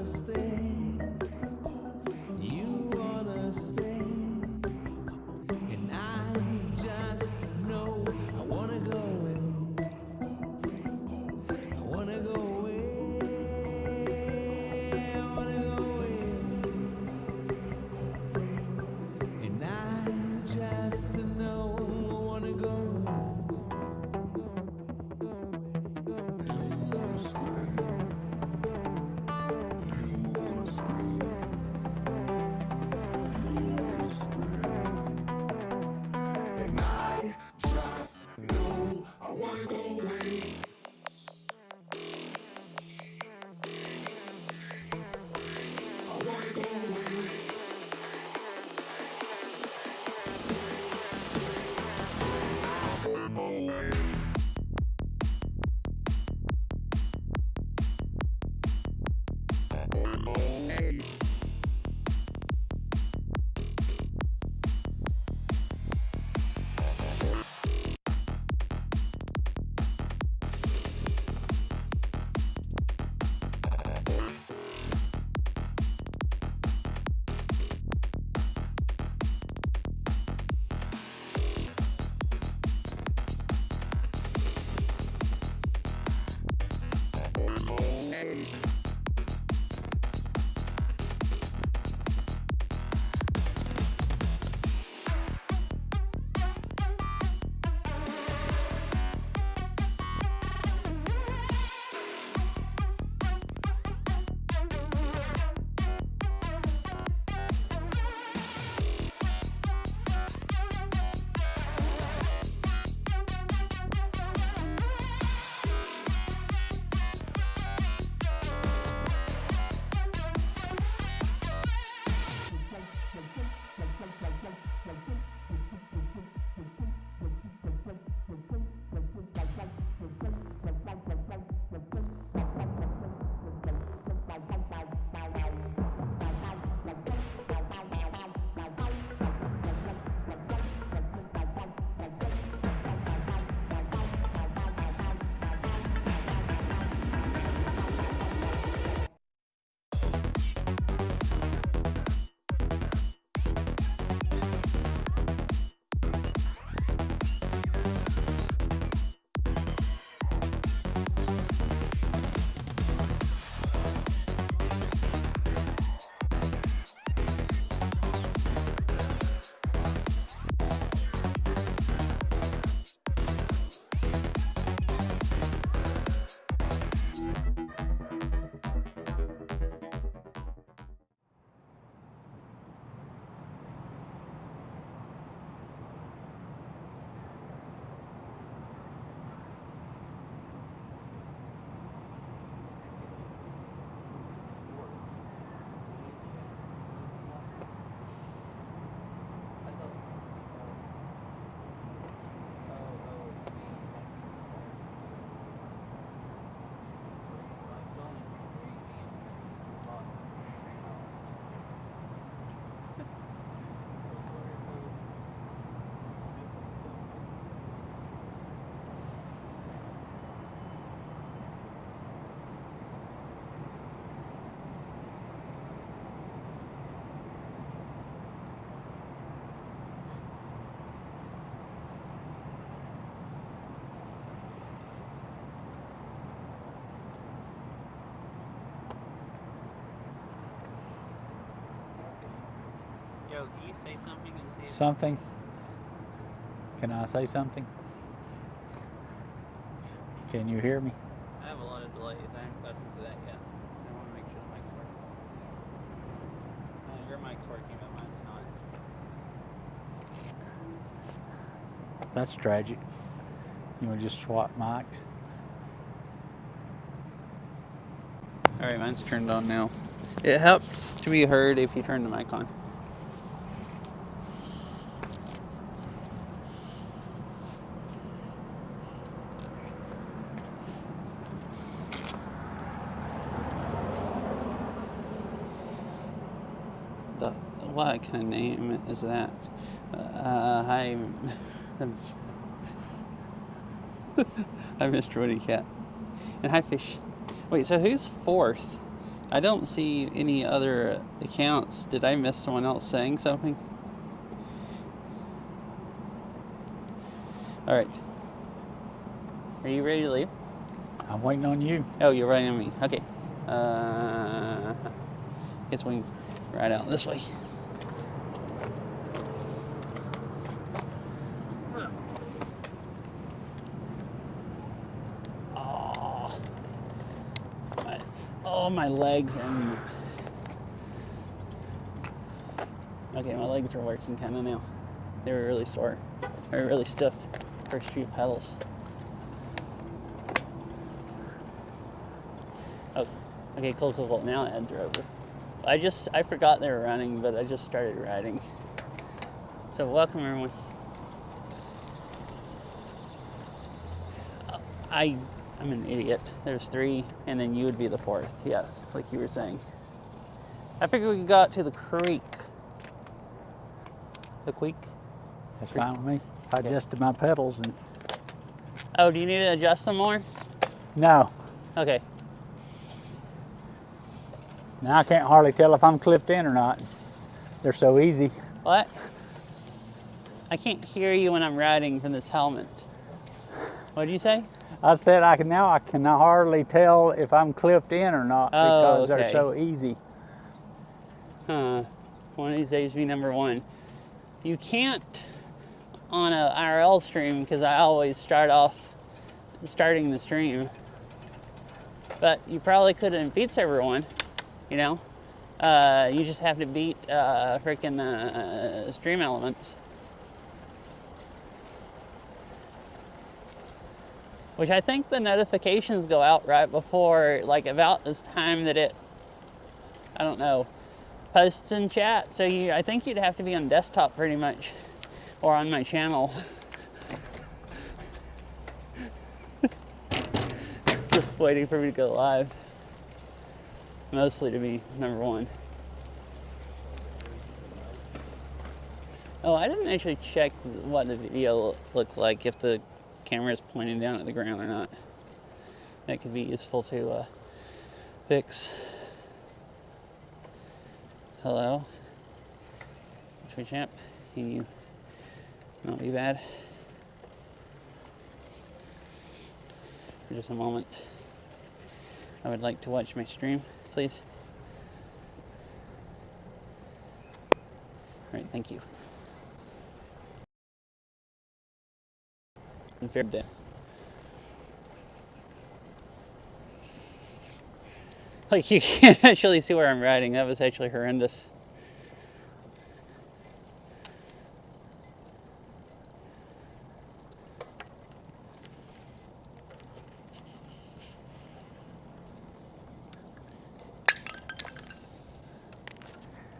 wanna stay. You wanna stay. And I just know I wanna go away. I wanna go away. I wanna go away. And I just know I wanna go away. And I just know I wanna go away. I wanna go away. Yo, can you say something and see if Something? Can I say something? Can you hear me? I have a lot of delays. I haven't gotten to that yet. I want to make sure the mic's working. Your mic's working, but mine's not. That's tragic. You want to just swap mics? Alright, mine's turned on now. It helps to be heard if you turn the mic on. What kind of name is that? Hi, hi, Mr. Woody Cat, and hi, Fish. Wait, so who's fourth I don't see any other accounts. Did I miss someone else saying something? All right. Are you ready to leave? I'm waiting on you. Oh, you're waiting on me. Okay. Guess we can ride out this way. Oh, my legs and... Okay, my legs are working kind of now. They were really sore. They were really stiff. First few pedals. Oh, okay, cool. Now ads are over. I forgot they were running, but I just started riding. So welcome everyone. I'm an idiot. There's 3, and then you would be the 4th. Yes, like you were saying. I figured we got to the creek. The creek? That's fine with me. I adjusted my pedals and... Oh, do you need to adjust them more? No. Okay. Now I can't hardly tell if I'm clipped in or not. They're so easy. What? I can't hear you when I'm riding from this helmet. What did you say? I said I can hardly tell if I'm clipped in or not because they're so easy. Huh. One of these days be number 1. You can't on a IRL stream because I always starting the stream. But you probably could in Beat Saber one, you know? You just have to beat freaking Stream Elements. Which I think the notifications go out right before, like about this time that it, I don't know, posts in chat. So I think you'd have to be on desktop pretty much, or on my channel. Just waiting for me to go live. Mostly to be number 1. Oh, I didn't actually check what the video looked like, if the camera is pointing down at the ground or not. That could be useful to fix. Hello, Twitch champ. Can you not be bad for just a moment? I would like to watch my stream, please. All right, thank you. Fair day. Like, you can't actually see where I'm riding. That was actually horrendous.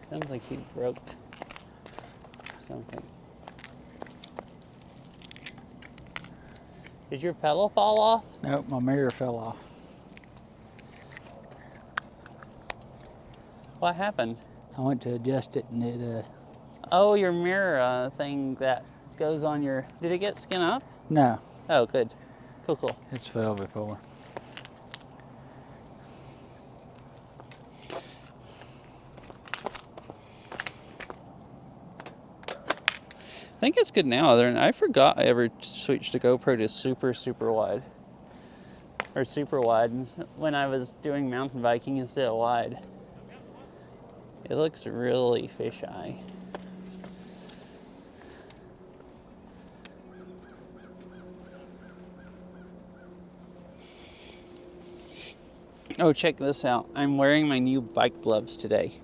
Sounds like he broke something. Did your pedal fall off? Nope, my mirror fell off. What happened? I went to adjust it and it, Oh, your mirror thing that goes on your... Did it get skin up? no, Oh, good. Cool. it's fell before. I think it's good now. I forgot I ever switched to GoPro to super wide. Or super wide when I was doing mountain biking instead of wide. It looks really fisheye. Oh, check this out. I'm wearing my new bike gloves today.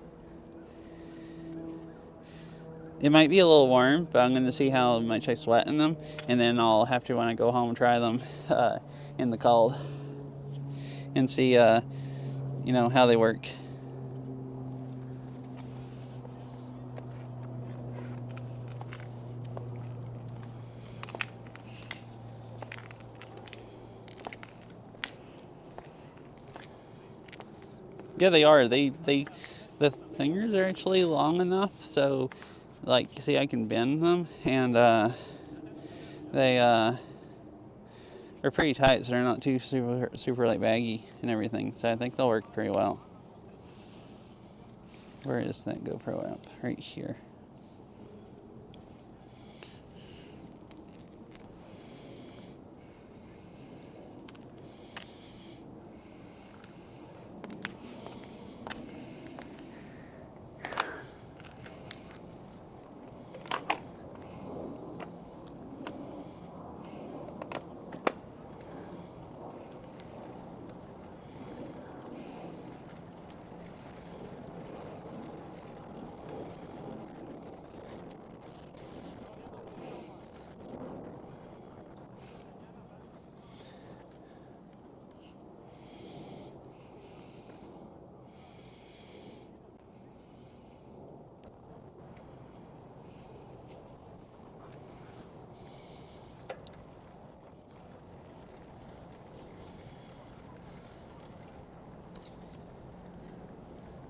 It might be a little warm, but I'm going to see how much I sweat in them, and then I'll have to, when I go home, try them in the cold and see, you know, how they work. Yeah, they are. The fingers are actually long enough, so, like, you see, I can bend them, and they are pretty tight, so they're not too super like baggy and everything. So I think they'll work pretty well. Where is that GoPro app? Right here.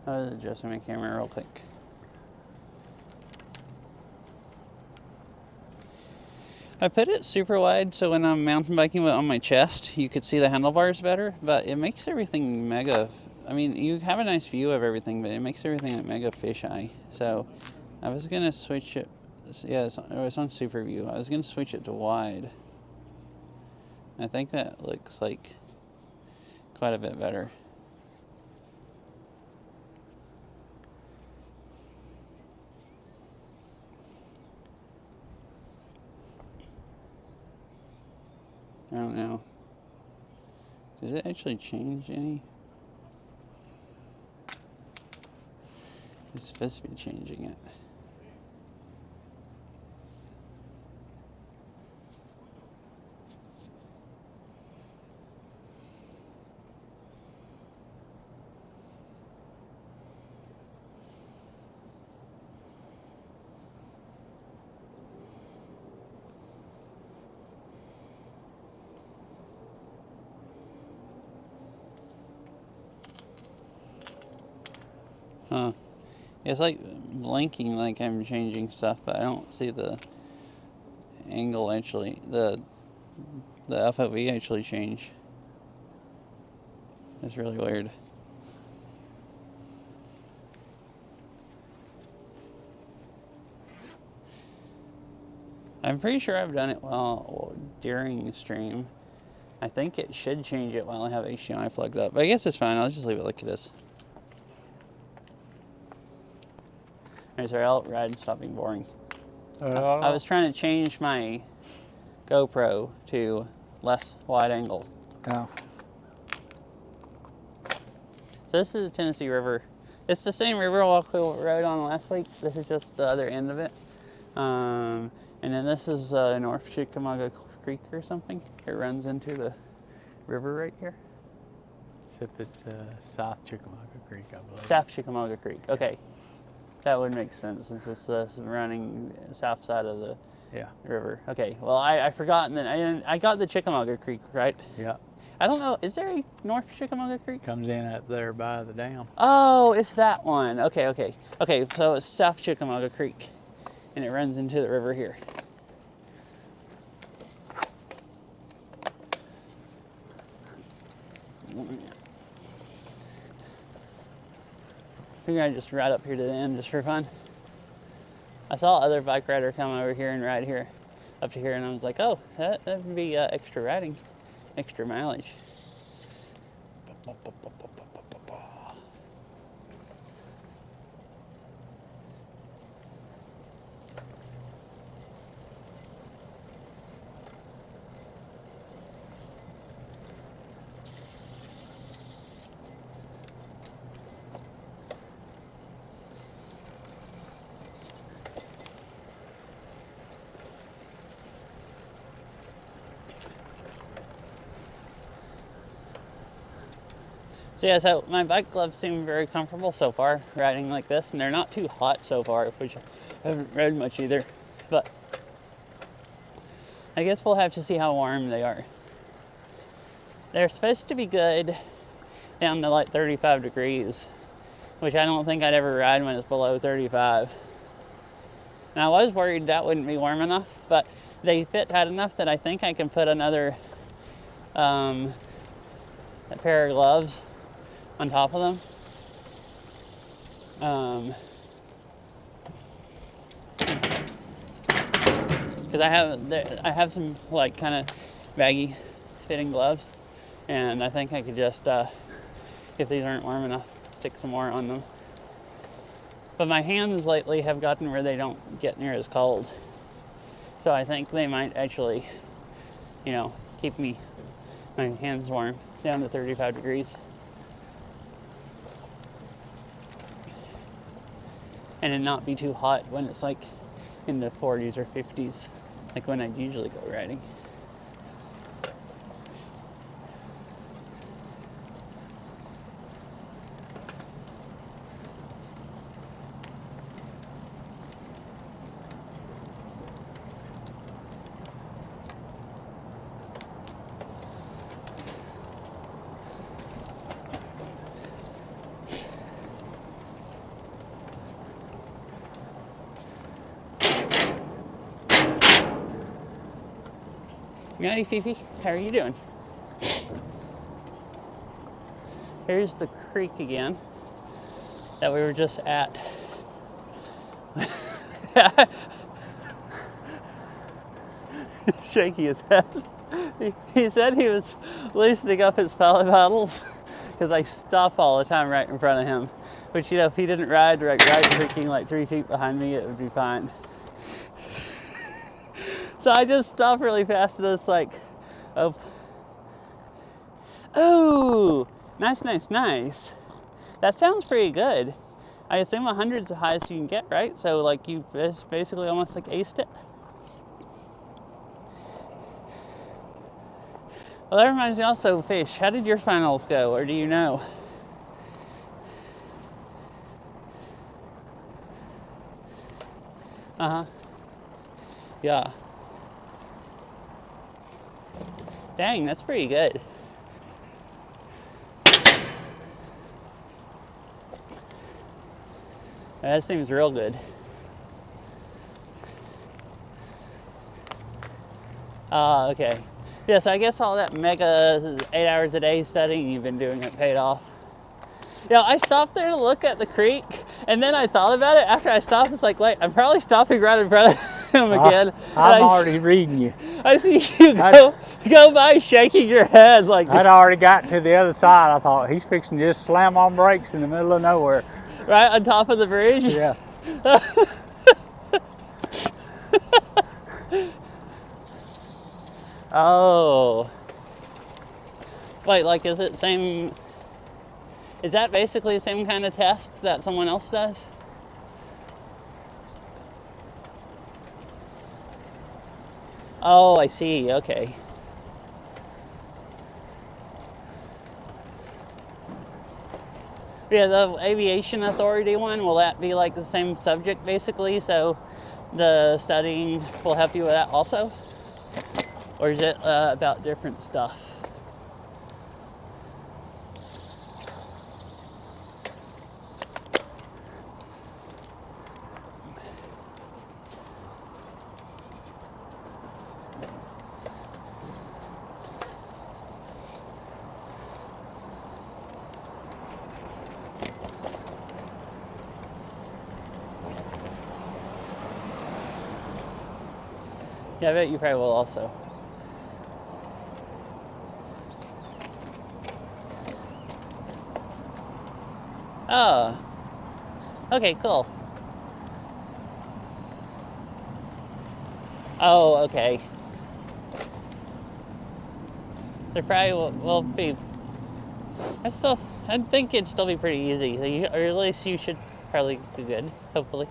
I was adjusting my camera real quick. I put it super wide so when I'm mountain biking on my chest, you could see the handlebars better, but it makes everything mega, I mean, you have a nice view of everything, but it makes everything like mega fisheye. So I was gonna switch it, yeah, it's on super view. I was gonna switch it to wide. I think that looks like quite a bit better. I don't know. Does it actually change any? It's supposed to be changing it. Huh. It's like blinking like I'm changing stuff, but I don't see the angle actually, the FOV actually change. It's really weird. I'm pretty sure I've done it while during the stream. I think it should change it while I have HDMI plugged up. But I guess it's fine. I'll just leave it like it is. Sorry, I'll ride and stop being boring. I was trying to change my GoPro to less wide angle. Oh. So this is the Tennessee River. It's the same river walk we rode on last week. This is just the other end of it. And then this is North Chickamauga Creek or something. It runs into the river right here. Except it's South Chickamauga Creek, I believe. South Chickamauga Creek, okay. That would make sense since it's running south side of the river. Okay, well, I forgot, and then I got the Chickamauga Creek, right? Yeah. I don't know, is there a North Chickamauga Creek? Comes in up there by the dam. Oh, it's that one. Okay. Okay, so it's South Chickamauga Creek, and it runs into the river here. I figure I'd just ride up here to the end just for fun. I saw other bike rider come over here and ride here, up to here, and I was like, oh, that would be extra riding, extra mileage. So yeah, so my bike gloves seem very comfortable so far, riding like this, and they're not too hot so far, which I haven't read much either, but I guess we'll have to see how warm they are. They're supposed to be good down to like 35 degrees, which I don't think I'd ever ride when it's below 35. And I was worried that wouldn't be warm enough, but they fit tight enough that I think I can put another a pair of gloves on top of them. Because I have some like kind of baggy fitting gloves, and I think I could just, if these aren't warm enough, stick some more on them. But my hands lately have gotten where they don't get near as cold. So I think they might actually, you know, keep my hands warm down to 35 degrees. And it not be too hot when it's like in the 40s or 50s, like when I usually go riding. Howdy, Fifi. How are you doing? Here's the creek again that we were just at. Shaking his head. He said he was loosening up his pellet bottles because I stop all the time right in front of him. Which, you know, if he didn't ride right freaking like 3 feet behind me, it would be fine. So I just stopped really fast and it's like, oh, nice. That sounds pretty good. I assume 100's the highest you can get, right? So like you basically almost like aced it. Well, that reminds me also, Fish, how did your finals go, or do you know? Uh-huh. Yeah. Dang, that's pretty good. That seems real good. Okay. Yeah, so I guess all that mega 8 hours a day studying you've been doing, it paid off. You know, I stopped there to look at the creek, and then I thought about it. After I stopped, it's like, wait, I'm probably stopping right in front of him again. I'm already reading you. I see you go by shaking your head like... I'd already got to the other side. I thought, he's fixing to just slam on brakes in the middle of nowhere. Right on top of the bridge? Yeah. Oh. Wait, like, is it same... Is that basically the same kind of test that someone else does? Oh, I see. Okay. Yeah, the Aviation Authority one, will that be like the same subject basically? So the studying will help you with that also? Or is it about different stuff? Yeah, I bet you probably will also. Oh. Okay, cool. Oh, okay. There probably will be... I think it'd still be pretty easy. Or at least you should probably be good, hopefully.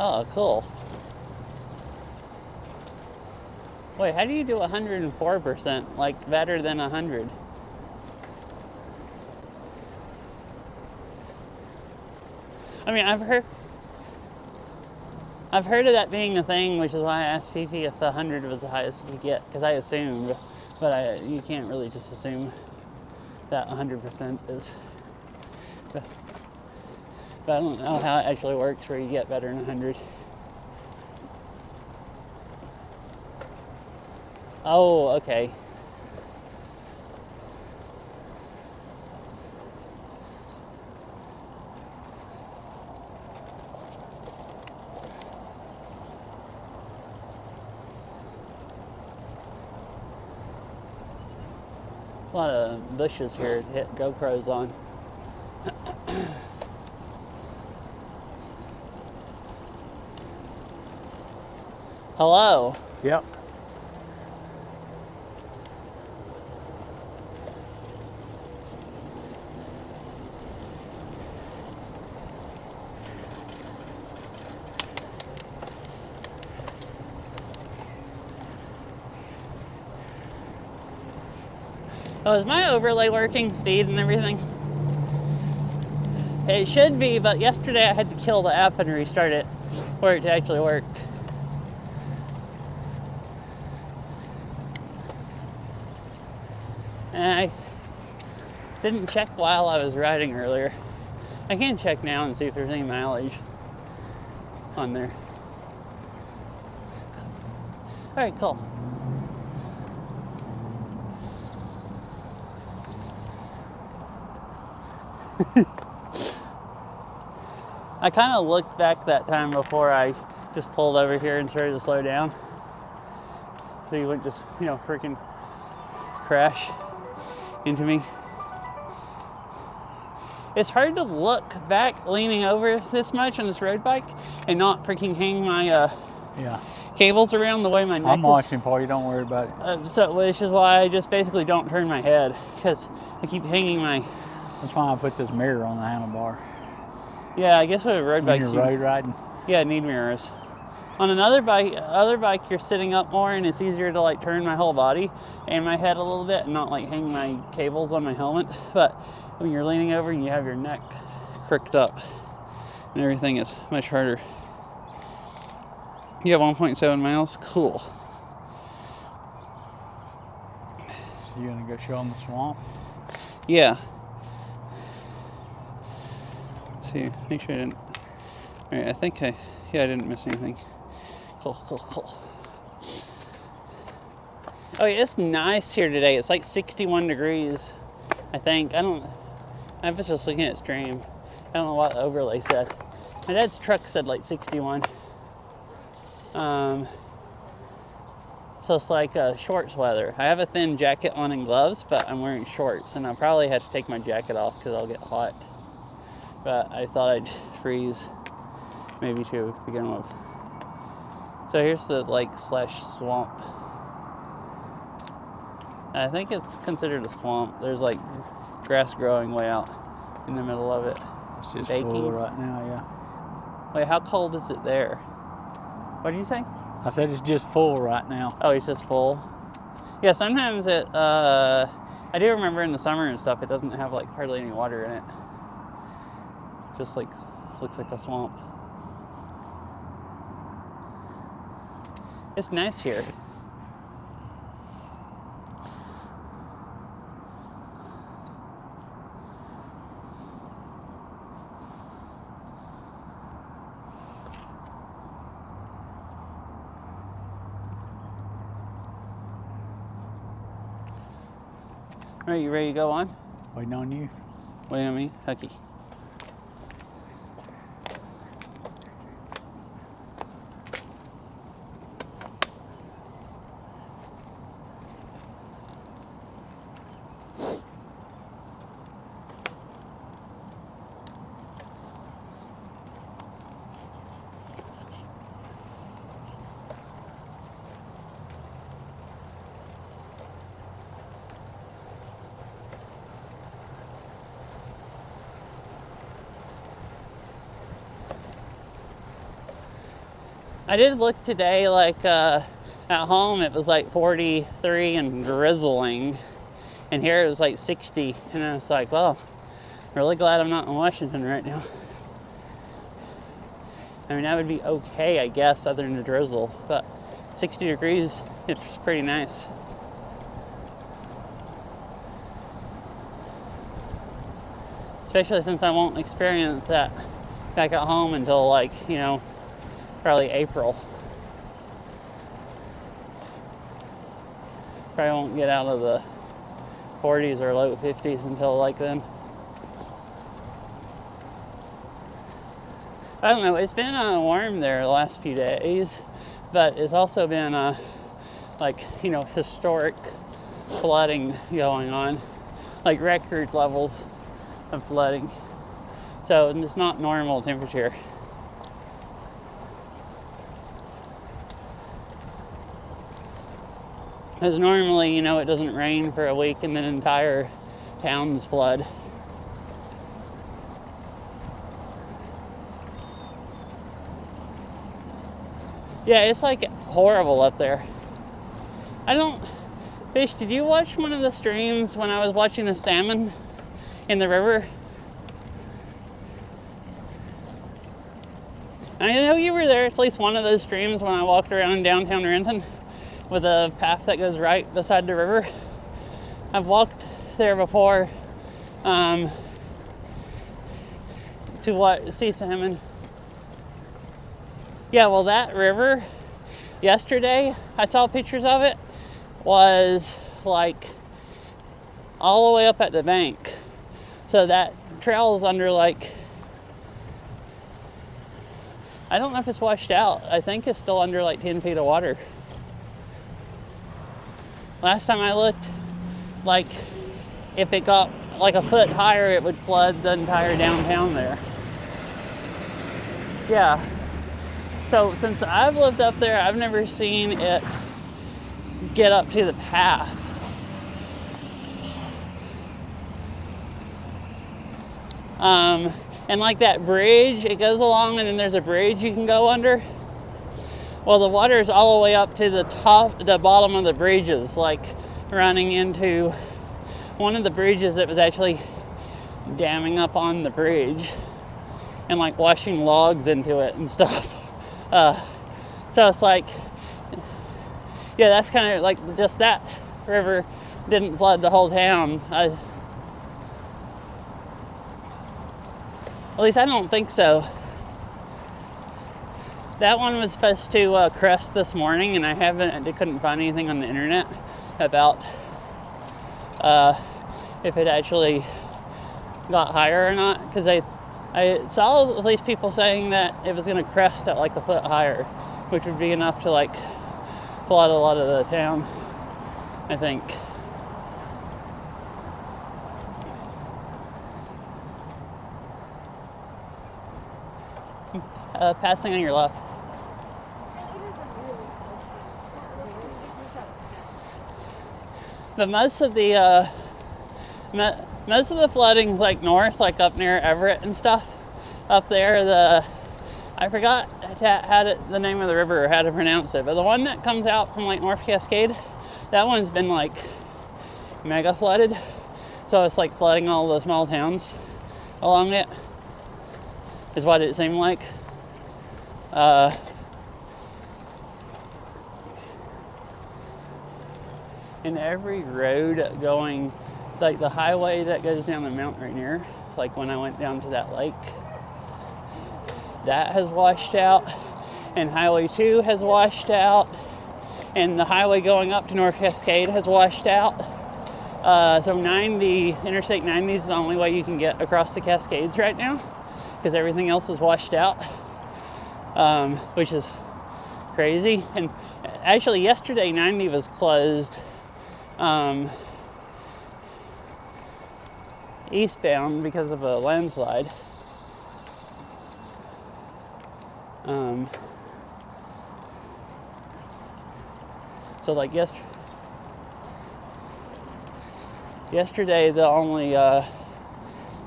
Oh, cool. Wait, how do you do 104%, like better than 100? I mean, I've heard of that being a thing, which is why I asked Fifi if 100 was the highest you could get, because I assumed, but you can't really just assume that 100% is. But I don't know how it actually works where you get better than 100. Oh, okay. A lot of bushes here to hit GoPros on. Hello. Yep. Oh, is my overlay working? Speed and everything? It should be, but yesterday I had to kill the app and restart it for it to actually work. And I didn't check while I was riding earlier. I can check now and see if there's any mileage on there. Alright, cool. I kind of looked back that time before I just pulled over here and started to slow down. So you wouldn't just, freaking crash into me. It's hard to look back leaning over this much on this road bike and not freaking hang my cables around the way my neck is. I'm watching for you, don't worry about it. Which is why I just basically don't turn my head, because I keep hanging my... That's why I put this mirror on the handlebar. Yeah, I guess with a road bike... When you're road riding? Yeah, need mirrors. On other bike, you're sitting up more and it's easier to like turn my whole body and my head a little bit and not like hang my cables on my helmet. But when you're leaning over and you have your neck crooked up and everything, it's much harder. You have 1.7 miles? Cool. You gonna go show them the swamp? Yeah. See, make sure I didn't... Alright, I think I didn't miss anything. Cool. Oh yeah, it's nice here today. It's like 61 degrees, I think. I was just looking at Stream. I don't know what the overlay said. My dad's truck said like 61. So it's like shorts weather. I have a thin jacket on and gloves, but I'm wearing shorts, and I'll probably have to take my jacket off because I'll get hot. But I thought I'd freeze, maybe to begin with. So here's the lake/swamp. I think it's considered a swamp. There's like grass growing way out in the middle of it. It's just baking full right now, yeah. Wait, how cold is it there? What did you say? I said it's just full right now. Oh, it's just full. Yeah, sometimes it. I do remember in the summer and stuff, it doesn't have like hardly any water in it. Just like looks like a swamp. It's nice here. Are you ready to go on? Waiting on you. Waiting on me? Okay. I did look today, at home it was like 43 and drizzling, and here it was like 60, and I was like, well, really glad I'm not in Washington right now. I mean, that would be okay, I guess, other than the drizzle. But 60 degrees, it's pretty nice. Especially since I won't experience that back at home until, like, you know, probably April. Probably won't get out of the 40s or low 50s until like then. I don't know, it's been warm there the last few days, but it's also been like, you know, historic flooding going on, like record levels of flooding. So it's not normal temperature. Because normally, you know, it doesn't rain for a week and then entire towns flood. Yeah, it's like horrible up there. Fish, did you watch one of the streams when I was watching the salmon in the river? I know you were there at least one of those streams when I walked around downtown Renton with a path that goes right beside the river. I've walked there before to see salmon. Yeah, well, that river, yesterday, I saw pictures of it, was like all the way up at the bank. So that trail is under, like, I don't know if it's washed out. I think it's still under like 10 feet of water. Last time I looked, like, if it got like a foot higher, it would flood the entire downtown there. Yeah. So since I've lived up there, I've never seen it get up to the path. And like that bridge, it goes along and then there's a bridge you can go under. Well, the water is all the way up to the bottom of the bridges, like running into one of the bridges that was actually damming up on the bridge and like washing logs into it and stuff. So it's like, yeah, that's kind of like just that river didn't flood the whole town. At least I don't think so. That one was supposed to crest this morning, and I couldn't find anything on the internet about if it actually got higher or not. Because I saw at least people saying that it was going to crest at like a foot higher, which would be enough to like flood a lot of the town, I think. Passing on your left. But most of the flooding's like north, like up near Everett and stuff. Up there, I forgot the name of the river or how to pronounce it, but the one that comes out from like North Cascade, that one's been like mega flooded. So it's like flooding all the small towns along it, is what it seemed like. And every road going, like the highway that goes down the mountain right near, like when I went down to that lake, that has washed out, and Highway 2 has washed out, and the highway going up to North Cascade has washed out. So Interstate 90 is the only way you can get across the Cascades right now, because everything else is washed out, which is crazy. And actually yesterday 90 was closed eastbound because of a landslide. So like yesterday the only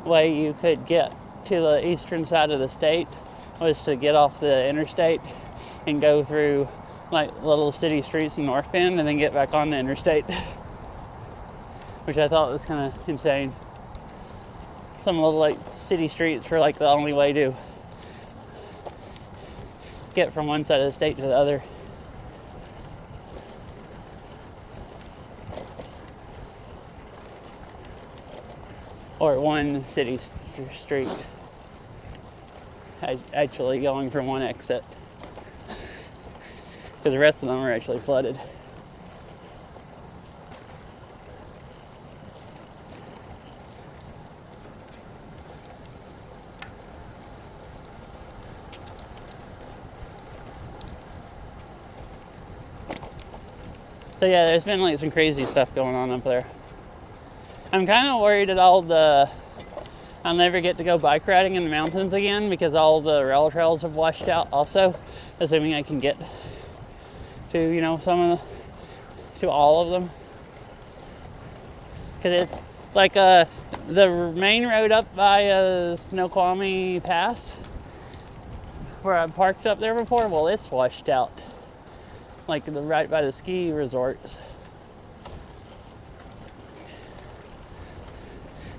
way you could get to the eastern side of the state was to get off the interstate and go through like little city streets in North Bend and then get back on the interstate, which I thought was kind of insane. Some little like city streets were like the only way to get from one side of the state to the other. Or one city street. Actually going from one exit. Because the rest of them are actually flooded. So yeah, there's been like some crazy stuff going on up there. I'm kind of worried that I'll never get to go bike riding in the mountains again because all the rail trails have washed out also, assuming I can get to, you know, to all of them. Because it's like the main road up by Snoqualmie Pass, where I parked up there before, well, it's washed out. Like right by the ski resorts.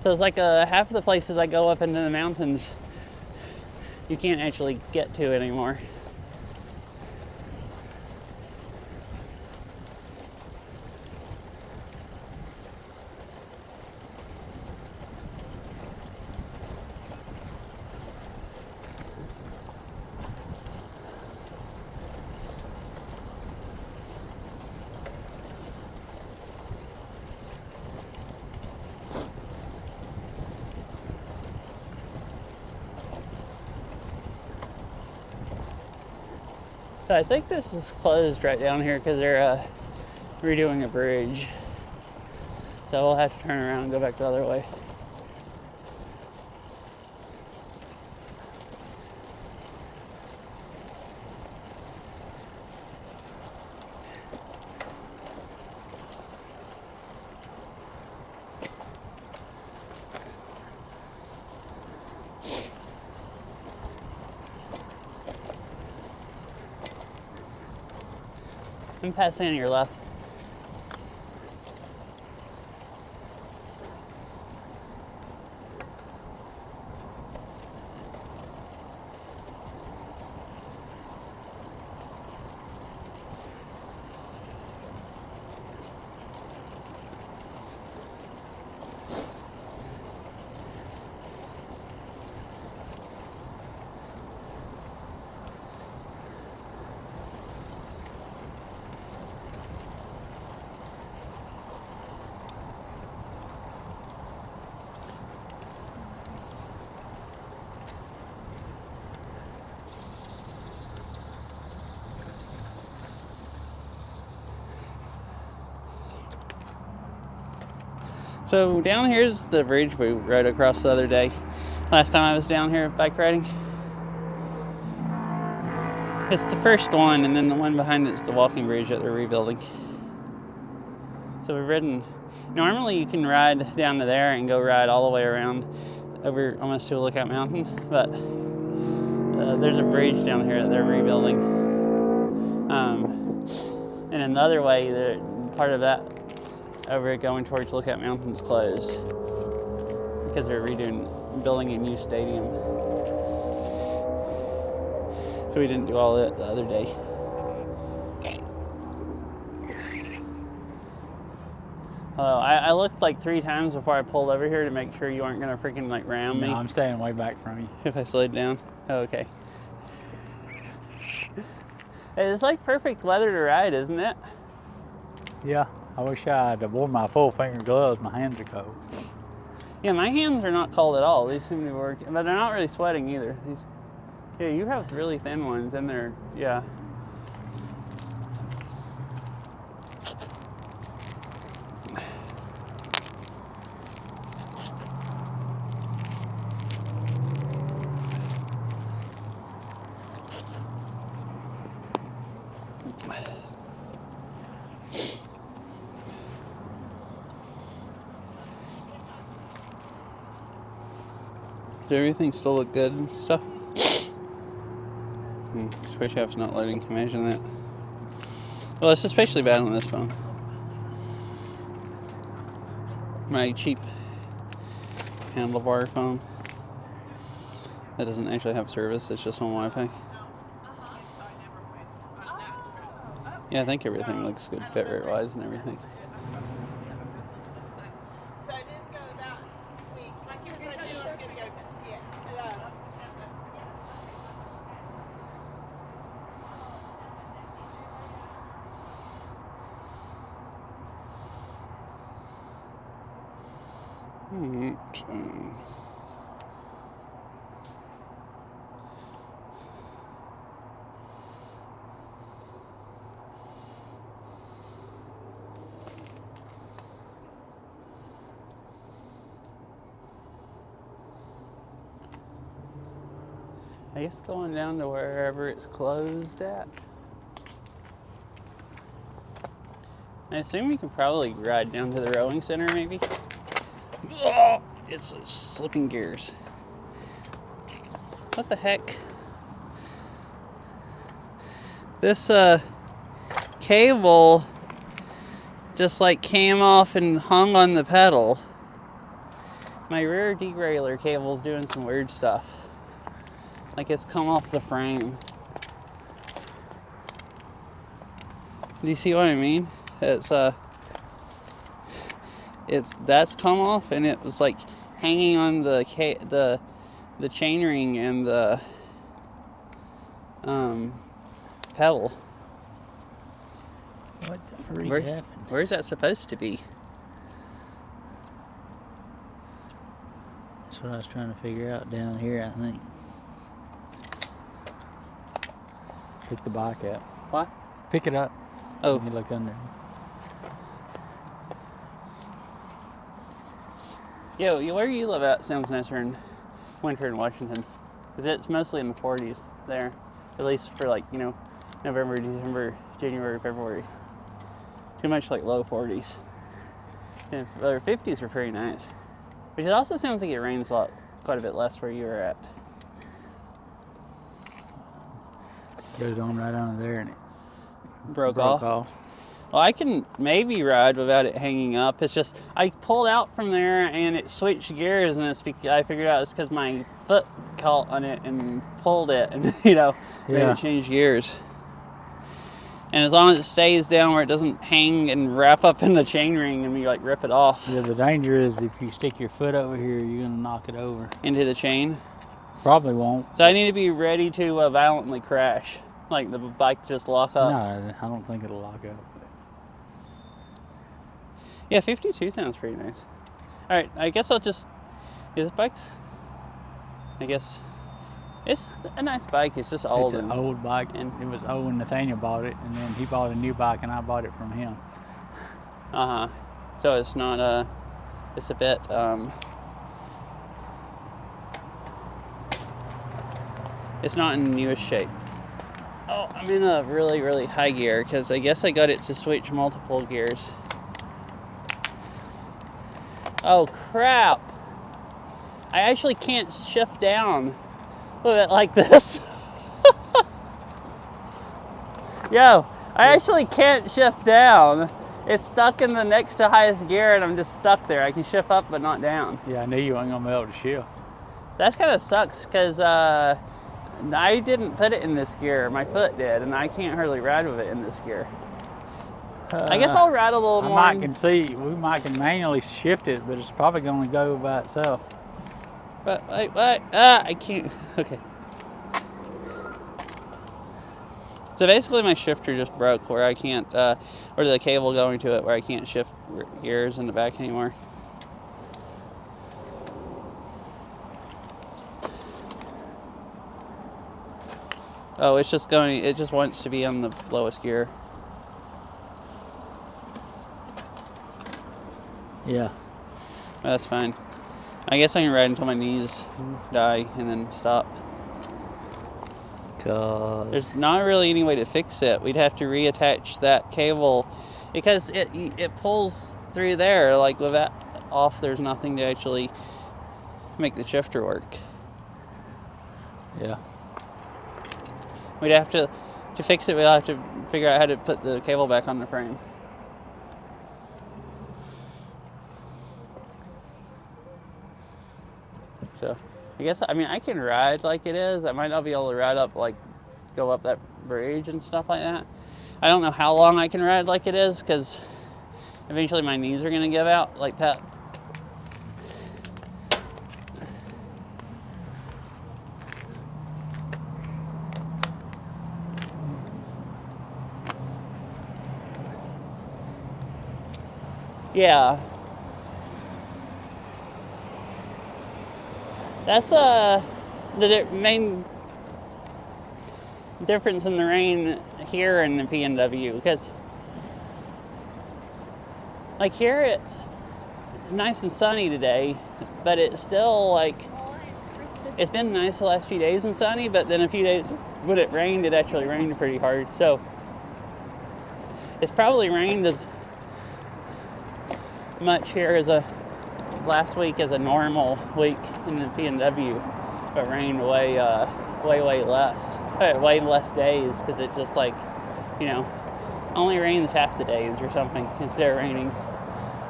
So it's like half of the places I go up into the mountains, you can't actually get to anymore. So I think this is closed right down here because they're redoing a bridge. So we'll have to turn around and go back the other way. I'm passing on your left. So down here's the bridge we rode across the other day. Last time I was down here bike riding. It's the first one, and then the one behind it's the walking bridge that they're rebuilding. So we've ridden. Normally you can ride down to there and go ride all the way around over almost to Lookout Mountain, but there's a bridge down here that they're rebuilding. And another way, part of that over going towards Lookout Mountain's closed because they're building a new stadium. So we didn't do all that the other day. I looked like 3 times before I pulled over here to make sure you aren't gonna freaking like ram me. No, I'm staying way back from you. If I slowed down. Oh, okay. It's like perfect weather to ride, isn't it? Yeah, I wish I'd have worn my full finger gloves. My hands are cold. Yeah, my hands are not cold at all. These seem to be working, but they're not really sweating either. Yeah, you have really thin ones, and they're, yeah. Does everything still look good and stuff? Squishaft's not loading. Imagine that. Well, it's especially bad on this phone. My cheap handlebar phone that doesn't actually have service. It's just on Wi-Fi. Yeah, I think everything looks good fit rate wise and everything. So I didn't go that week. Like you were going to do, I'm going to go. Yeah. I guess going down to wherever it's closed at. I assume we can probably ride down to the rowing center maybe. Oh, it's slipping gears. What the heck? This cable just like came off and hung on the pedal. My rear derailleur cable's doing some weird stuff. Like it's come off the frame. Do you see what I mean? It's that's come off and it was like hanging on the chain ring and the pedal. What the freak happened? Where's that supposed to be? That's what I was trying to figure out down here, I think. Pick the bike up. What? Pick it up. Oh. You look under. Yo, where you live at sounds nicer in winter in Washington. Because it's mostly in the 40s there. At least for like, you know, November, December, January, February. Too much like low 40s. And the 50s are pretty nice. Which it also sounds like it rains quite a bit less where you are at. Goes on right under there and it Broke off. Well, I can maybe ride without it hanging up. It's just I pulled out from there and it switched gears, and I figured out it's because my foot caught on it and pulled it, and made it change gears. And as long as it stays down where it doesn't hang and wrap up in the chain ring and you like rip it off. Yeah, the danger is if you stick your foot over here, you're gonna knock it over. Into the chain. Probably won't. So I need to be ready to violently crash. Like the bike just lock up. No, I don't think it'll lock up. Yeah, 52 sounds pretty nice. All right, I guess I'll just. Yeah, this bike's. I guess it's a nice bike. It's just old. It's an old bike, and it was old when Nathaniel bought it, and then he bought a new bike, and I bought it from him. So it's not it's a bit it's not in newest shape. Oh, I'm in a really, really high gear because I guess I got it to switch multiple gears. Oh crap! I actually can't shift down with it like this. Yo, I actually can't shift down. It's stuck in the next to highest gear and I'm just stuck there. I can shift up but not down. Yeah, I knew you weren't gonna be able to shift. That kind of sucks because I didn't put it in this gear. My foot did, and I can't hardly ride with it in this gear. I guess I'll ride a little more. We might can manually shift it, but it's probably going to go by itself. But I can't. Okay. So basically, my shifter just broke where I can't, or the cable going to it where I can't shift gears in the back anymore. Oh, it's just going. It just wants to be on the lowest gear. Yeah. That's fine. I guess I can ride until my knees die and then stop. There's not really any way to fix it. We'd have to reattach that cable because it pulls through there. Like with that off, there's nothing to actually make the shifter work. Yeah. We'd have to fix it. We'll have to figure out how to put the cable back on the frame. So, I guess, I mean, I can ride like it is. I might not be able to ride up, like, go up that bridge and stuff like that. I don't know how long I can ride like it is, because eventually my knees are going to give out, like Pat. Yeah. That's the main difference in the rain here in the PNW, because like here it's nice and sunny today, but it's still like, it's been nice the last few days and sunny, but then a few days when it rained, it actually rained pretty hard. So it's probably rained as much here as last week as a normal week in the PNW, but rained way less days, because it's just like, you know, only rains half the days or something instead of raining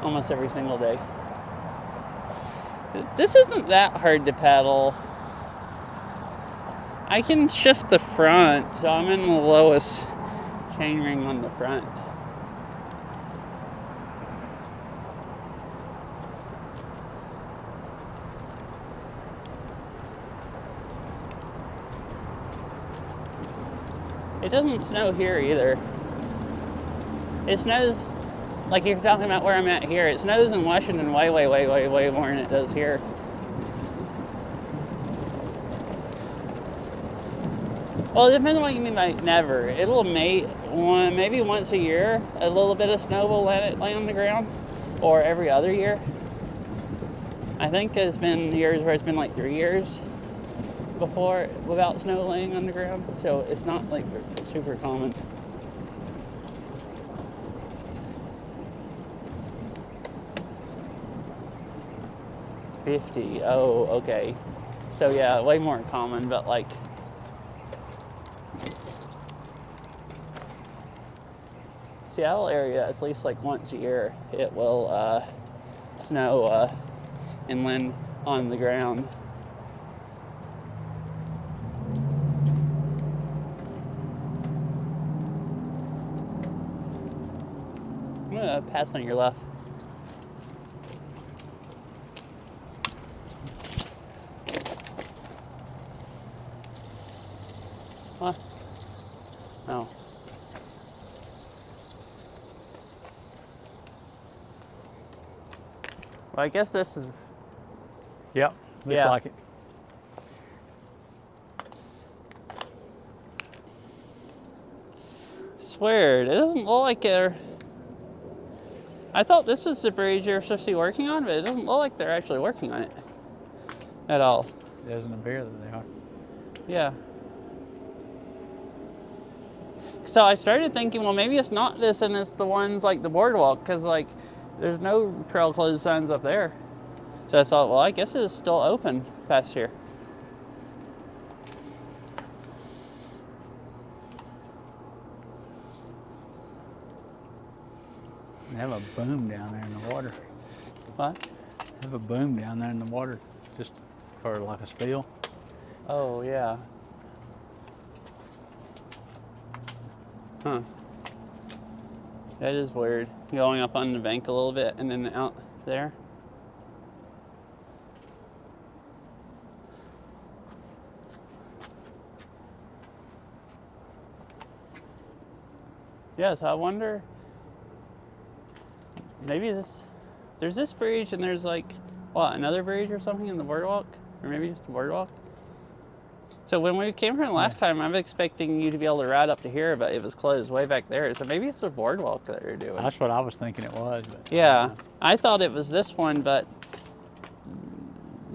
almost every single day. This isn't that hard to pedal. I can shift the front, so I'm in the lowest chainring on the front. It doesn't snow here either. It snows, like you're talking about where I'm at here, it snows in Washington way more than it does here. Well, it depends on what you mean by never. It'll maybe once a year, a little bit of snow will lay on the ground, or every other year. I think there's been years where it's been like 3 years before without snow laying on the ground, so it's not like super common. $50, oh, okay. So yeah, way more common, but like, Seattle area, at least like once a year, it will snow inland on the ground. I'm gonna pass on your left. What? No. Well, I guess this is... Yep, looks Yeah. like it. It's weird. It doesn't look like they're... I thought this was the bridge you're supposed to be working on, but it doesn't look like they're actually working on it at all. It doesn't appear that they are. Yeah. So I started thinking, well, maybe it's not this and it's the ones like the boardwalk, because like there's no trail closed signs up there. So I thought, well, I guess it's still open past here. They have a boom down there in the water. What? They have a boom down there in the water, just for like a spill. Oh, yeah. Huh. That is weird. Going up on the bank a little bit and then out there. Yeah, so I wonder, maybe there's this bridge and there's like, what, another bridge or something in the boardwalk? Or maybe just the boardwalk? So when we came here last time, I'm expecting you to be able to ride up to here, but it was closed way back there. So maybe it's the boardwalk that they're doing. That's what I was thinking it was. But Yeah, I thought it was this one, but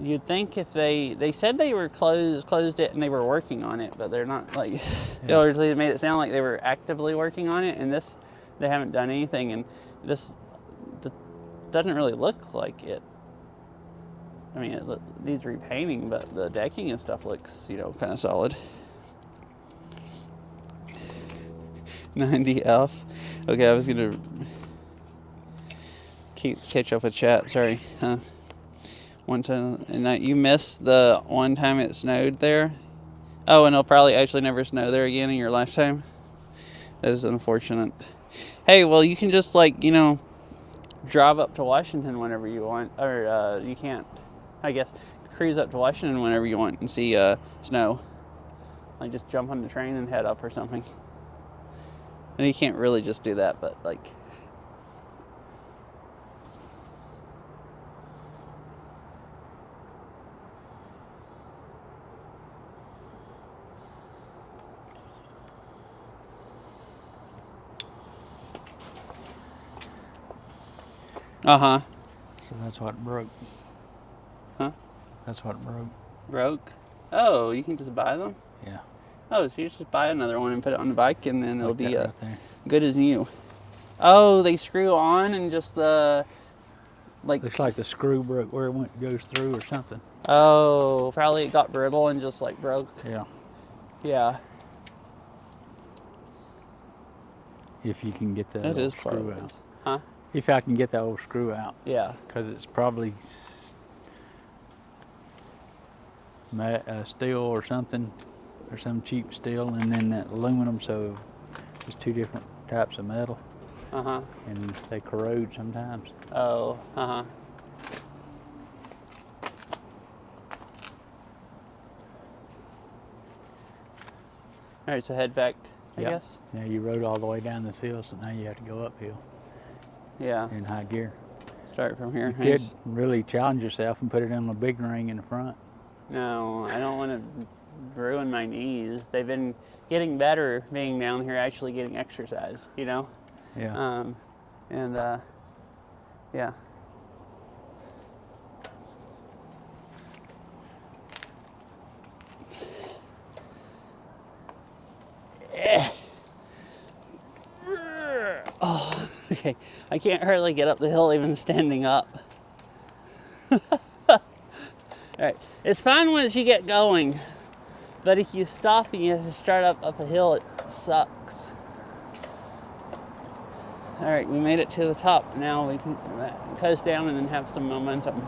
you'd think if they said they were closed it and they were working on it, but they're not, like, or they made it sound like they were actively working on it, and this, they haven't done anything, and this doesn't really look like it. I mean, it needs repainting, but the decking and stuff looks, you know, kind of solid. 90F. Okay, I was gonna catch up with chat. Sorry. One time, and you missed the one time it snowed there. Oh, and it'll probably actually never snow there again in your lifetime. That is unfortunate. Hey, well, you can just, like, you know, drive up to Washington whenever you want. Or you can't, I guess, cruise up to Washington whenever you want and see snow. Like, just jump on the train and head up or something. And you can't really just do that, but, like... Uh-huh. So that's what broke. Huh? That's what broke. Broke? Oh, you can just buy them? Yeah. Oh, so you just buy another one and put it on the bike and then it'll Like be that right there. good as new. Oh, they screw on and just the... like... Looks like the screw broke where it goes through or something. Oh, probably it got brittle and just like broke. Yeah. Yeah. If you can get that That old is part of screw it. out. Huh? If I can get that old screw out. Yeah. Because it's probably steel or something, or some cheap steel, and then that aluminum, so it's two different types of metal, Uh-huh. and they corrode sometimes. Oh, uh-huh. All right, so head back, I Yep. guess. Now you rode all the way down this hill, so now you have to go uphill Yeah. in high gear. Start from here. You could really challenge yourself and put it on a big ring in the front. No, I don't want to ruin my knees. They've been getting better being down here, actually getting exercise, you know? Yeah. Yeah. Oh, okay. I can't hardly get up the hill even standing up. All right. It's fine once you get going, but if you stop and you have to start up a hill, it sucks. All right, we made it to the top. Now we can coast down and then have some momentum.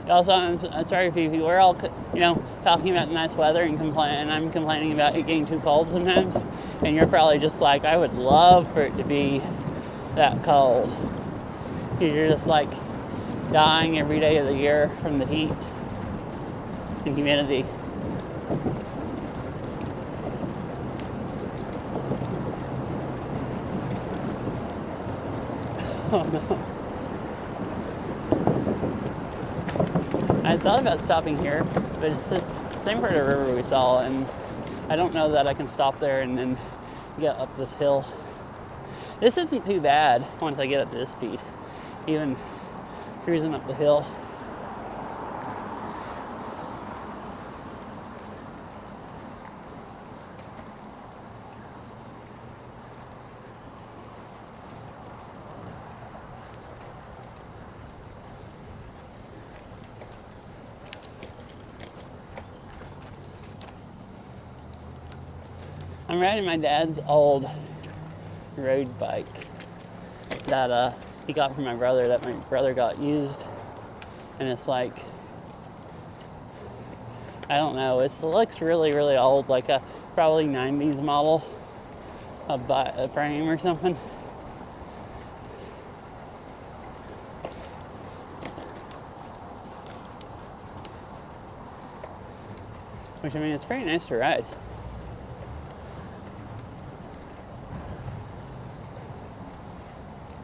Also, I'm sorry, Fifi. We're all, you know, talking about nice weather and I'm complaining about it getting too cold sometimes. And you're probably just like, I would love for it to be that cold. You're just like dying every day of the year from the heat and humidity. Oh no. I thought about stopping here, but it's just the same part of the river we saw, and I don't know that I can stop there and then get up this hill. This isn't too bad once I get up to this speed, even cruising up the hill. I'm riding my dad's old road bike that he got from my brother, that my brother got used. And it's like, I don't know, it looks really, really old, like a probably 90s model of a frame or something. Which, I mean, it's pretty nice to ride.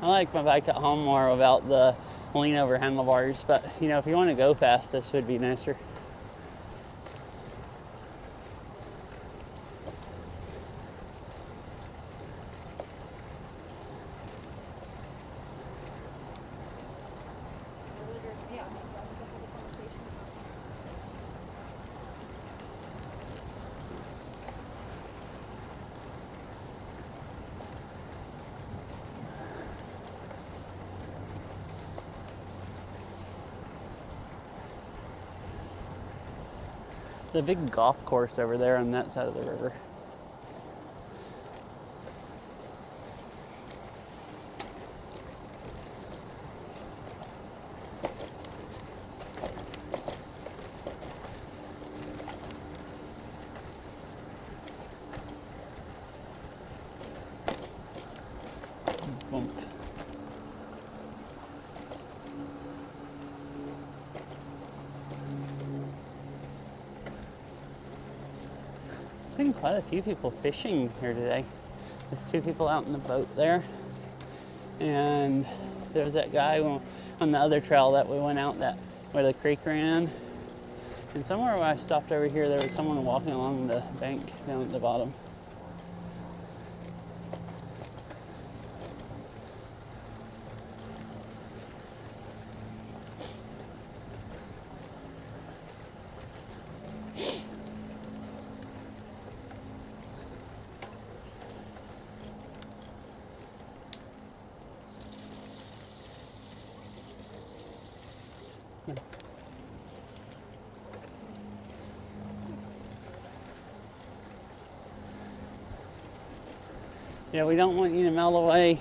I like my bike at home more without the lean over handlebars, but you know, if you want to go fast, this would be nicer. The big golf course over there on that side of the river. seen quite a few people fishing here today. There's 2 people out in the boat there. And there's that guy on the other trail that we went out that where the creek ran. And somewhere where I stopped over here, there was someone walking along the bank down at the bottom. Yeah, we don't want you to melt away.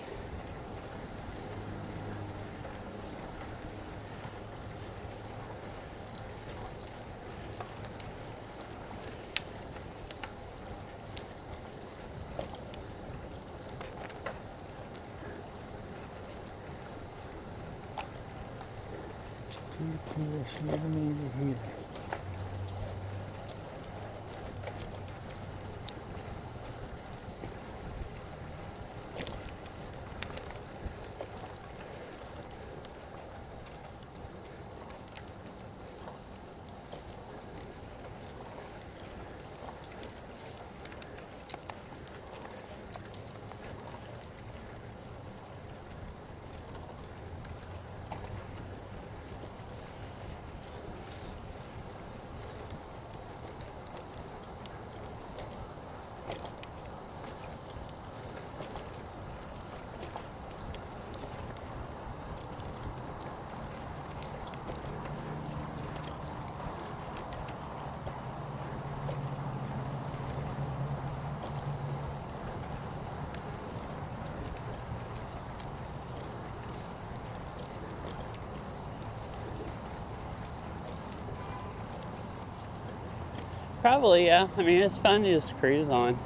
Probably, yeah. I mean, it's fun to just cruise on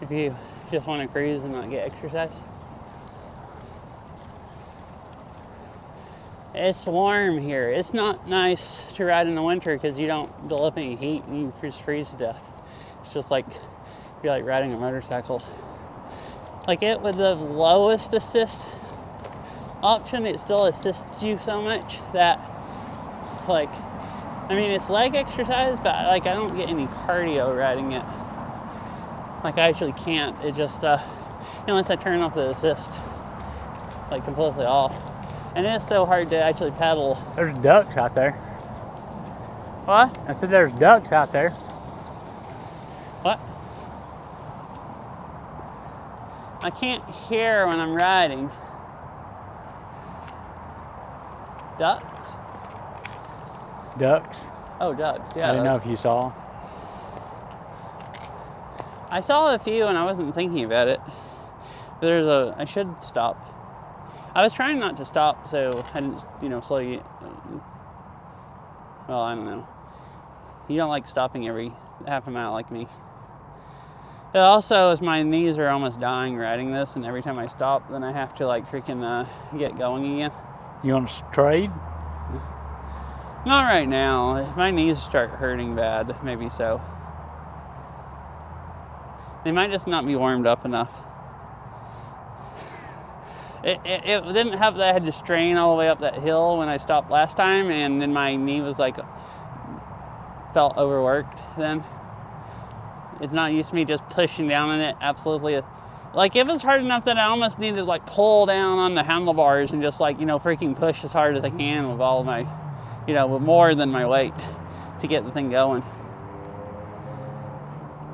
if you just want to cruise and not get exercise. It's warm here. It's not nice to ride in the winter because you don't build up any heat and you just freeze to death. It's just like you're like riding a motorcycle. Like it with the lowest assist option, it still assists you so much that like, I mean, it's leg exercise, but like I don't get any cardio riding it. Like I actually can't. It just, unless I turn off the assist, like completely off. And it's so hard to actually pedal. There's ducks out there. What? I said there's ducks out there. What? I can't hear when I'm riding. Ducks? Ducks. Oh, ducks, yeah. I didn't know if you saw. I saw a few and I wasn't thinking about it. But I should stop. I was trying not to stop so I didn't, slow you. Well, I don't know. You don't like stopping every half a mile like me. It also is my knees are almost dying riding this, and every time I stop, then I have to like freaking get going again. You want to trade? Not right now. If my knees start hurting bad, maybe so. They might just not be warmed up enough. It didn't have that I had to strain all the way up that hill when I stopped last time, and then my knee was like, felt overworked then. It's not used to me just pushing down on it absolutely. Like it was hard enough that I almost needed to like pull down on the handlebars and just like, freaking push as hard as I can with all of my, with more than my weight to get the thing going.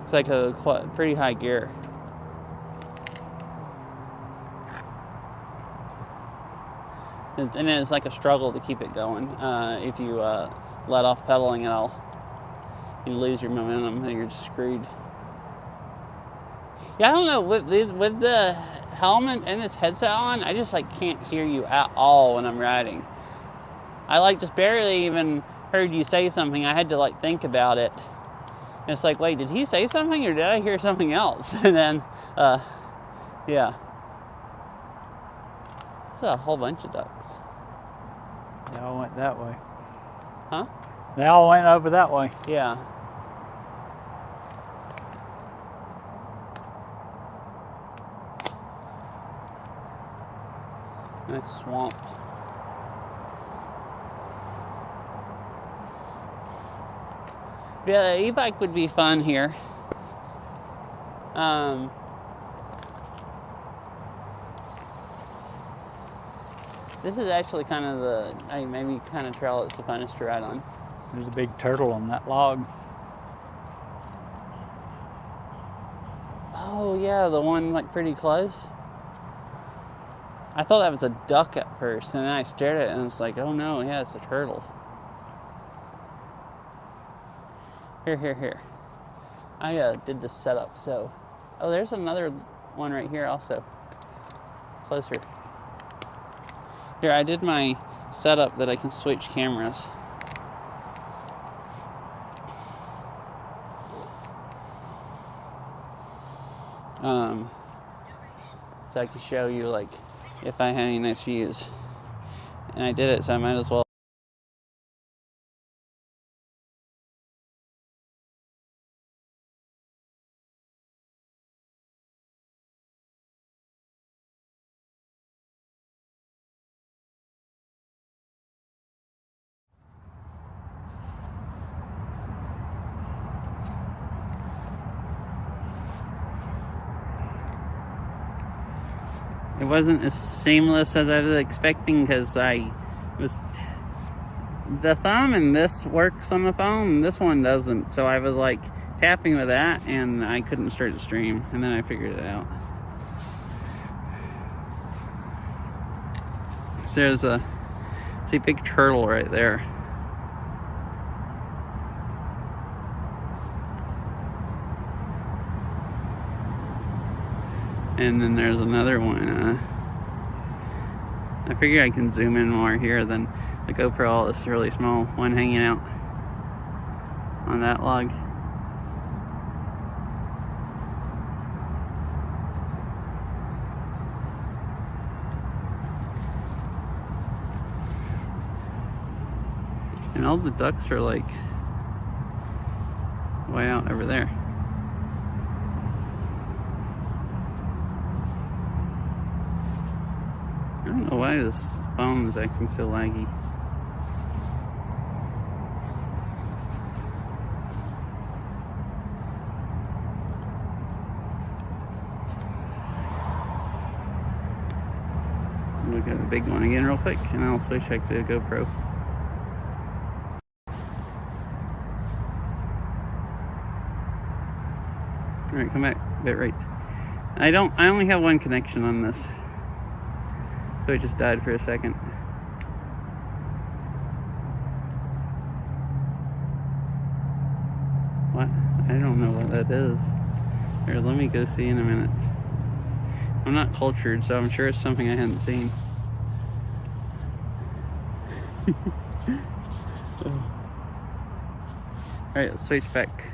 It's like a pretty high gear. And it's like a struggle to keep it going. If you let off pedaling at all, you lose your momentum and you're just screwed. Yeah, I don't know, with the helmet and this headset on, I just like can't hear you at all when I'm riding. I like just barely even heard you say something. I had to like think about it. And it's like, wait, did he say something or did I hear something else? And then, yeah. There's a whole bunch of ducks. They all went that way. Huh? They all went over that way. Yeah. Nice swamp. Yeah, the e-bike would be fun here. This is actually kind of the maybe kind of trail that's the funnest to ride on. There's a big turtle on that log. Oh yeah, the one like pretty close. I thought that was a duck at first, and then I stared at it and I was like, oh no, yeah, it's a turtle. Here. I did this setup, so. Oh, there's another one right here also. Closer. Here, I did my setup that I can switch cameras. So I could show you like if I had any nice views. And I did it, so I might as well. It wasn't as seamless as I was expecting because the thumb and this works on the phone and this one doesn't. So I was like tapping with that and I couldn't start the stream, and then I figured it out. So there's a big turtle right there. And then there's another one. I figure I can zoom in more here than the GoPro. It's really small. One hanging out on that log. And all the ducks are like way out over there. I don't know why this phone is acting so laggy. Look at the big one again real quick, and I'll switch back to a GoPro. Alright, come back, bit right. I only have one connection on this. So it just died for a second. What? I don't know what that is. Here, let me go see in a minute. I'm not cultured, so I'm sure it's something I hadn't seen. Alright, let's switch back.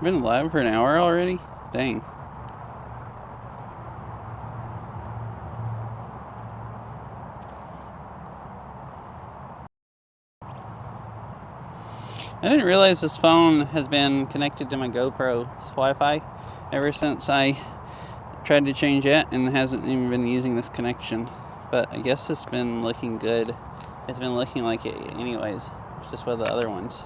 Been live for an hour already? Dang. I didn't realize this phone has been connected to my GoPro's Wi-Fi ever since I tried to change it, and hasn't even been using this connection. But I guess it's been looking good. It's been looking like it anyways. It's just with the other ones.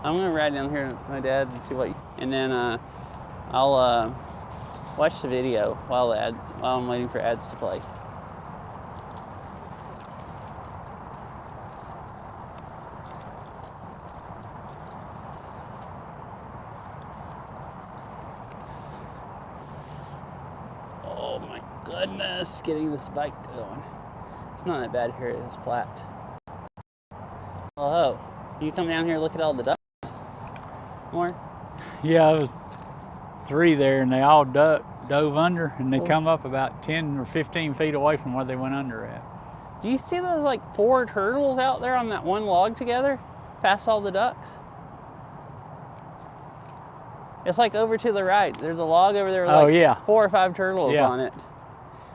I'm gonna ride down here with my dad and see what, and then I'll watch the video while I'm waiting for ads to play. just getting this bike going. It's not that bad here, it is flat. Hello. You come down here and look at all the ducks more? Yeah, there was 3 there, and they all dove under, and they come up about 10 or 15 feet away from where they went under at. Do you see those like 4 turtles out there on that one log together? Past all the ducks? It's like over to the right. There's a log over there with Oh, like yeah. 4 or 5 turtles Yeah. on it.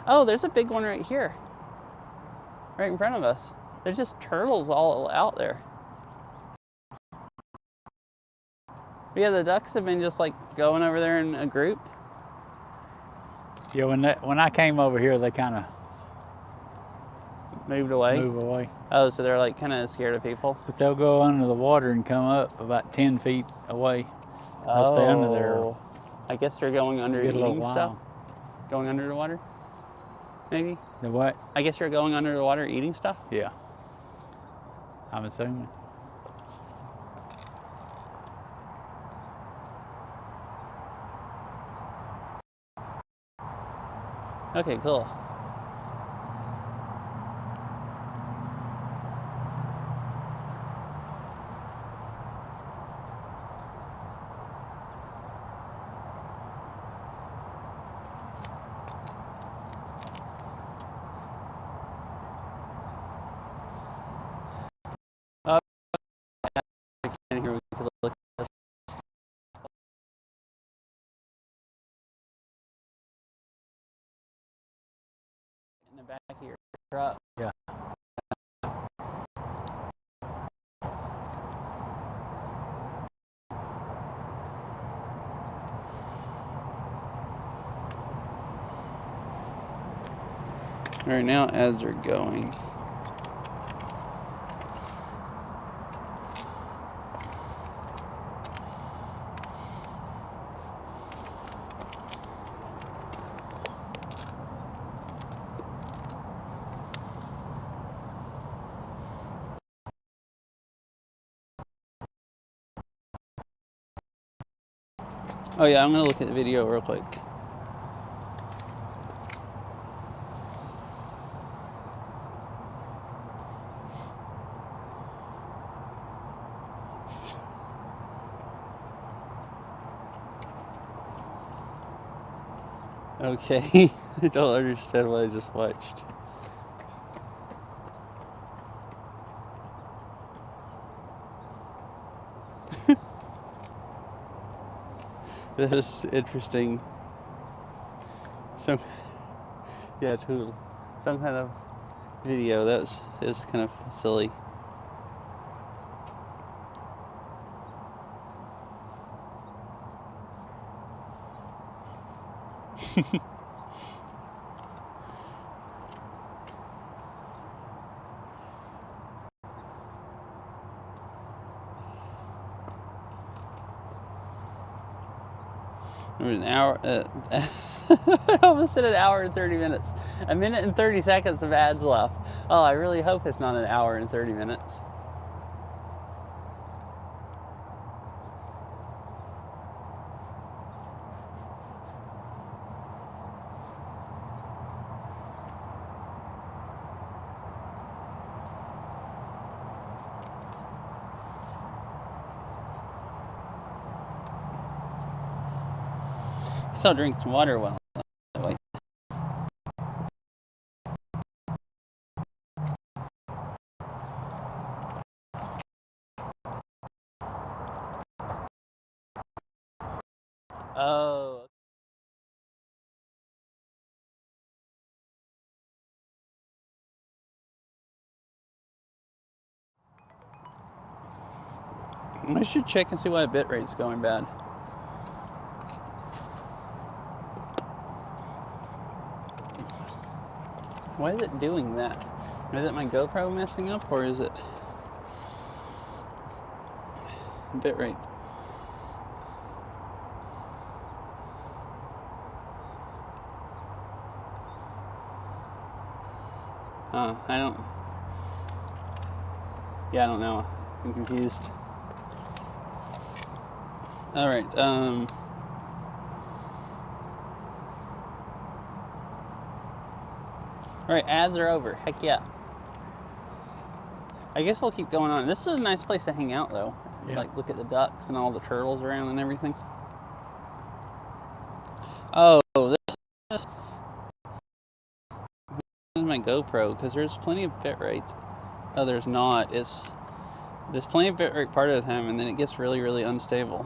Oh, there's a big one right here. Right in front of us. There's just turtles all out there. Yeah, the ducks have been just like going over there in a group. Yeah, when I came over here, they kind of Moved away. move away. Oh, so they're like kind of scared of people. But they'll go under the water and come up about 10 feet away. They'll stay under there. I guess they're going under Get a little eating stuff. while. Going under the water? Maybe? The what? I guess you're going under the water eating stuff? Yeah. I'm assuming. Okay, cool. In here we could look at this. In the back of your truck. Yeah. All right, now ads are going. Oh yeah, I'm gonna look at the video real quick. Okay, I don't understand what I just watched. That is interesting. Yeah, totally. Some kind of video that is kind of silly. An hour. I almost said an hour and 30 minutes. A minute and 30 seconds of ads left. Oh, I really hope it's not an hour and 30 minutes. Still drink some water while I wait. Oh. I should check and see why bit rate's going bad. Why is it doing that? Is it my GoPro messing up, or is it bitrate? I don't. Yeah, I don't know. I'm confused. All right. All right, ads are over. Heck yeah. I guess we'll keep going on. This is a nice place to hang out, though. Yeah. Like, look at the ducks and all the turtles around and everything. Oh, this is my GoPro, because there's plenty of bitrate. Oh, there's not. There's plenty of bitrate part of the time, and then it gets really, really unstable.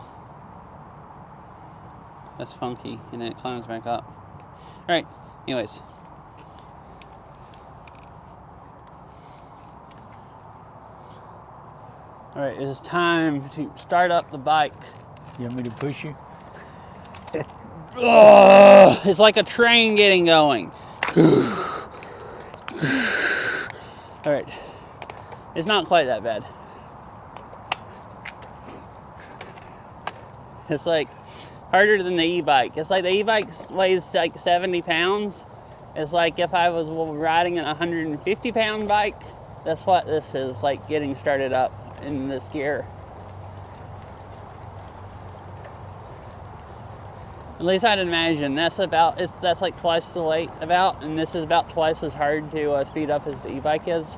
That's funky, and then it climbs back up. All right, anyways. All right, it is time to start up the bike. You want me to push you? Ugh, it's like a train getting going. All right, it's not quite that bad. It's like harder than the e-bike. It's like the e-bike weighs like 70 pounds. It's like if I was riding an 150-pound bike, that's what this is like getting started up in this gear. At least I'd imagine that's like twice the weight about, and this is about twice as hard to speed up as the e-bike is,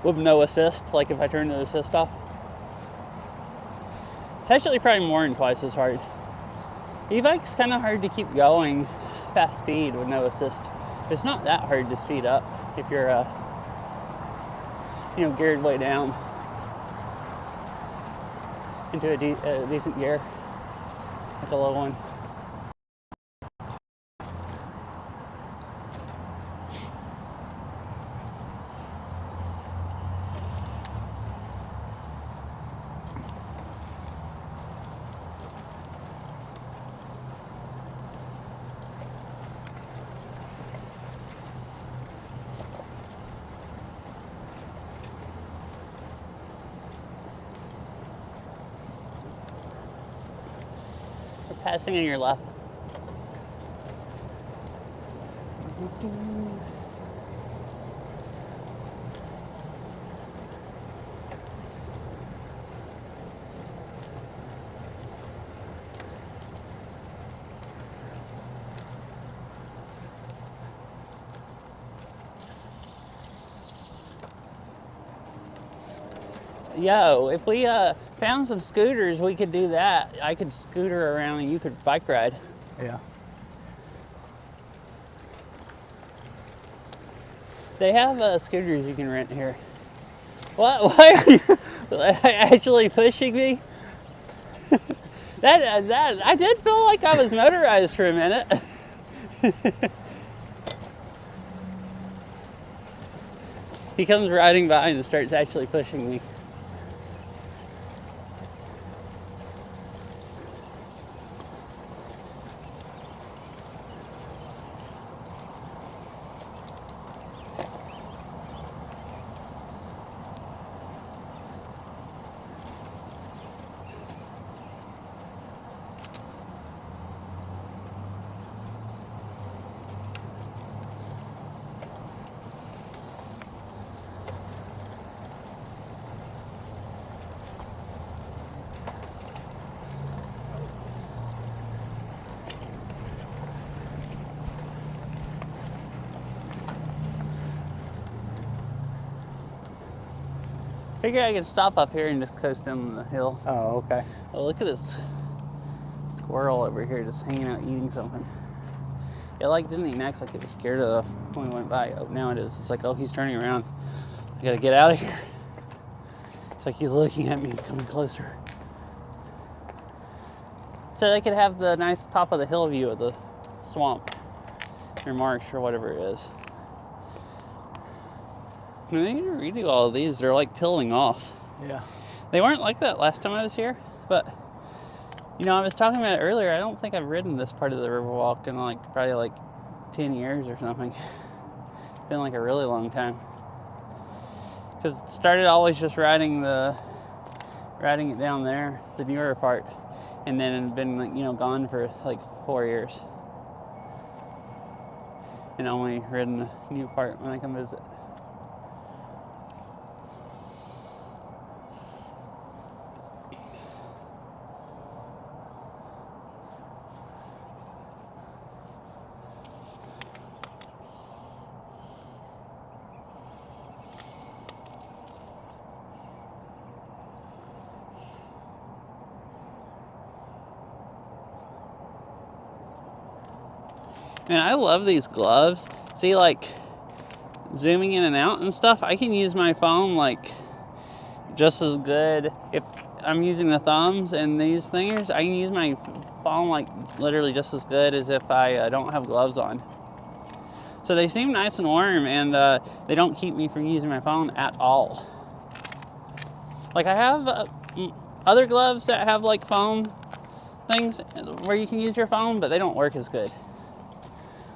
with no assist. Like if I turn the assist off, it's actually probably more than twice as hard. E-bike's kind of hard to keep going fast speed with no assist. It's not that hard to speed up if you're geared way down into a decent gear, like a low one. Passing on your left. Yo, if we found some scooters, we could do that. I could scooter around and you could bike ride. Yeah. They have scooters you can rent here. What? Why are you actually pushing me? that I did feel like I was motorized for a minute. He comes riding by and starts actually pushing me. Figure I could stop up here and just coast down the hill. Oh, okay. Oh, look at this squirrel over here just hanging out eating something. It like didn't even act like it was scared of when we went by. Oh, now it is. It's like, oh, he's turning around. I gotta get out of here. It's like he's looking at me, coming closer. So they could have the nice top of the hill view of the swamp or marsh or whatever it is. I need to redo all of these. They're like peeling off. Yeah. They weren't like that last time I was here, but I was talking about it earlier. I don't think I've ridden this part of the Riverwalk in probably like 10 years or something. It's been like a really long time. Because it started always just riding it down there, the newer part, and then it been gone for like 4 years. And only ridden the new part when I come visit. Man, I love these gloves. See, like, zooming in and out and stuff, I can use my phone, like, just as good. If I'm using the thumbs and these thingers, I can use my phone, like, literally just as good as if I don't have gloves on. So they seem nice and warm, and they don't keep me from using my phone at all. Like, I have other gloves that have, like, foam things where you can use your phone, but they don't work as good.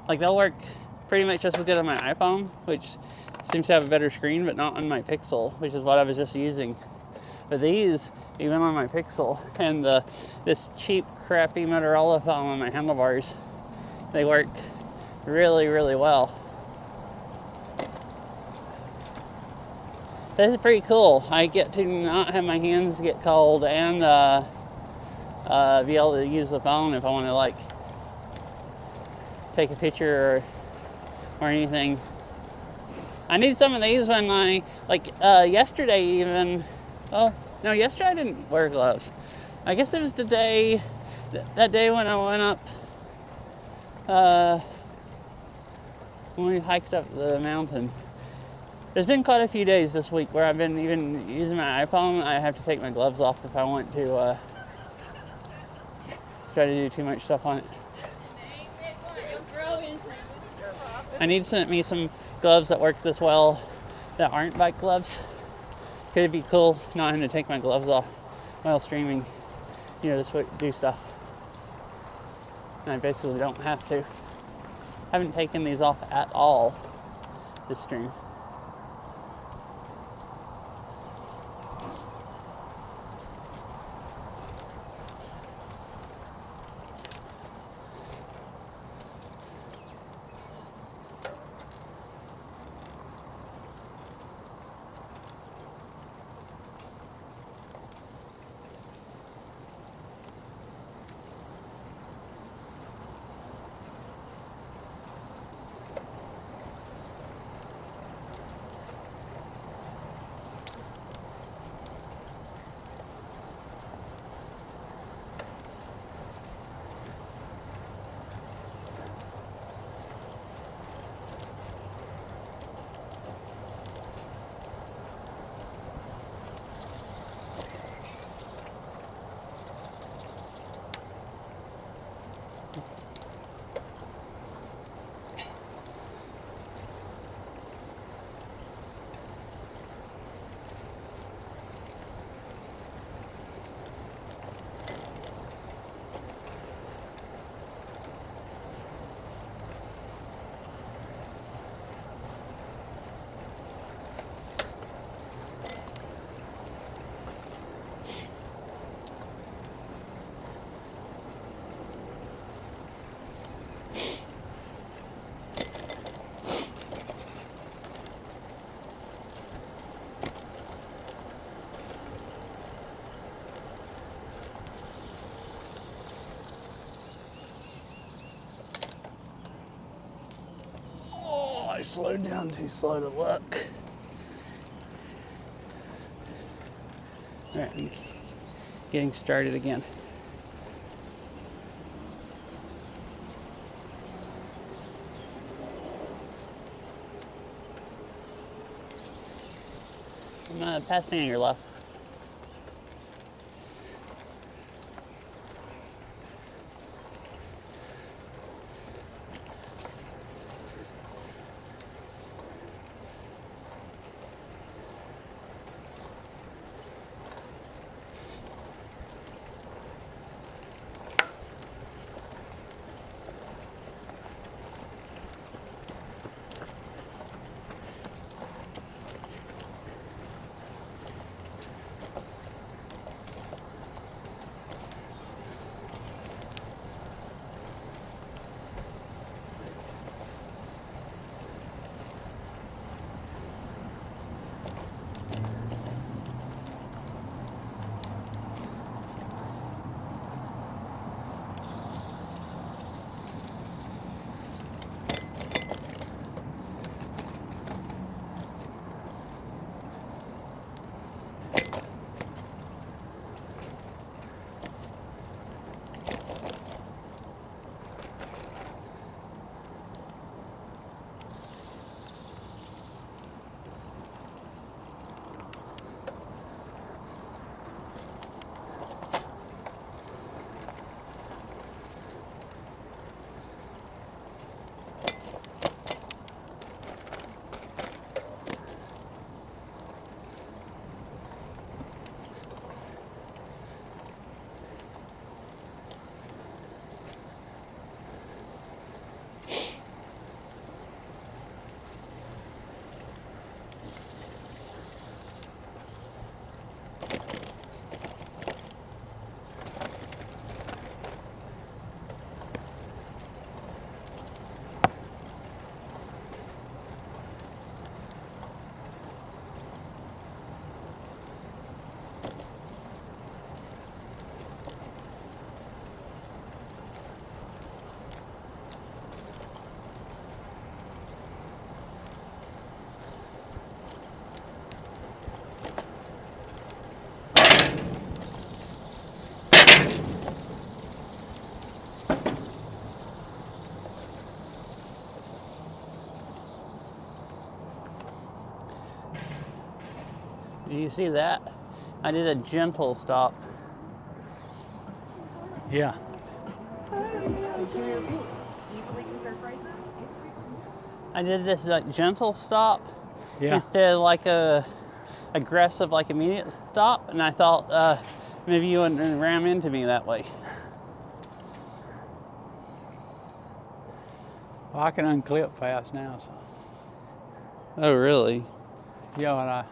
Like, they'll work pretty much just as good on my iPhone, which seems to have a better screen, but not on my Pixel, which is what I was just using. But these, even on my Pixel, and this cheap, crappy Motorola foam on my handlebars, they work really, really well. This is pretty cool. I get to not have my hands get cold and be able to use the phone if I want to, like, take a picture or anything. I need some of these when I, like, yesterday even. Well, no, yesterday I didn't wear gloves. I guess it was the day, that day when I went up, when we hiked up the mountain. There's been quite a few days this week where I've been even using my iPhone. I have to take my gloves off if I want to try to do too much stuff on it. I need to send me some gloves that work this well that aren't bike gloves. It'd be cool not having to take my gloves off while streaming, you know, to do stuff. And I basically don't have to. I haven't taken these off at all this stream. I slowed down too slow to look. All right, I'm getting started again. I'm passing on your left. Do you see that? I did a gentle stop. Yeah. Easily compare prices. I did this like gentle stop Yeah. instead of like a aggressive like immediate stop, and I thought maybe you wouldn't ram into me that way. Well, I can unclip fast now. So. Oh really? Yeah, what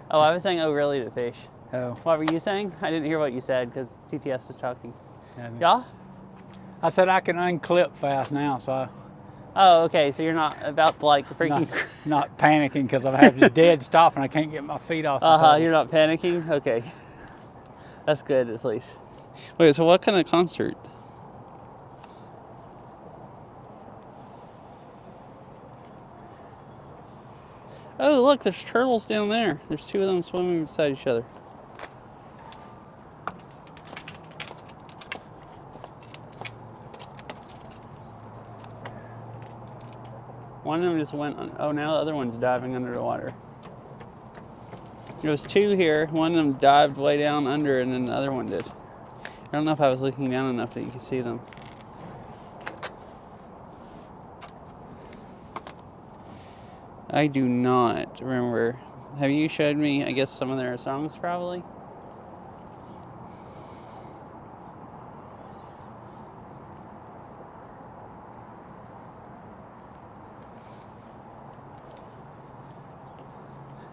Oh, I was saying oh really to fish. oh. What were you saying? I didn't hear what you said because TTS was talking. And Yeah? I said I can unclip fast now, so Oh, okay. So you're not about to like freaking. not panicking because I've had a dead stop and I can't get my feet off. the pole. You're not panicking? Okay. That's good at least. Wait, so what kind of concert? Oh, look, there's turtles down there. There's two of them swimming beside each other. One of them just went on. Oh, now the other one's diving under the water. There was two here. One of them dived way down under, and then the other one did. I don't know if I was looking down enough that you could see them. I do not remember. Have you showed me, I guess, some of their songs probably?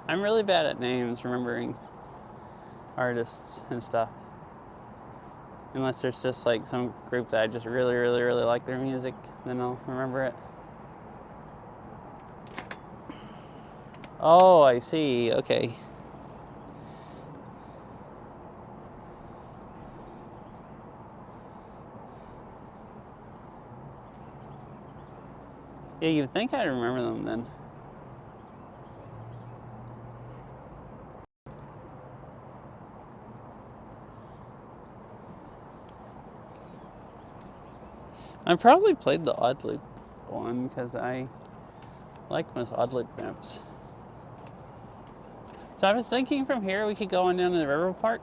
I'm really bad at names, remembering artists and stuff. Unless there's just like some group that I just really, really, really like their music, then I'll remember it. Oh, I see. Okay. Yeah, you'd think I'd remember them then. I probably played the Odd Loop one because I like most Odd Loop maps. So I was thinking from here we could go on down to the river park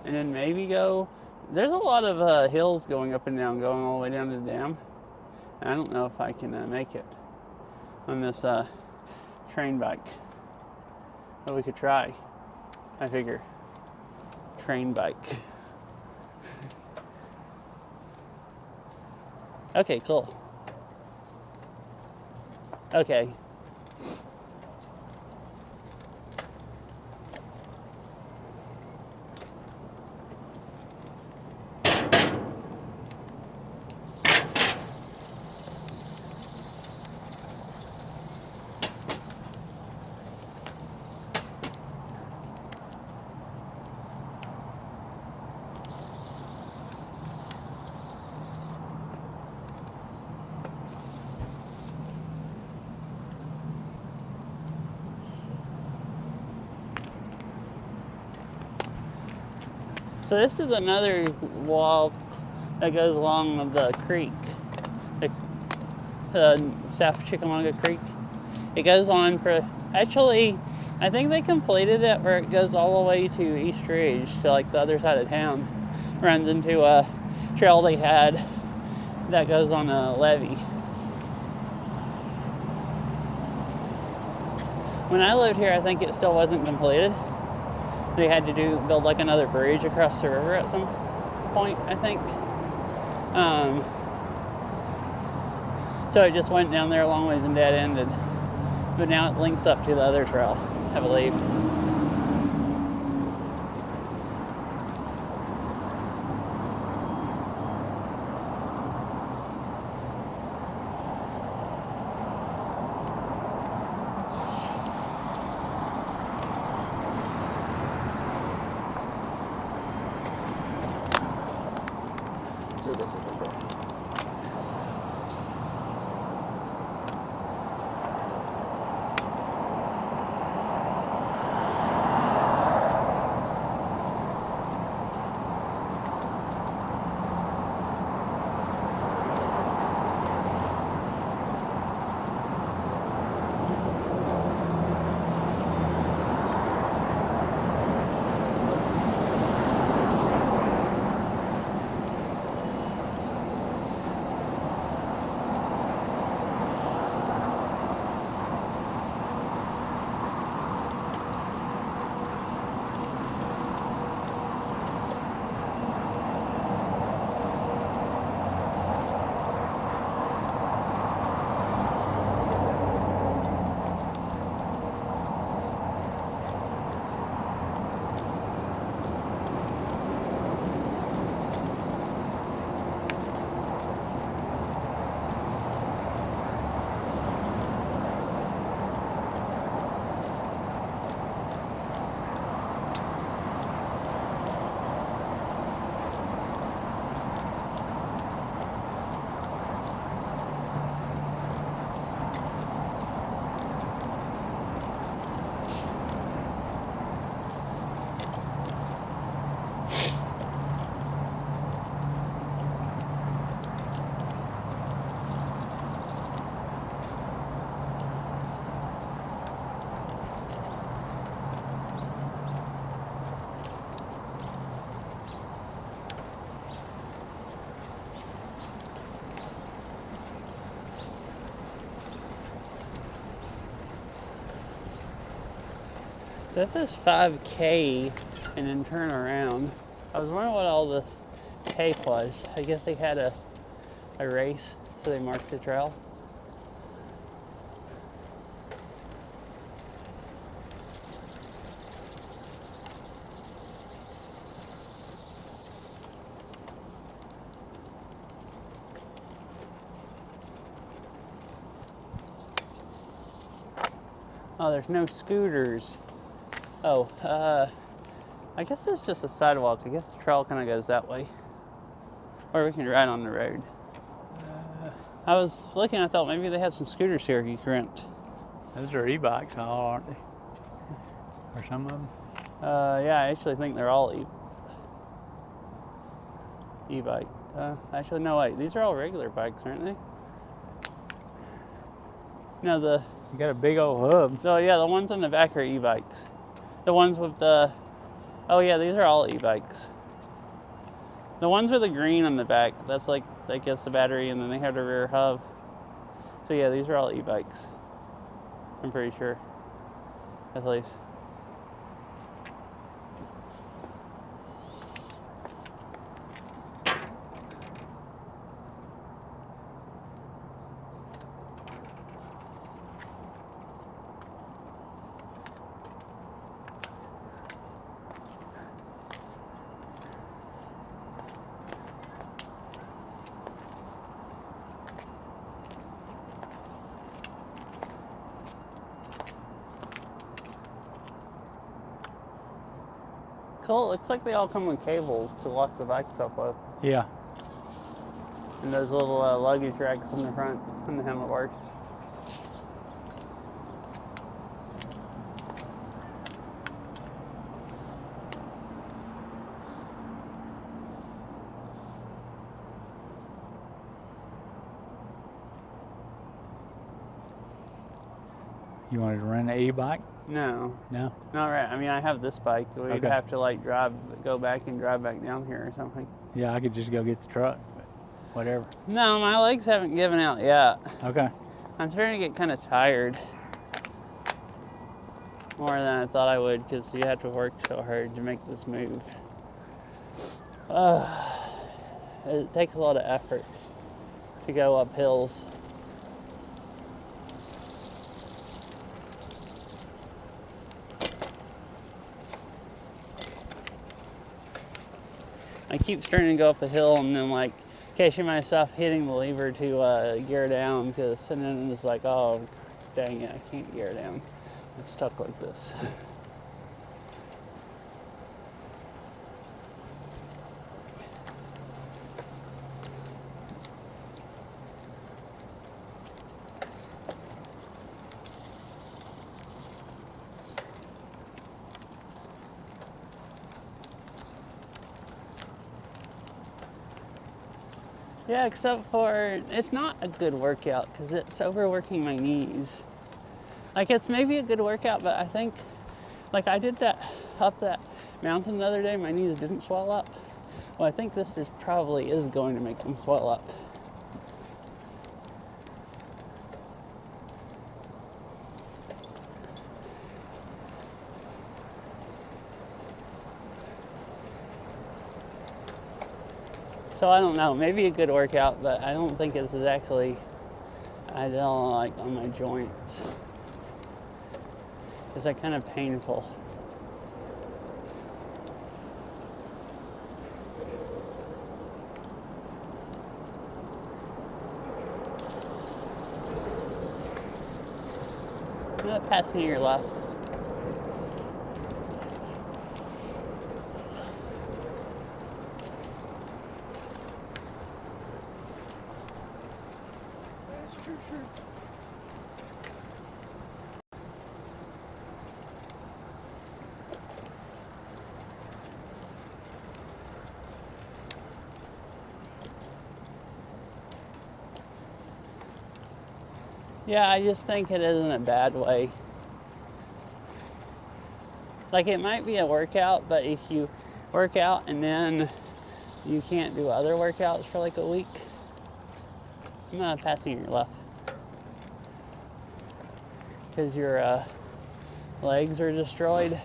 and then maybe go. There's a lot of hills going up and down, going all the way down to the dam. And I don't know if I can make it on this train bike. But we could try, I figure. Train bike. Okay, cool. Okay. So this is another walk that goes along the creek, the South Chickamauga Creek. It goes on for, actually, I think they completed it where it goes all the way to East Ridge, to like the other side of town. Runs into a trail they had that goes on a levee. When I lived here, I think it still wasn't completed. They had to build like another bridge across the river at some point, I think. So it just went down there a long ways and dead ended. But now it links up to the other trail, I believe. So this is 5K and then turn around. I was wondering what all this tape was. I guess they had a race, so they marked the trail. Oh, there's no scooters. Oh, I guess it's just a sidewalk. I guess the trail kind of goes that way. Or we can ride on the road. I was looking, I thought maybe they had some scooters here you can rent. Those are e-bikes, all, aren't they? Or some of them? Yeah, I actually think they're all e-bike. Actually, no, wait. These are all regular bikes, aren't they? No, You got a big old hub. yeah, the ones in the back are e-bikes. The ones with oh yeah, these are all e-bikes. The ones with the green on the back, that's like, I guess the battery, and then they have the rear hub. So yeah, these are all e-bikes. I'm pretty sure. At least. Cool, looks like they all come with cables to lock the bikes up with. Yeah. And those little luggage racks in the front on the handlebars. You wanted to rent an e-bike? No, No? not right. I mean, I have this bike. We'd Okay. have to like go back and drive back down here or something. Yeah, I could just go get the truck, but whatever. No, my legs haven't given out yet. Okay. I'm starting to get kind of tired. More than I thought I would, because you have to work so hard to make this move. It takes a lot of effort to go up hills. I keep starting to go up a hill and then like catching myself hitting the lever to gear down, and then it's like, oh dang it, I can't gear down. I'm stuck like this. Yeah, except for it's not a good workout because it's overworking my knees. Like, it's maybe a good workout, but I think, like, I did that up that mountain the other day, my knees didn't swell up. Well, I think this probably is going to make them swell up. So I don't know, maybe a good workout, but I don't think it's exactly ideal like on my joints. It's like kind of painful. Pass me your left. Yeah, I just think it isn't a bad way. Like, it might be a workout, but if you work out and then you can't do other workouts for like a week, I'm not passing your left. Because you're legs are destroyed,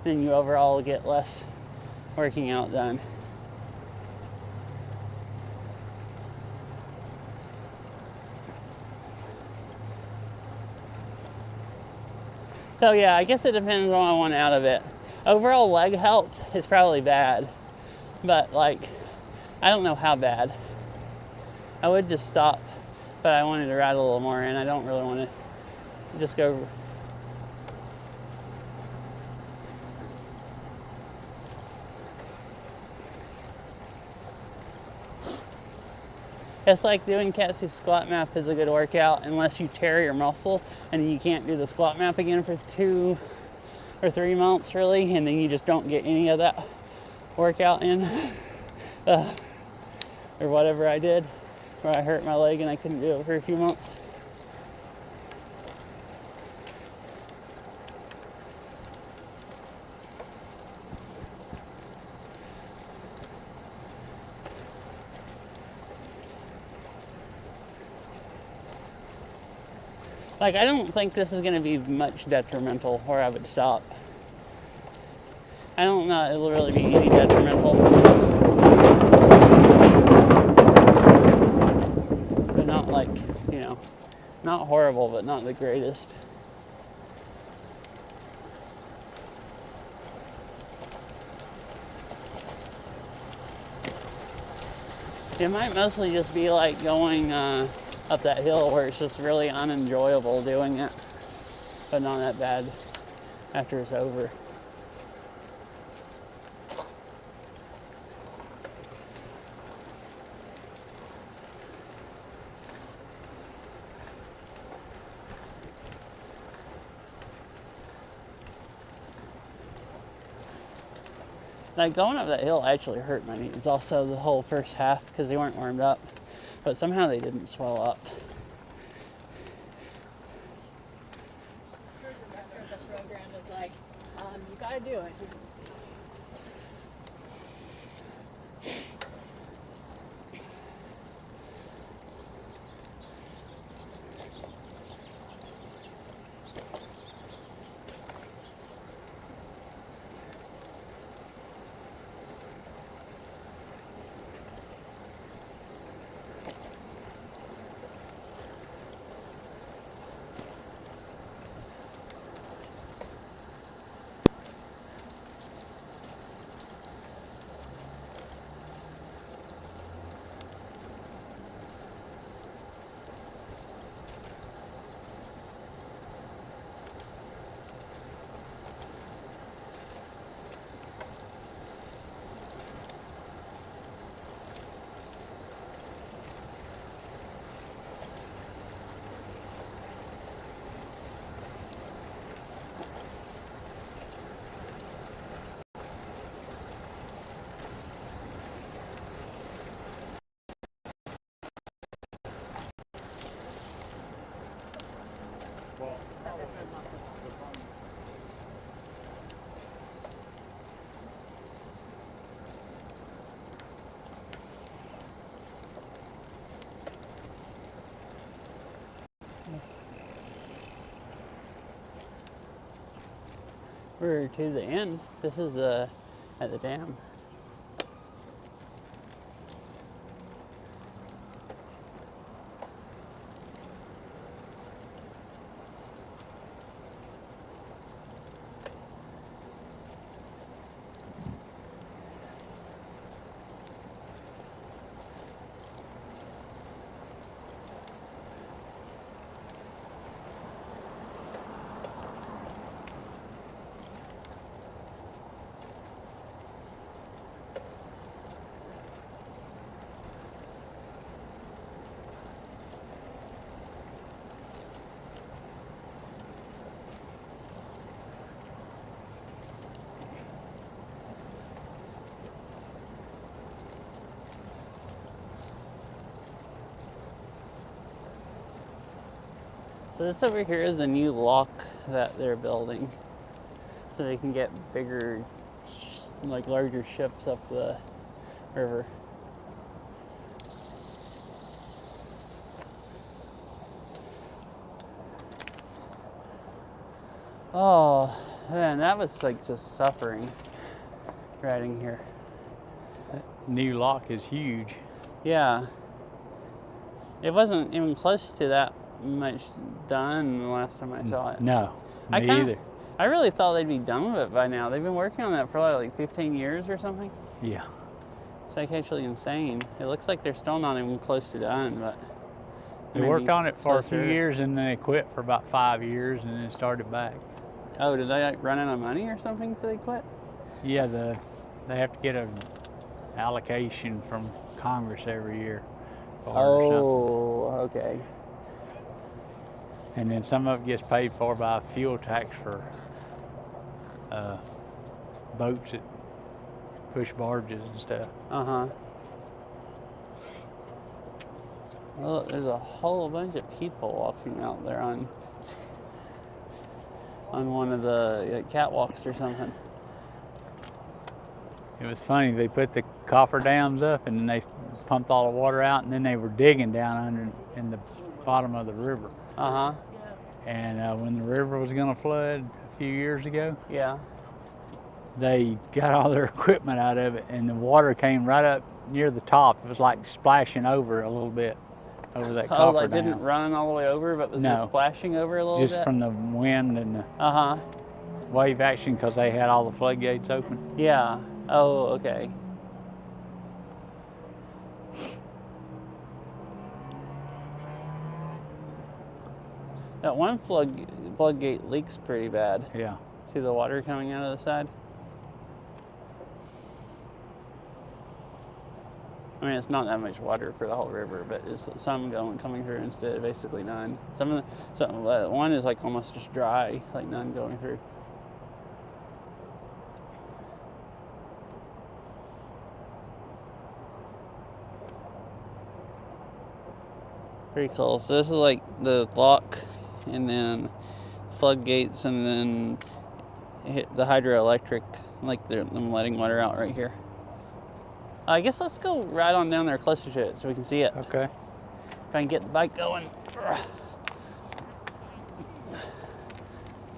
then you overall get less working out done. So yeah, I guess it depends on what I want out of it. Overall leg health is probably bad, but like, I don't know how bad. I would just stop, but I wanted to ride a little more, and I don't really want to just go. It's like doing Katsu squat map is a good workout unless you tear your muscle and you can't do the squat map again for 2 or 3 months really, and then you just don't get any of that workout in. Or whatever I did, where I hurt my leg and I couldn't do it for a few months. Like, I don't think this is going to be much detrimental where I would stop. I don't know it'll really be any detrimental. But not like, you know, not horrible, but not the greatest. It might mostly just be like going up that hill where it's just really unenjoyable doing it, but not that bad after it's over. Like, going up that hill actually hurt my knees also the whole first half because they weren't warmed up, but somehow they didn't swell up. The program is like, you gotta do it. We're to the end. This is at the dam. So this over here is a new lock that they're building, so they can get bigger, like larger ships up the river. Oh, man, that was like just suffering riding here. New lock is huge. Yeah. It wasn't even close to that much done the last time I saw it. No, I me kinda- either. I really thought they'd be done with it by now. They've been working on that for like 15 years or something. Yeah. It's like actually insane. It looks like they're still not even close to done, but They maybe worked on it for a few closer. years and then they quit for about 5 years and then started back. Oh, did they like run out of money or something so they quit? Yeah, they have to get an allocation from Congress every year. For it or Oh, okay. something. And then some of it gets paid for by fuel tax for boats that push barges and stuff. Uh-huh. Well, there's a whole bunch of people walking out there on one of the catwalks or something. It was funny, they put the coffer dams up and then they pumped all the water out and then they were digging down under in the bottom of the river. Uh-huh. And when the river was gonna flood a few years ago, Yeah. they got all their equipment out of it and the water came right up near the top. It was like splashing over a little bit over that Oh, coffer like dam. didn't run all the way over, but was No. just splashing over a little Just bit? from the wind and the Uh-huh. wave action because they had all the floodgates open. Yeah. Oh, okay. That one floodgate leaks pretty bad. Yeah. See the water coming out of the side? I mean, it's not that much water for the whole river, but it's some coming through instead of basically none. One is like almost just dry, like none going through. Pretty cool. So this is like the lock, and then floodgates, and then hit the hydroelectric, like them letting water out right here. I guess let's go right on down there closer to it so we can see it. Okay. If I can get the bike going.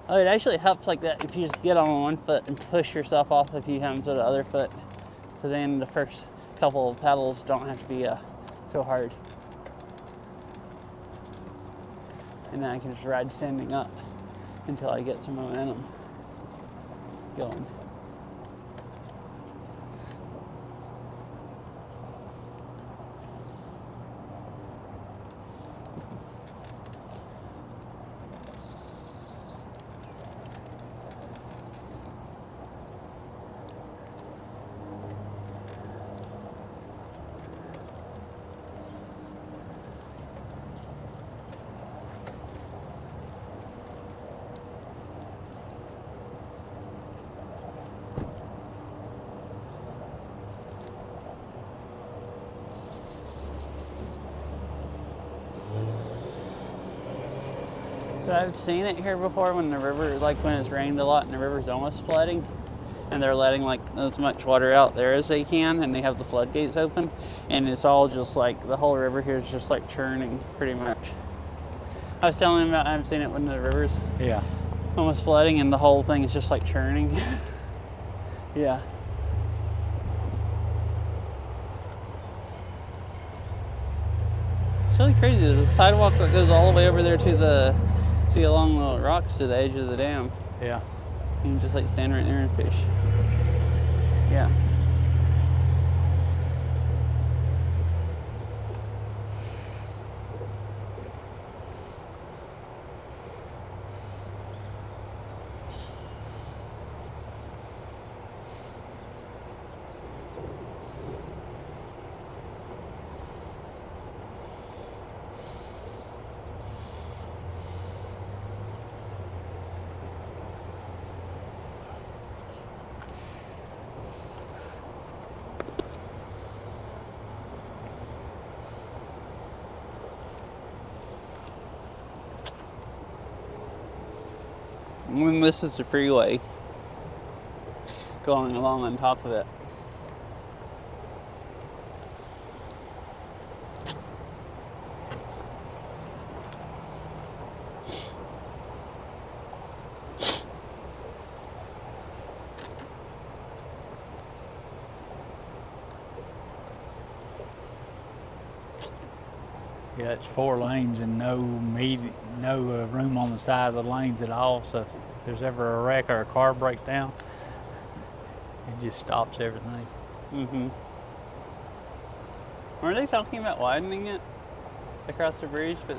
Oh, it actually helps like that if you just get on one foot and push yourself off a few times with the other foot. So then the first couple of pedals don't have to be so hard. And then I can just ride standing up until I get some momentum going. So I've seen it here before when the river, like when it's rained a lot and the river's almost flooding, and they're letting like as much water out there as they can, and they have the floodgates open, and it's all just like the whole river here is just like churning pretty much. I was telling him about I've seen it when the river's Yeah. almost flooding and the whole thing is just like churning. Yeah. It's really crazy. There's a sidewalk that goes all the way over there to the, see along the rocks to the edge of the dam. Yeah. You can just like stand right there and fish. Yeah. And this is the freeway going along on top of it. Yeah, it's 4 lanes and no room on the side of the lanes at all. So if there's ever a wreck or a car breaks down, it just stops everything. Mm-hmm. Were they talking about widening it across the bridge, but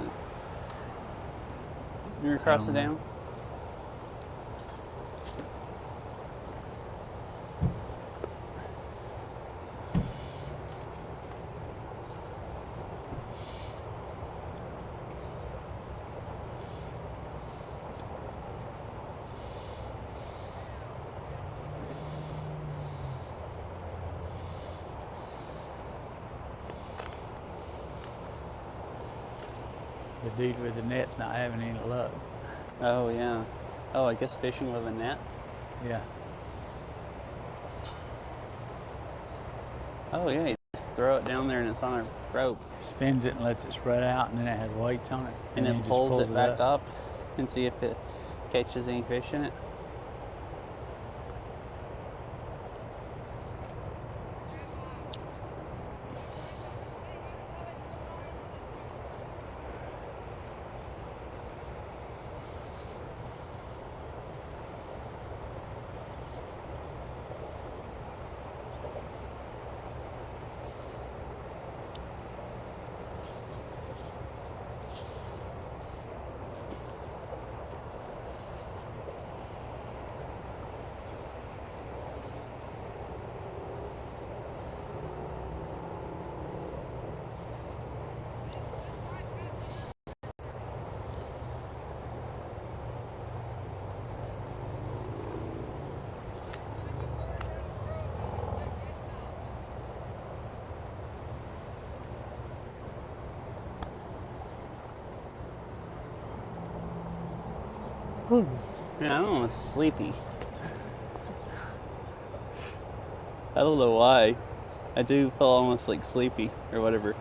you're across the dam? The dude with the net's not having any luck. Oh yeah. Oh, I guess fishing with a net. Yeah. Oh yeah, you just throw it down there and it's on a rope, Spins it and lets it spread out, and then it has weights on it. and he then just pulls it back up and see if it catches any fish in it. Yeah, I'm almost sleepy. I don't know why. I do feel almost like sleepy or whatever.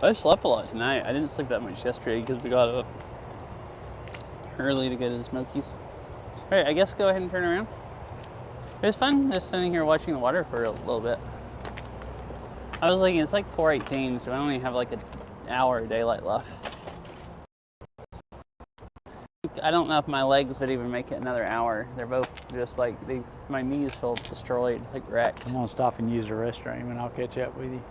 I slept a lot tonight. I didn't sleep that much yesterday because we got up early to go to the Smokies. All right, I guess go ahead and turn around. It was fun just sitting here watching the water for a little bit. I was thinking it's like 4:18, so I only have like an hour of daylight left. I don't know if my legs would even make it another hour. They're both just like, my knees feel destroyed, like wrecked. I'm gonna stop and use the restroom, and I'll catch up with you.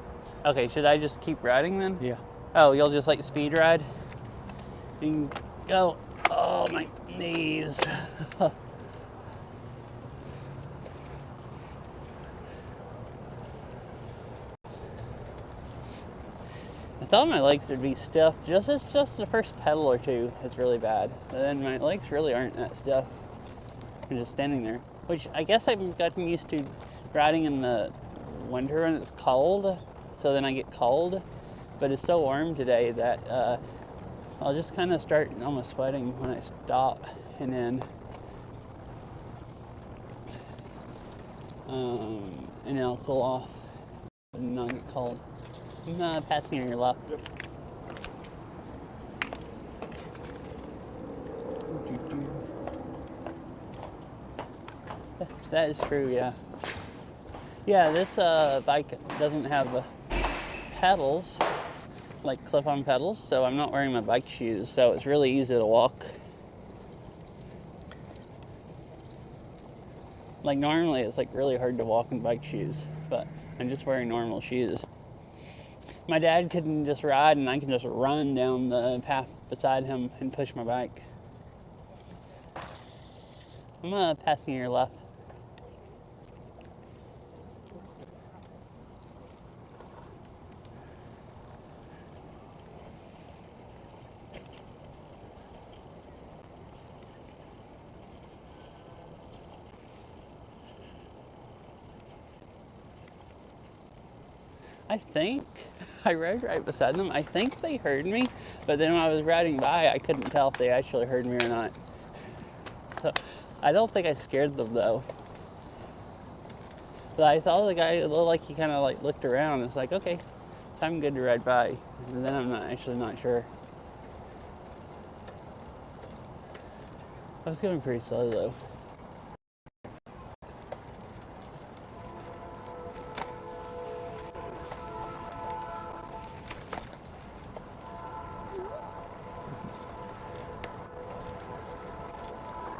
Okay, should I just keep riding then? Yeah. Oh, you'll just like speed ride? You can go. Oh, my knees. I thought my legs would be stiff. It's just the first pedal or two is really bad. But then my legs really aren't that stiff. I'm just standing there. Which I guess I've gotten used to riding in the winter when it's cold. So then I get cold. But it's so warm today that I'll just kind of start almost sweating when I stop. And then I'll cool off and not get cold. I'm passing on your left. Yep. That is true, yeah. Yeah, this bike doesn't have pedals, like clip-on pedals, so I'm not wearing my bike shoes, so it's really easy to walk. Like normally it's like really hard to walk in bike shoes, but I'm just wearing normal shoes. My dad can just ride and I can just run down the path beside him and push my bike. I'm passing your left. I think I rode right beside them. I think they heard me, but then when I was riding by, I couldn't tell if they actually heard me or not. So, I don't think I scared them though. But I thought the guy, it looked like he kind of like looked around. It's like, okay, I'm good to ride by. And then I'm not sure. I was going pretty slow though.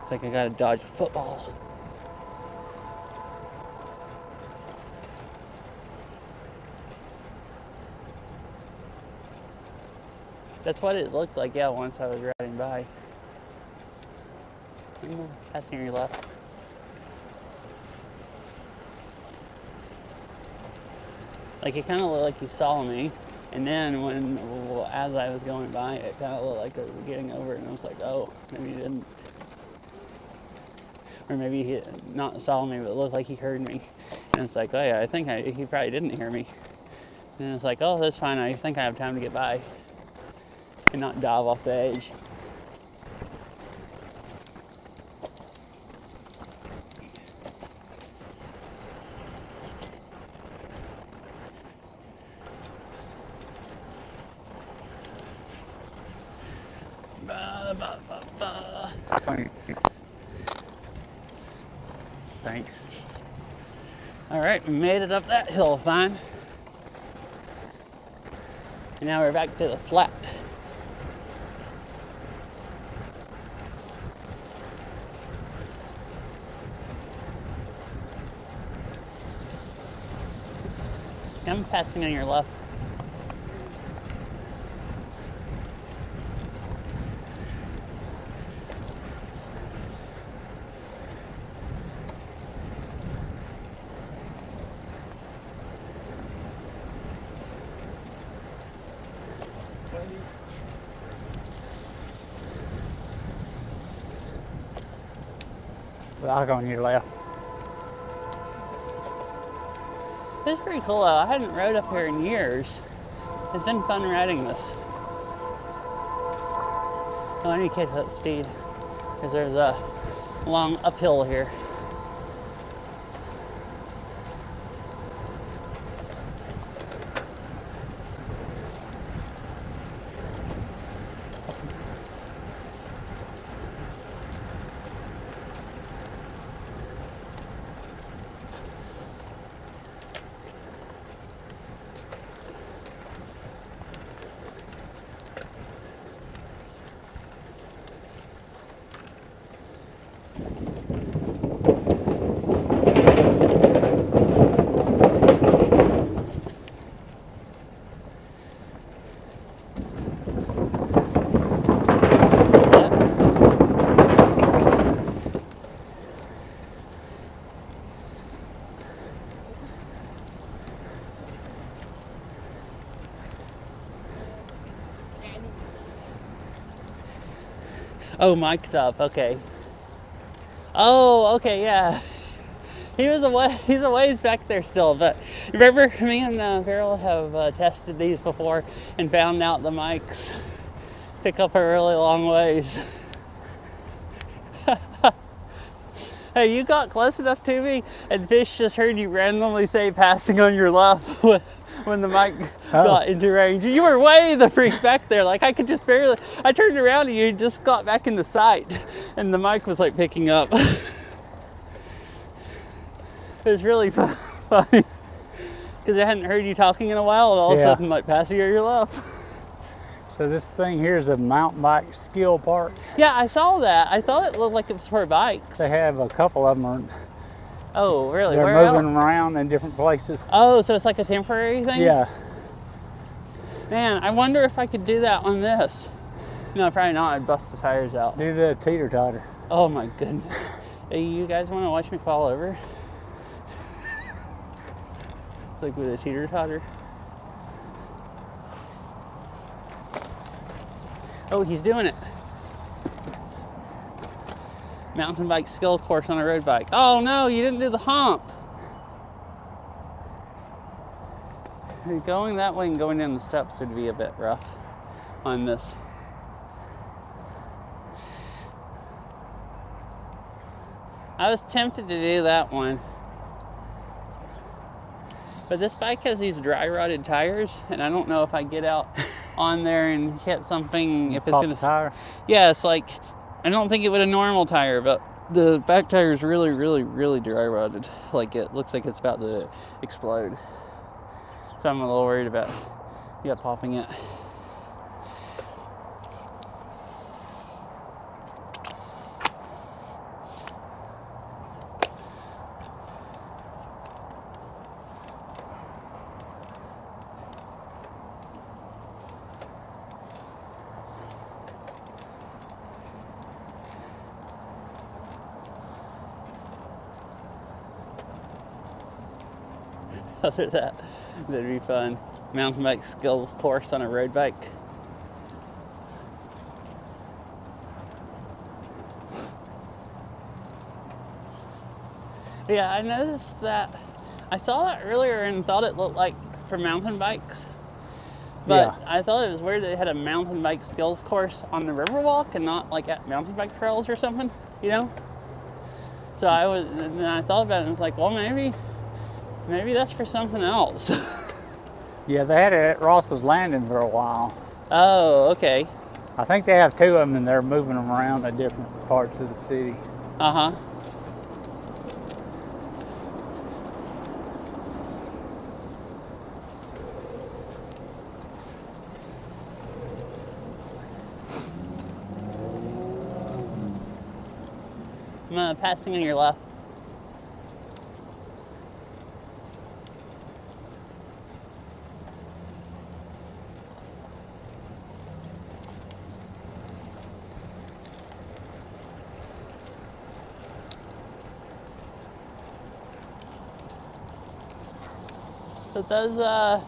It's like I gotta dodge a football. That's what it looked like, yeah, once I was riding by. Passing your left. Like it kind of looked like he saw me, and then as I was going by, it kind of looked like I was getting over it, and I was like, oh, maybe he didn't. Or maybe he not saw me, but it looked like he heard me. And it's like, oh yeah, I think he probably didn't hear me. And it's like, oh, that's fine, I think I have time to get by. And not dive off the edge. Thanks. All right, we made it up that hill fine. And now we're back to the flat. I'm passing on your left. I'll go on your left. It's pretty cool though. I hadn't rode up here in years. It's been fun riding this. Oh, I need to catch up speed because there's a long uphill here. Oh, mic'd up, okay. Oh, okay, yeah. He's a ways back there still, but remember me and Farrell have tested these before and found out the mics pick up a really long ways. Hey, you got close enough to me and Fish just heard you randomly say passing on your left when the mic got into range. You were way the freak back there. Like I could just barely, I turned around and you just got back into sight and the mic was like picking up. It was really funny because I hadn't heard you talking in a while and all of a sudden like passing on your left. So this thing here is a mountain bike skill park. Yeah, I saw that. I thought it looked like it was for bikes. They have a couple of them. Oh, really? They're Where moving else? around in different places. Oh, so it's like a temporary thing? Yeah. Man, I wonder if I could do that on this. No, probably not. I'd bust the tires out. Do the teeter-totter. Oh my goodness. Hey, you guys want to watch me fall over? It's like with a teeter-totter. Oh, he's doing it. Mountain bike skill course on a road bike. Oh no, you didn't do the hump. Going that way and going down the steps would be a bit rough on this. I was tempted to do that one. But this bike has these dry rotted tires and I don't know if I get out on there and hit something if it's Pop gonna the tire. Yeah, it's like I don't think it would a normal tire, but the back tire is really, really, really dry rotted. Like it looks like it's about to explode. So I'm a little worried about popping it. Other than that, that'd be fun. Mountain bike skills course on a road bike. Yeah, I noticed that. I saw that earlier and thought it looked like for mountain bikes. But Yeah. I thought it was weird they had a mountain bike skills course on the Riverwalk and not like at mountain bike trails or something, you know? So and I thought about it and was like, well, maybe that's for something else. Yeah, they had it at Ross's Landing for a while. Oh, okay. I think they have 2 of them, and they're moving them around to different parts of the city. Uh-huh. I'm passing on your left. So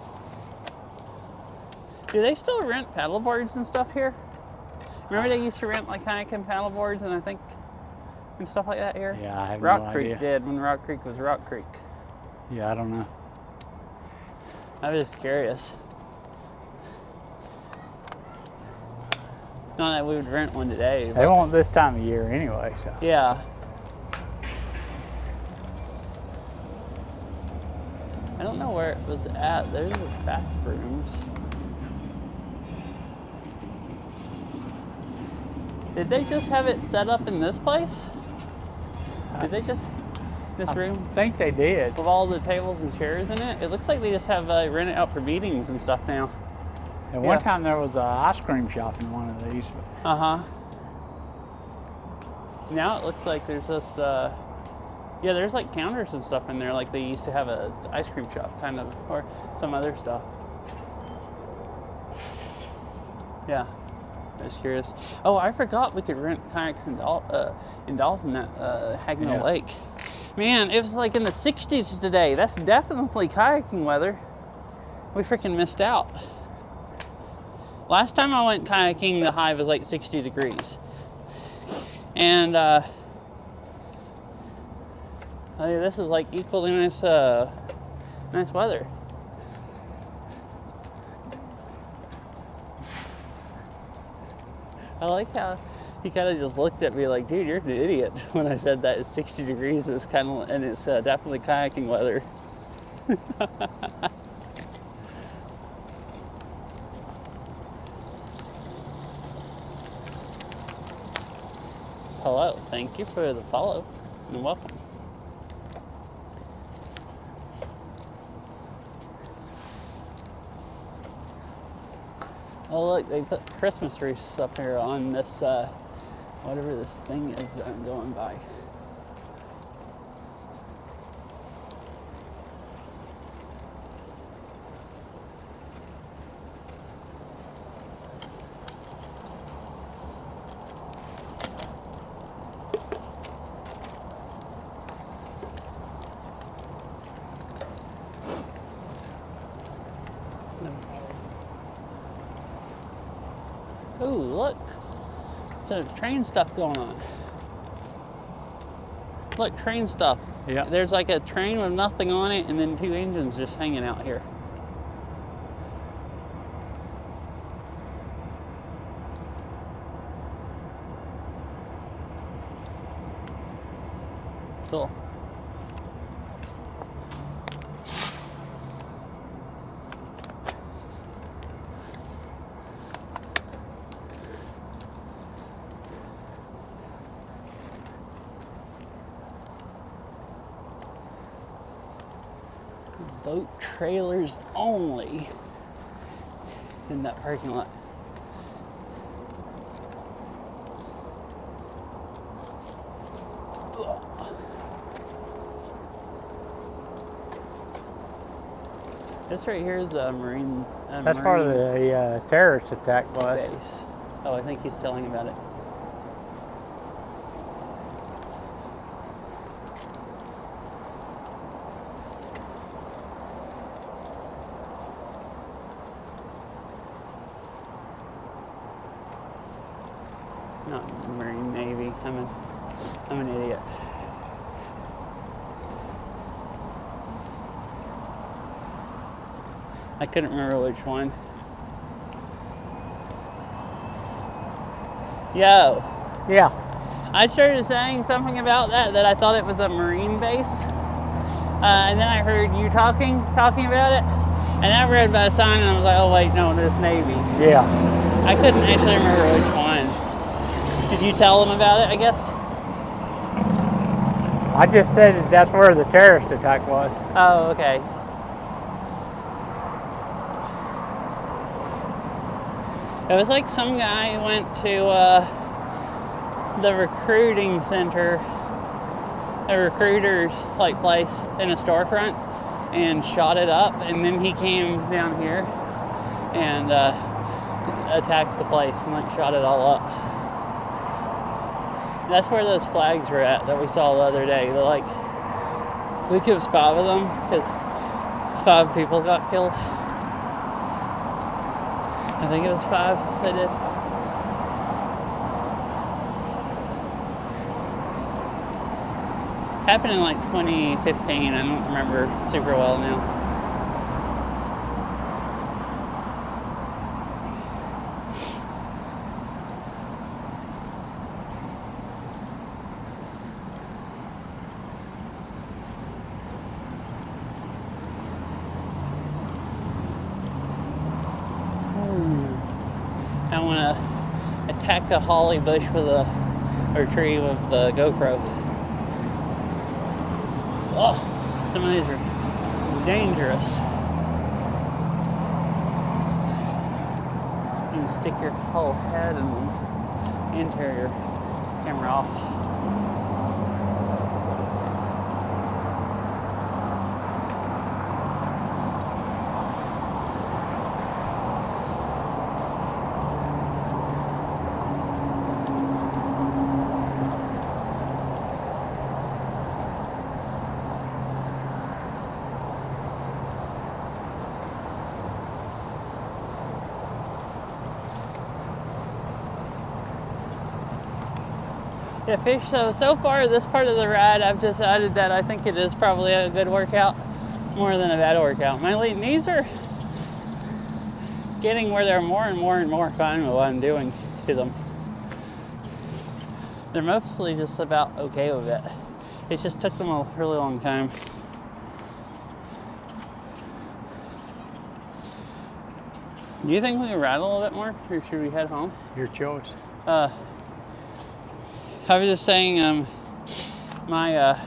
do they still rent paddle boards and stuff here? Remember they used to rent like kayak and paddle boards and and stuff like that here? Yeah, I have Rock no Creek idea. did when Rock Creek was Rock Creek. Yeah, I don't know. I was just curious. Not that we would rent one today. They But won't this time of year anyway, so. yeah. I don't know where it was at. There's the bathrooms. Did they just have it set up in this place? Did they just this room I think they did. with all the tables and chairs in it? It looks like they just have rent it out for meetings and stuff now. At one Yeah. time there was an ice cream shop in one of these. Uh huh. Now it looks like there's just yeah, there's like counters and stuff in there, like they used to have a ice cream shop kind of, or some other stuff. Yeah, I was curious. Oh, I forgot we could rent kayaks in Dawson at Hagno Yeah. Lake. Man, it was like in the 60s today. That's definitely kayaking weather. We freaking missed out. Last time I went kayaking, the high was like 60 degrees. And this is like equally nice, nice weather. I like how he kind of just looked at me like, dude, you're an idiot when I said that it's 60 degrees and it's definitely kayaking weather. Hello, thank you for the follow and welcome. Oh look, they put Christmas wreaths up here on this, whatever this thing is that I'm going by. Ooh, look. There's train stuff going on. Look, train stuff. Yeah. There's like a train with nothing on it and then 2 engines just hanging out here. Cool. Boat trailers only in that parking lot. This right here is a marine. That's part of the terrorist attack was. base. Oh, I think he's telling about it. Marine Navy. I'm an idiot. I couldn't remember which one. Yo, Yeah. I started saying something about that I thought it was a Marine base. And then I heard you talking about it. And I read by a sign and I was like, oh wait, no, it's Navy. Yeah. I couldn't actually remember which one. Did you tell them about it, I guess? I just said that that's where the terrorist attack was. Oh, okay. It was like some guy went to the recruiting center, a recruiter's like place in a storefront, and shot it up, and then he came down here and attacked the place and like shot it all up. That's where those flags were at that we saw the other day. They're like, I think it was 5 of them because 5 people got killed. I think it was 5 that did. Happened in like 2015. I don't remember super well now. I want to attack a holly bush with a tree with the GoPro. Oh, some of these are dangerous. You can stick your whole head and then enter your camera off. Yeah, fish. So far this part of the ride, I've decided that I think it is probably a good workout more than a bad workout. My knees are getting where they're more and more fine with what I'm doing to them. They're mostly just about okay with it. It just took them a really long time. Do you think we can ride a little bit more, or should we head home? Your choice. I was just saying, my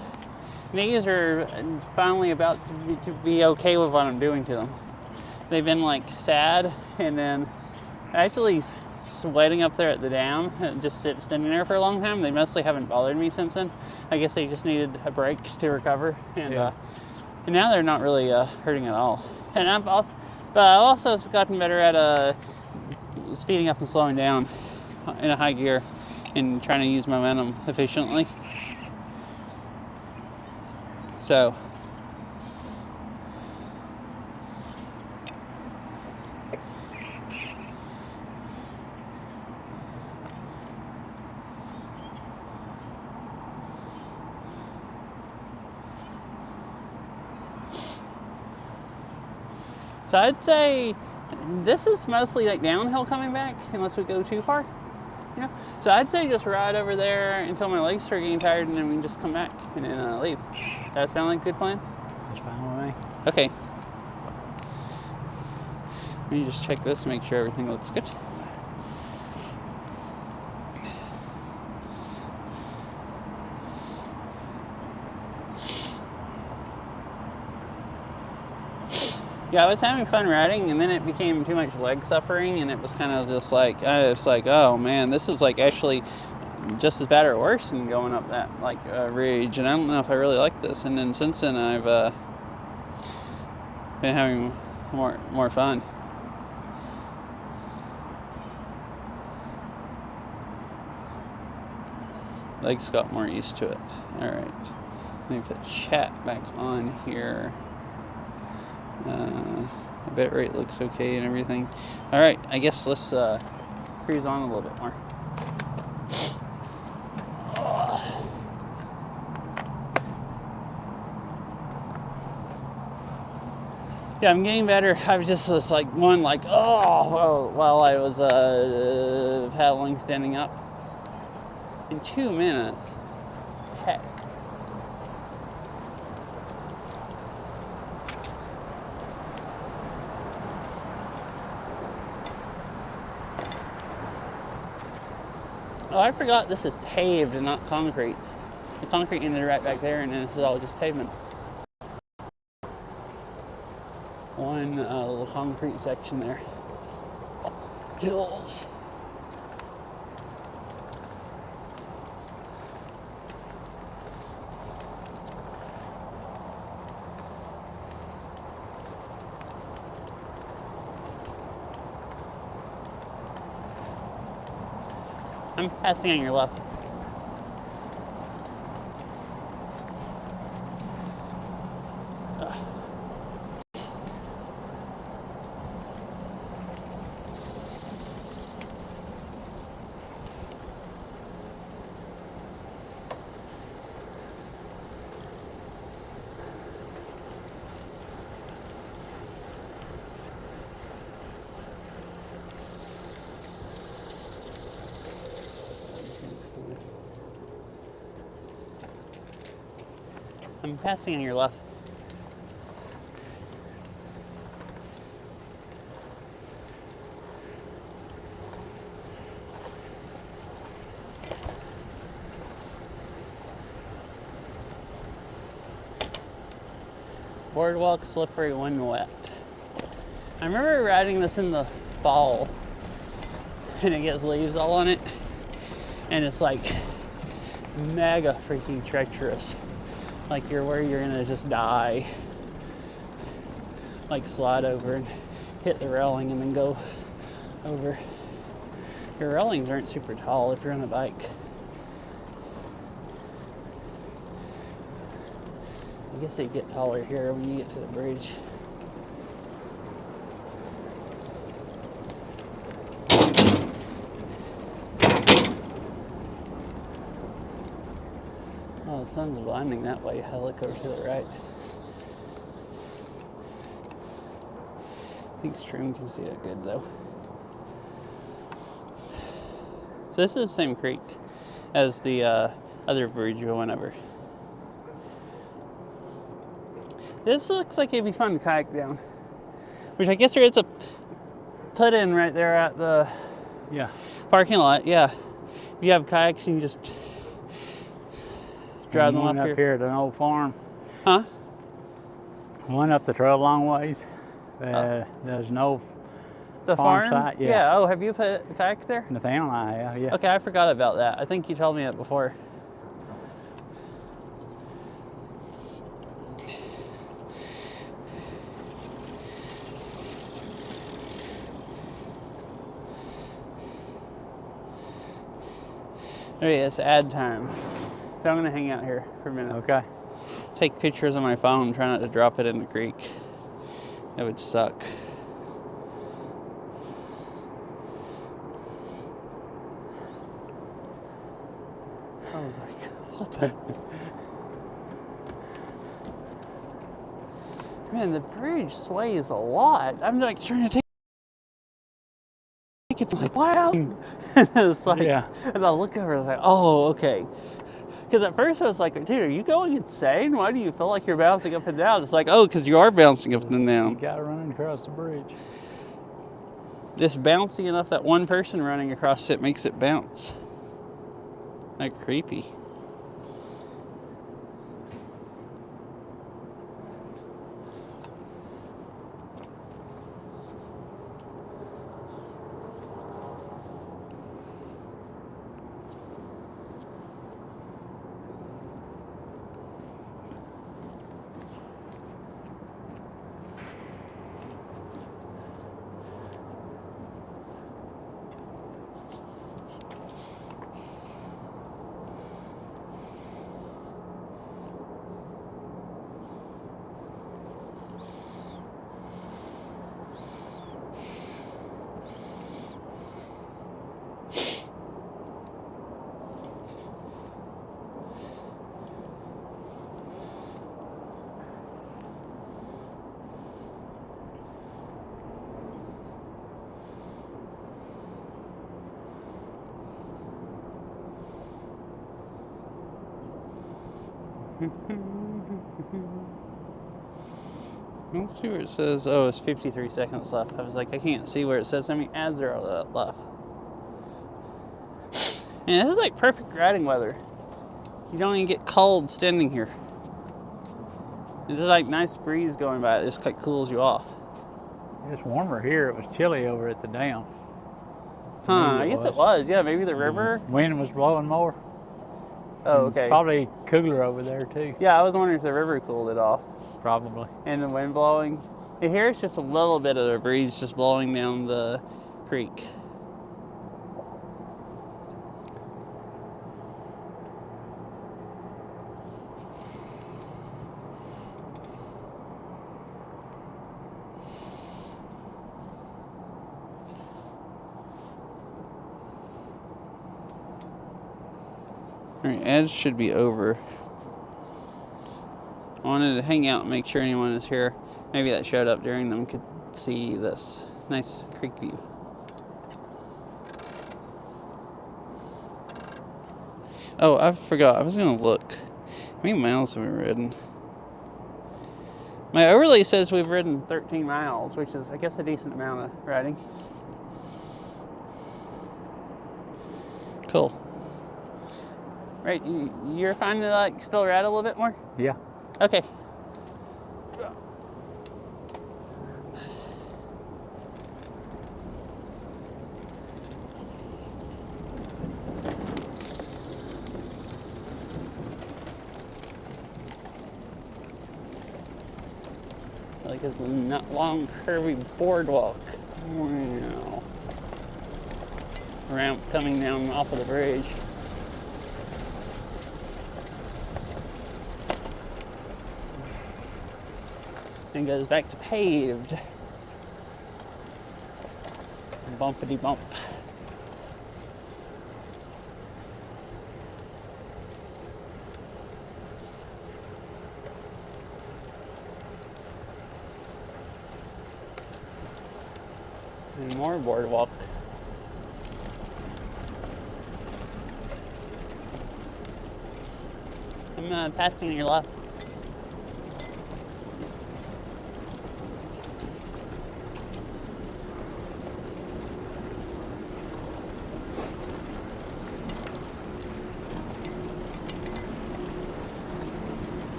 knees are finally about to be okay with what I'm doing to them. They've been like sad, and then actually sweating up there at the dam, just standing there for a long time. They mostly haven't bothered me since then. I guess they just needed a break to recover, and now they're not really hurting at all. And I've also gotten better at speeding up and slowing down in a high gear and trying to use momentum efficiently. So I'd say this is mostly like downhill coming back, unless we go too far. You know? So I'd say just ride over there until my legs start getting tired, and then we can just come back and then leave. Does that sound like a good plan? That's fine with me. Okay. Let me just check this to make sure everything looks good. Yeah, I was having fun riding, and then it became too much leg suffering, and it was kind of just like, I was like, oh man, this is like actually just as bad or worse than going up that like ridge, and I don't know if I really like this. And then since then, I've been having more fun. Legs got more used to it. All right, let me put chat back on here. Bitrate looks okay and everything. All right, I guess let's cruise on a little bit more. Yeah, I'm getting better. I was just like while I was paddling, standing up. In 2 minutes. Heck. Oh, I forgot this is paved and not concrete. The concrete ended right back there, and then this is all just pavement. One little concrete section there. Hills. I'm passing on your left. I'm passing on your left. Boardwalk slippery when wet. I remember riding this in the fall and it gets leaves all on it and it's like mega freaking treacherous. Like you're where you're gonna just die. Like slide over and hit the railing and then go over. Your railings aren't super tall if you're on a bike. I guess they get taller here when you get to the bridge. Oh, the sun's blinding that way. I look over to the right. I think Stream can see it good though. So this is the same creek as the other bridge we went over. This looks like it'd be fun to kayak down. Which I guess there is a put in right there at the parking lot. Yeah. If you have kayaks, you can just drive them One up up here at an old farm. Huh? One up the trail a long ways. There's an old The farm farm? site, yeah. Oh, have you put a kayak there? Nathaniel and I have, yeah. Okay, I forgot about that. I think you told me it before. Okay, it's ad time. So I'm gonna hang out here for a minute. Okay. Take pictures on my phone, try not to drop it in the creek. That would suck. I was like, what the? Man, the bridge sways a lot. I'm like trying to take it, I'm like, wow. And it's like, Yeah. and I look over and I was like, oh, okay. Because at first I was like, dude, are you going insane? Why do you feel like you're bouncing up and down? It's like, oh, because you are bouncing up and You down. got to run across the bridge. Just bouncy enough that one person running across it makes it bounce. Like creepy. Let's see where it says. Oh, it's 53 seconds left. I was like, I can't see where it says how many ads there are left. And this is like perfect riding weather. You don't even get cold standing here. It's just like nice breeze going by. It just like cools you off. It's warmer here. It was chilly over at the dam. Huh, I Maybe it guess was. it was. Yeah, maybe the river. Wind was blowing more. Oh, It's okay. probably cooler over there too. Yeah, I was wondering if the river cooled it off. Probably. And the wind blowing. And here it's just a little bit of the breeze just blowing down the creek. Alright, ads should be over. I wanted to hang out and make sure anyone is here. Maybe that showed up during them could see this nice creek view. Oh, I forgot. I was gonna look. How many miles have we ridden? My overlay says we've ridden 13 miles, which is, I guess, a decent amount of riding. Cool. Right, you're fine to like still ride a little bit more? Yeah. Okay. Like a not long curvy boardwalk. Wow. Ramp coming down off of the bridge. And goes back to paved. Bumpity bump. And more boardwalk. I'm passing your left.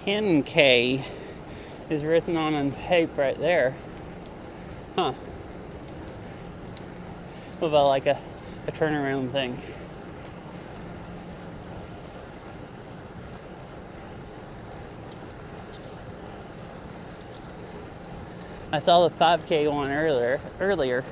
$10K is written on tape right there. Huh. What about like a turnaround thing? I saw the 5K one earlier.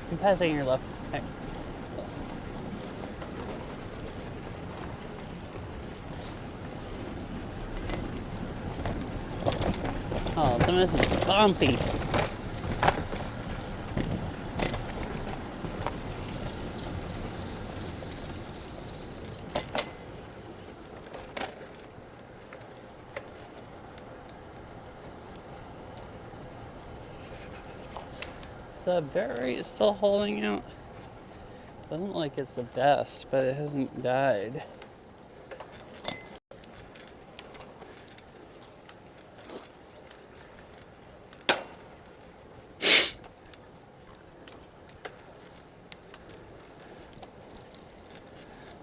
I'm passing your left. Okay. Oh, some of this is bumpy. Berry is still holding out. Doesn't look like it's the best, but it hasn't died.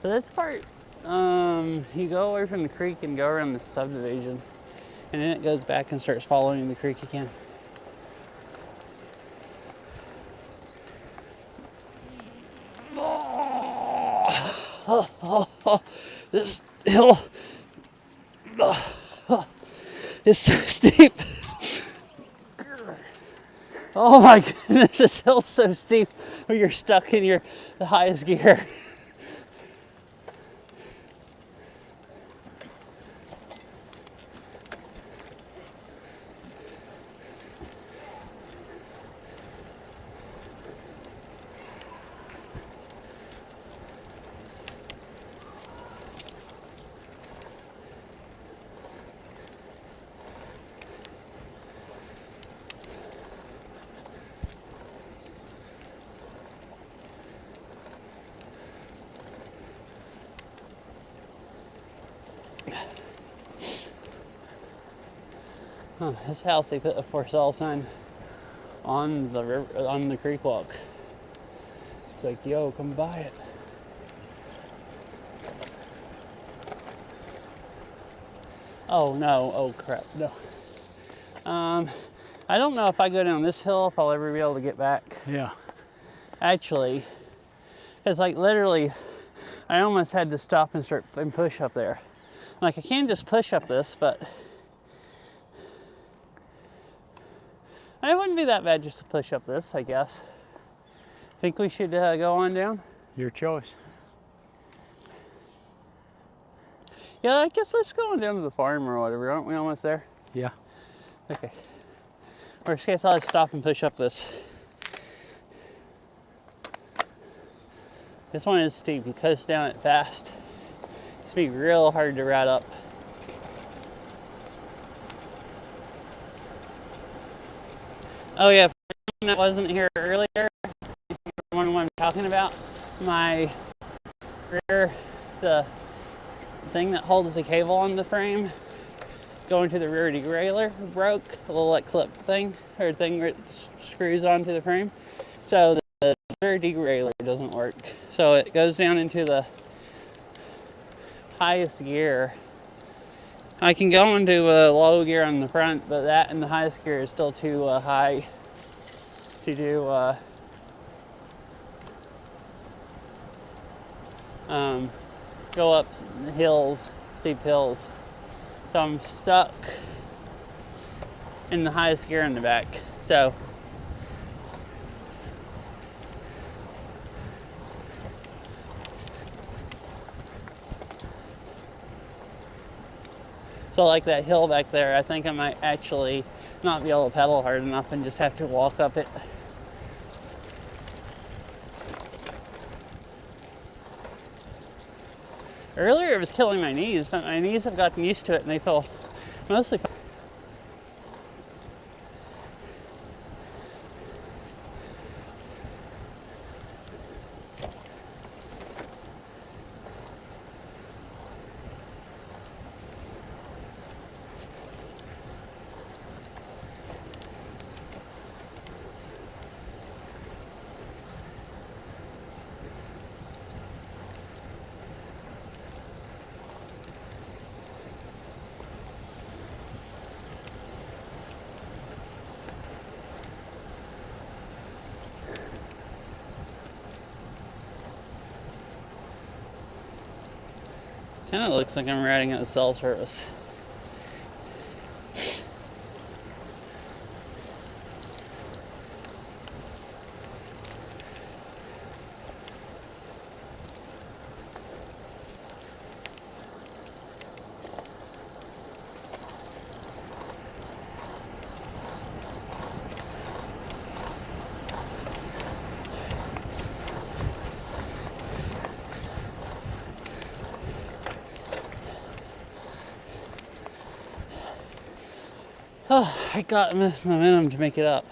So this part, you go away from the creek and go around the subdivision, and then it goes back and starts following the creek again. This hill is so steep. Oh my goodness, this hill's so steep when you're stuck in the highest gear. This house, they put a for sale sign on the river, on the creek walk. It's like, yo, come buy it. Oh no, oh crap, no. I don't know if I go down this hill if I'll ever be able to get back. Yeah. Actually, it's like literally, I almost had to stop and push up there. Like I can just push up this, but it wouldn't be that bad just to push up this, I guess. Think we should go on down? Your choice. Yeah, I guess let's go on down to the farm or whatever. Aren't we almost there? Yeah. Okay. Worst case, I'll just stop and push up this. This one is steep. You coast down it fast. It's gonna be real hard to ride up. Oh yeah, for anyone that wasn't here earlier, if you wonder what I'm talking about, my rear, the thing that holds the cable on the frame going to the rear derailleur broke, a little like clip thing, or thing where it screws onto the frame. So the rear derailleur doesn't work. So it goes down into the highest gear. I can go into a low gear on the front, but that and the highest gear is still too high to do go up hills, steep hills. So I'm stuck in the highest gear in the back. So like that hill back there, I think I might actually not be able to pedal hard enough and just have to walk up it. Earlier it was killing my knees, but my knees have gotten used to it and they feel mostly fine. Kind of looks like I'm riding at a cell service. Oh, I got momentum to make it up.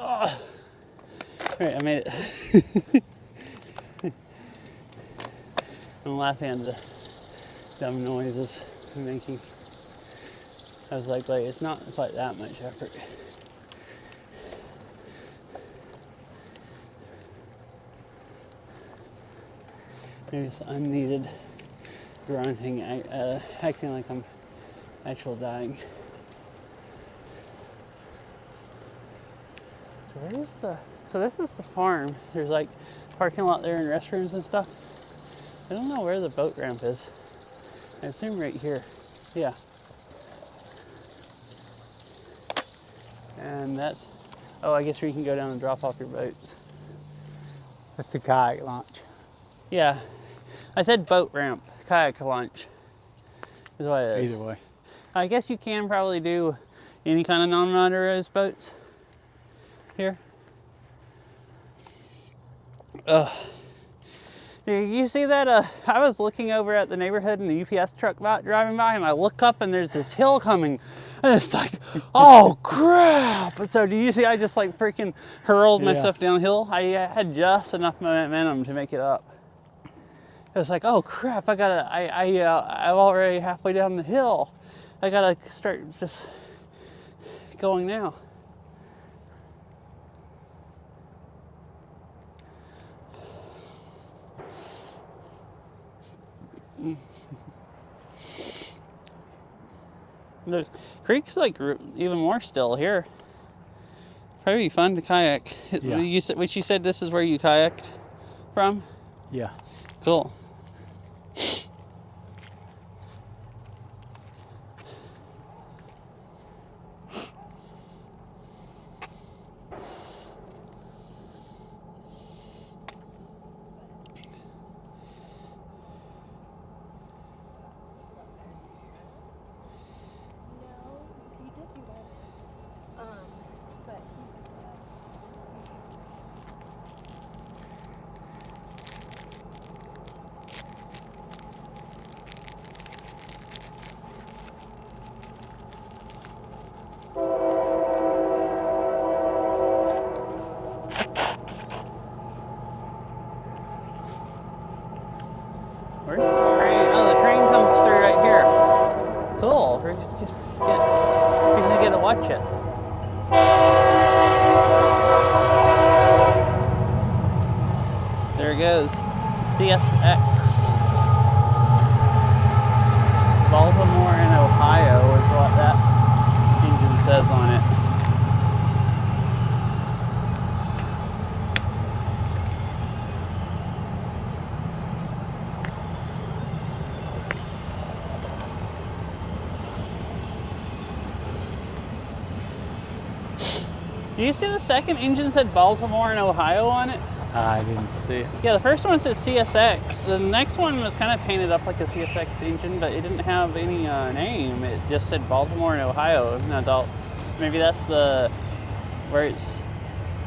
All right, I made it. I'm laughing at the dumb noises I'm making. I was like, wait, it's not quite that much effort. Maybe it's unneeded grunting, acting like I'm actually dying. So where is the... So this is the farm. There's like parking lot there and restrooms and stuff. I don't know where the boat ramp is. I assume right here. Yeah. And that's... Oh, I guess where you can go down and drop off your boats. That's the kayak launch. Yeah. I said boat ramp. Kayak launch is what it is. Either way. I guess you can probably do any kind of non-motorized boats here. You see that? I was looking over at the neighborhood and the UPS truck driving by, and I look up and there's this hill coming, and it's like, oh crap! And so do you see? I just like freaking hurled myself downhill. I had just enough momentum to make it up. It was like, oh crap! I'm already halfway down the hill. I gotta start just going now. The creek's like even more still here. Probably fun to kayak. Yeah. You said this is where you kayaked from? Yeah. Cool. Where's the train? Oh, the train comes through right here. Cool. We just get to watch it. There it goes. CSX. Baltimore and Ohio is what that engine says on it. Do you see the second engine said Baltimore and Ohio on it? I didn't see it. Yeah, the first one says CSX. The next one was kind of painted up like a CSX engine, but it didn't have any name. It just said Baltimore and Ohio. And I thought maybe that's where it's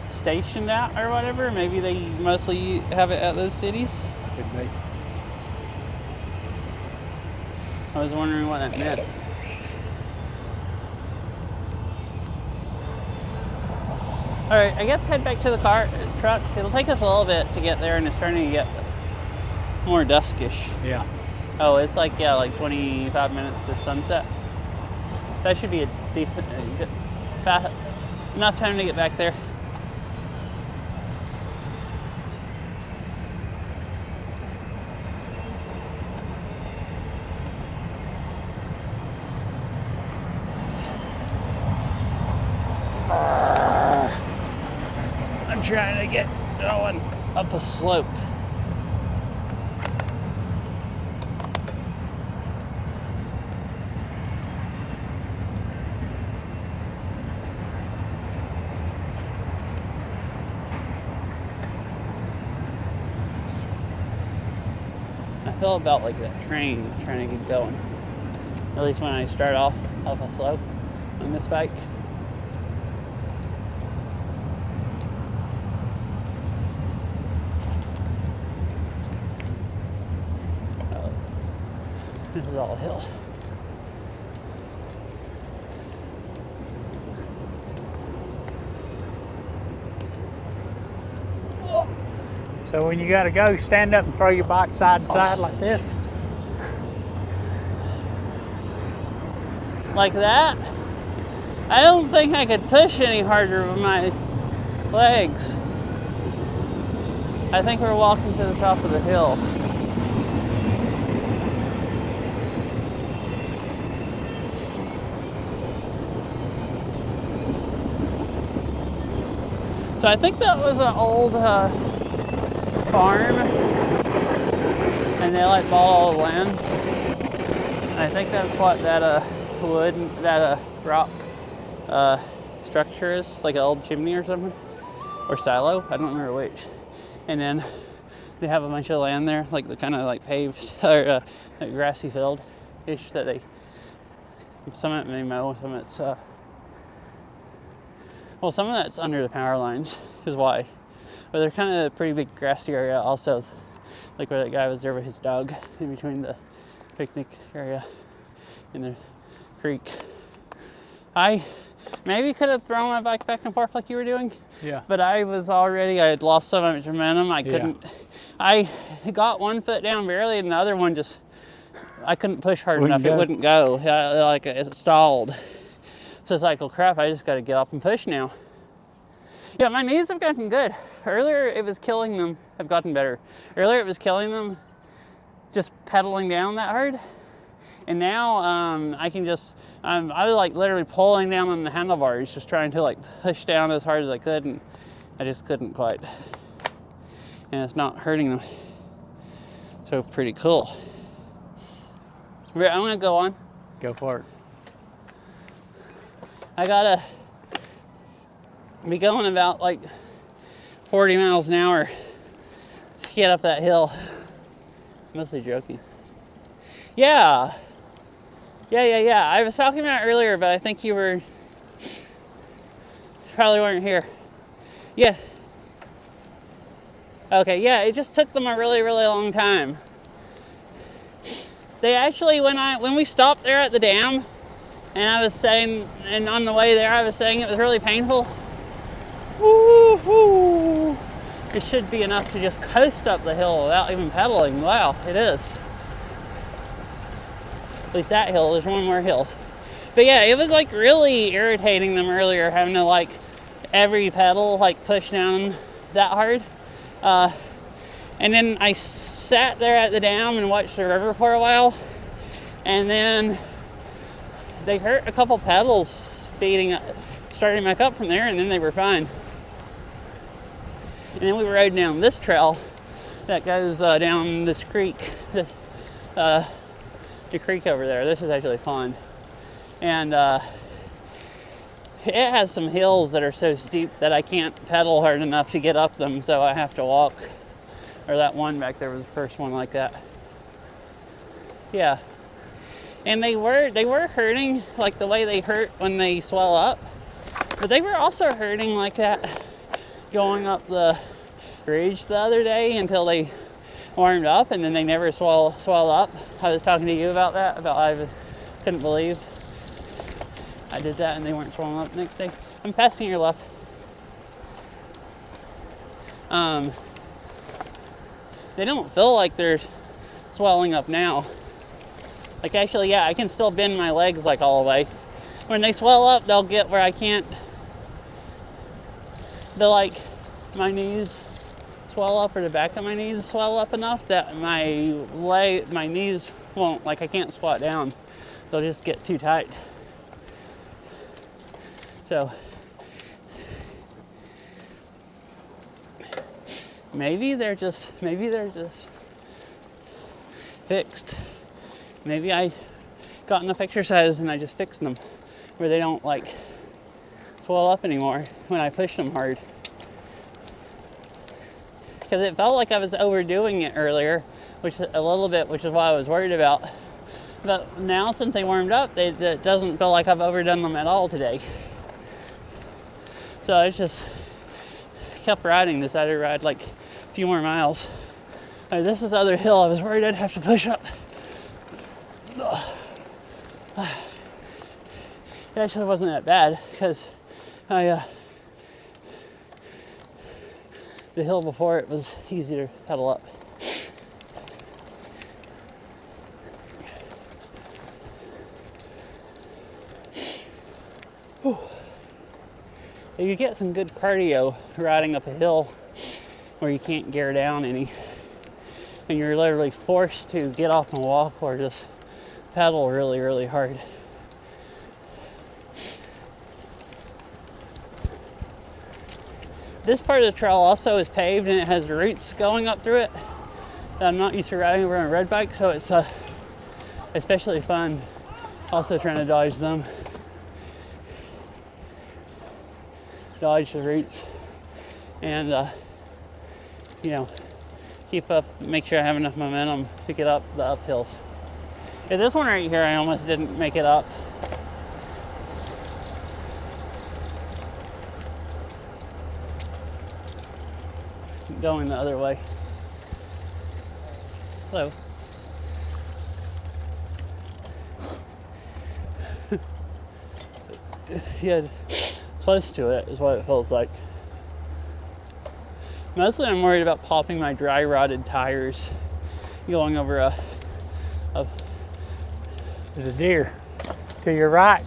stationed at or whatever. Maybe they mostly have it at those cities. Could be. I was wondering what that meant. All right, I guess head back to the truck. It'll take us a little bit to get there, and it's starting to get more duskish. Yeah. Oh, it's like 25 minutes to sunset. That should be a decent, enough time to get back there. trying to get going up a slope. I feel about like that train trying to get going. At least when I start off up a slope on this bike. Oh, this is all hill. So when you gotta go, stand up and throw your bike side to side like this. Like that? I don't think I could push any harder with my legs. I think we're walking to the top of the hill. So I think that was an old farm, and they like bought all the land. And I think that's what that wood, that rock structure is, like an old chimney or something, or silo. I don't remember which. And then they have a bunch of land there, like the kind of like paved or like grassy field-ish that they. Some of it may mow, some of it's well, some of that's under the power lines is why. But they're kind of a pretty big grassy area also, like where that guy was there with his dog in between the picnic area and the creek. I maybe could have thrown my bike back and forth like you were doing. Yeah. But I had lost so much momentum, I couldn't. I got one foot down barely and the other one just, I couldn't push hard enough. It wouldn't go. Like it stalled. So it's like, oh crap, I just got to get up and push now. Yeah, my knees have gotten good. Earlier it was killing them. Have gotten better. Earlier it was killing them just pedaling down that hard. And now I can just, I was like literally pulling down on the handlebars, just trying to like push down as hard as I could, and I just couldn't quite. And it's not hurting them. So pretty cool. I'm gonna go on. Go for it. I gotta be going about like 40 miles an hour to get up that hill. Mostly joking. Yeah. I was talking about it earlier, but I think you probably weren't here. Yeah. Okay, yeah, it just took them a really, really long time. They actually, when we stopped there at the dam, and I was saying, and on the way there, I was saying it was really painful. Woo-hoo! It should be enough to just coast up the hill without even pedaling. Wow, it is. At least that hill, there's one more hill. But yeah, it was like really irritating them earlier, having to like every pedal like push down that hard. And then I sat there at the dam and watched the river for a while, and then they hurt a couple pedals starting back up from there, and then they were fine. And then we rode down this trail that goes down this creek, the creek over there. This is actually a pond, and it has some hills that are so steep that I can't pedal hard enough to get up them, so I have to walk. Or that one back there was the first one like that. Yeah. And they were hurting like the way they hurt when they swell up. But they were also hurting like that going up the ridge the other day until they warmed up, and then they never swell up. I was talking to you about that, about I couldn't believe I did that and they weren't swollen up the next day. I'm passing your left. They don't feel like they're swelling up now. Like actually, yeah, I can still bend my legs like all the way. When they swell up, they'll get where I can't. They'll like, my knees swell up, or the back of my knees swell up enough that my knees won't, like I can't squat down. They'll just get too tight. So, maybe they're just fixed. Maybe I got enough exercise and I just fixed them where they don't like swell up anymore when I push them hard. Because it felt like I was overdoing it earlier, which is a little bit, which is what I was worried about. But now since they warmed up, it doesn't feel like I've overdone them at all today. So I just kept riding, decided to ride like a few more miles. This is the other hill I was worried I'd have to push up. It actually wasn't that bad because the hill before it was easy to pedal up. Whew. You get some good cardio riding up a hill where you can't gear down any, and you're literally forced to get off and walk or just pedal really, really hard. This part of the trail also is paved and it has roots going up through it that I'm not used to riding over on a road bike, so it's especially fun also trying to dodge them. Dodge the roots and you know, keep up, make sure I have enough momentum to get up the uphills. Yeah, this one right here I almost didn't make it up. Going the other way. Hello. Yeah, close to it is what it feels like. Mostly I'm worried about popping my dry rotted tires going over There's a deer to your right.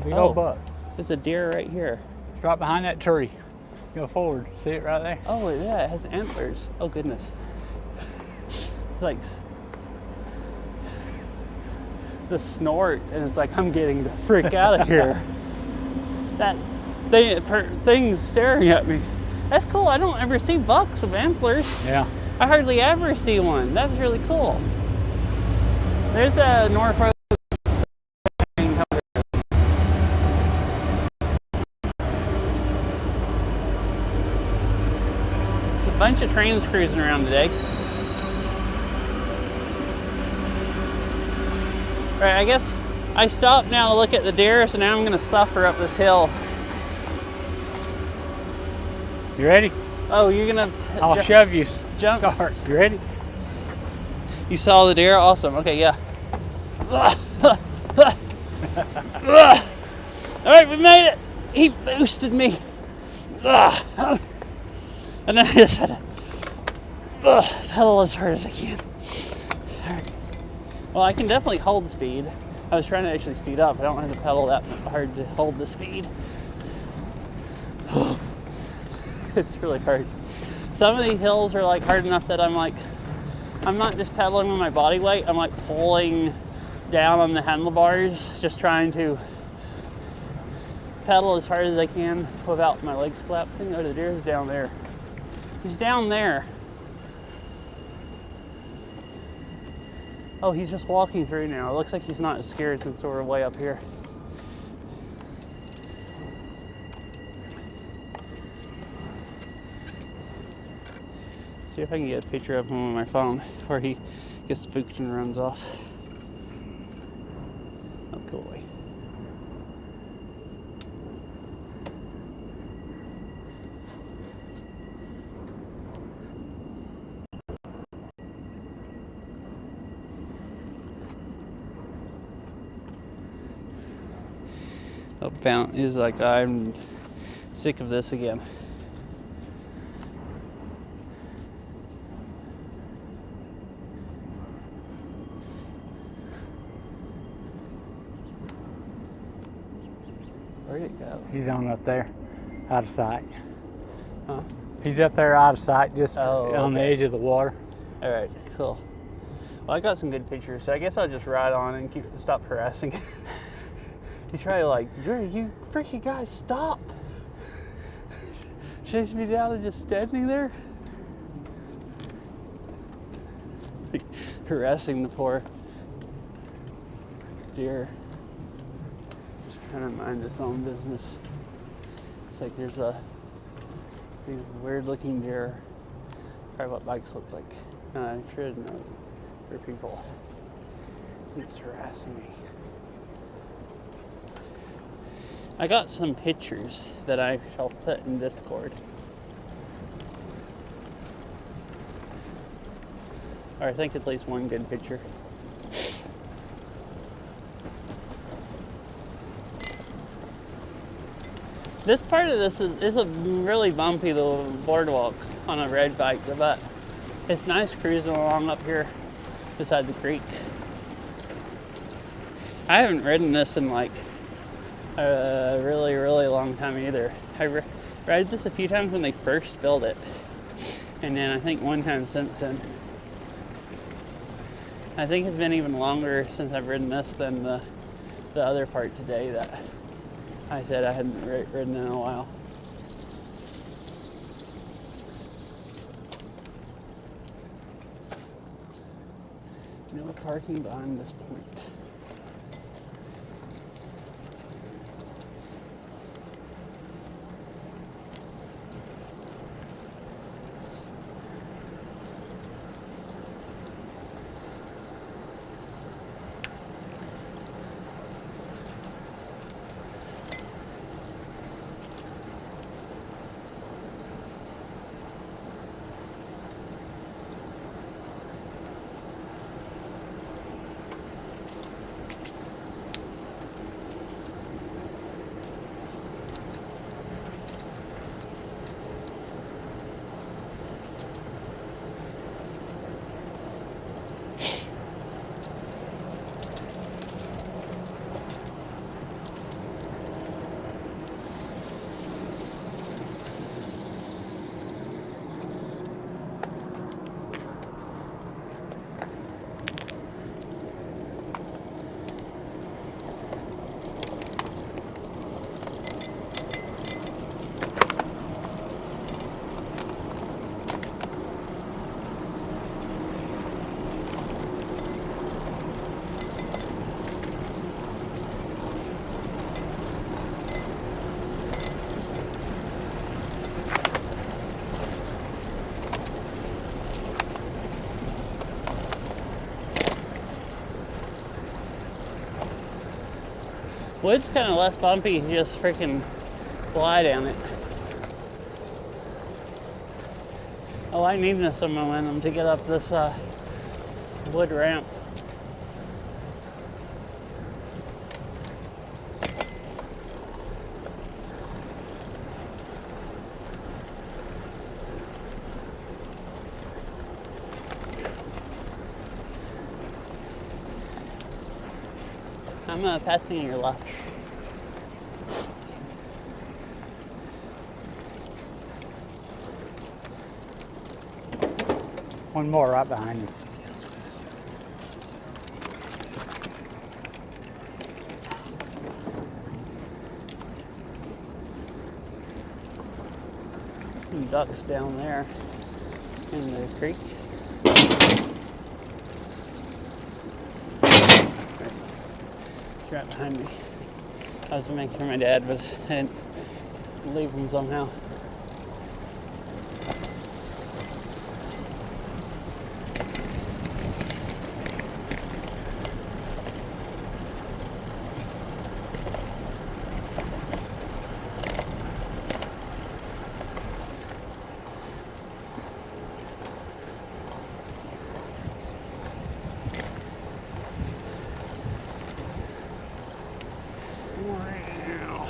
Big old buck. There's a deer right here. It's right behind that tree. Go forward. See it right there? Oh yeah, it has antlers. Oh goodness. Like the snort, and it's like I'm getting the frick out of here. That thing's staring at me. That's cool. I don't ever see bucks with antlers. Yeah. I hardly ever see one. That was really cool. There's a Norfolk. A bunch of trains cruising around today. All right, I guess I stopped now to look at the deer, so now I'm gonna suffer up this hill. You ready? Oh, you're gonna I'll shove you. jump. Start. You ready? You saw the deer? Awesome. Okay, yeah. All right, we made it. He boosted me. And then I just had to pedal as hard as I can. All right. Well, I can definitely hold speed. I was trying to actually speed up. I don't have to pedal that hard to hold the speed. It's really hard. Some of these hills are like hard enough that I'm not just pedaling with my body weight, I'm like pulling down on the handlebars, just trying to pedal as hard as I can without my legs collapsing. Oh, the deer's down there. He's down there. Oh, he's just walking through now. It looks like he's not as scared since we're way up here. See if I can get a picture of him on my phone before he gets spooked and runs off. Oh, go away. Oh, Bounce is like, I'm sick of this again. Where'd it go? He's on up there, out of sight. Huh? He's up there out of sight, just on the okay. edge of the water. All right, cool. Well, I got some good pictures, so I guess I'll just ride on and stop harassing. He's probably like, Drew, you freaking guys, stop! Chase me down and just standing there. like harassing the poor deer. Just trying to mind its own business. It's like there's these weird looking deer. Probably what bikes look like. I should know for people. Keeps harassing me. I got some pictures that I shall put in Discord. Or I think at least one good picture. This part of this is a really bumpy little boardwalk on a red bike, but it's nice cruising along up here beside the creek. I haven't ridden this in like a really, really long time either. I rode this a few times when they first built it, and then I think one time since then. I think it's been even longer since I've ridden this than the other part today that I said I hadn't ridden in a while. No parking behind this point. Wood's kind of less bumpy, you just freaking fly down it. Oh, I need some momentum to get up this wood ramp. I'm passing your left. One more right behind you. Some ducks down there in the creek. Right behind me. I was making sure my dad I didn't leave him somehow. Wow.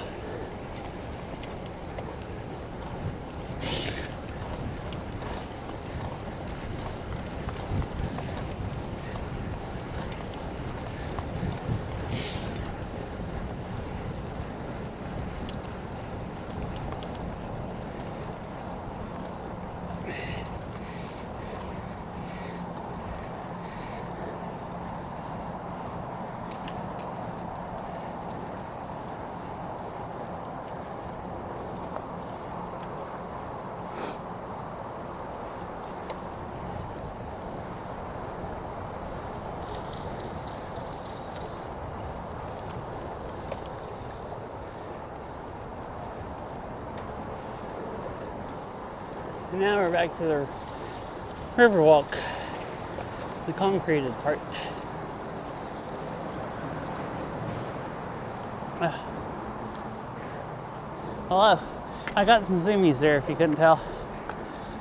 And now we're back to the Riverwalk, the concreted part. Hello. I got some zoomies there if you couldn't tell.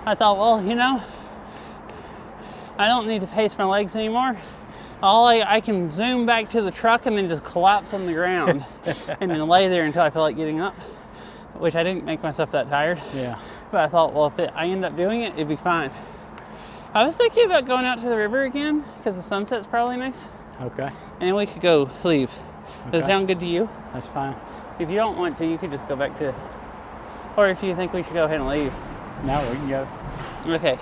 I thought, well, you know, I don't need to pace my legs anymore. I can zoom back to the truck and then just collapse on the ground and then lay there until I feel like getting up, which I didn't make myself that tired. Yeah. But I thought, well, if I end up doing it, it'd be fine. I was thinking about going out to the river again because the sunset's probably nice. Okay. And then we could go leave. Does Okay. it sound good to you? That's fine. If you don't want to, you could just go back to, or if you think we should go ahead and leave. Now we can go. Okay.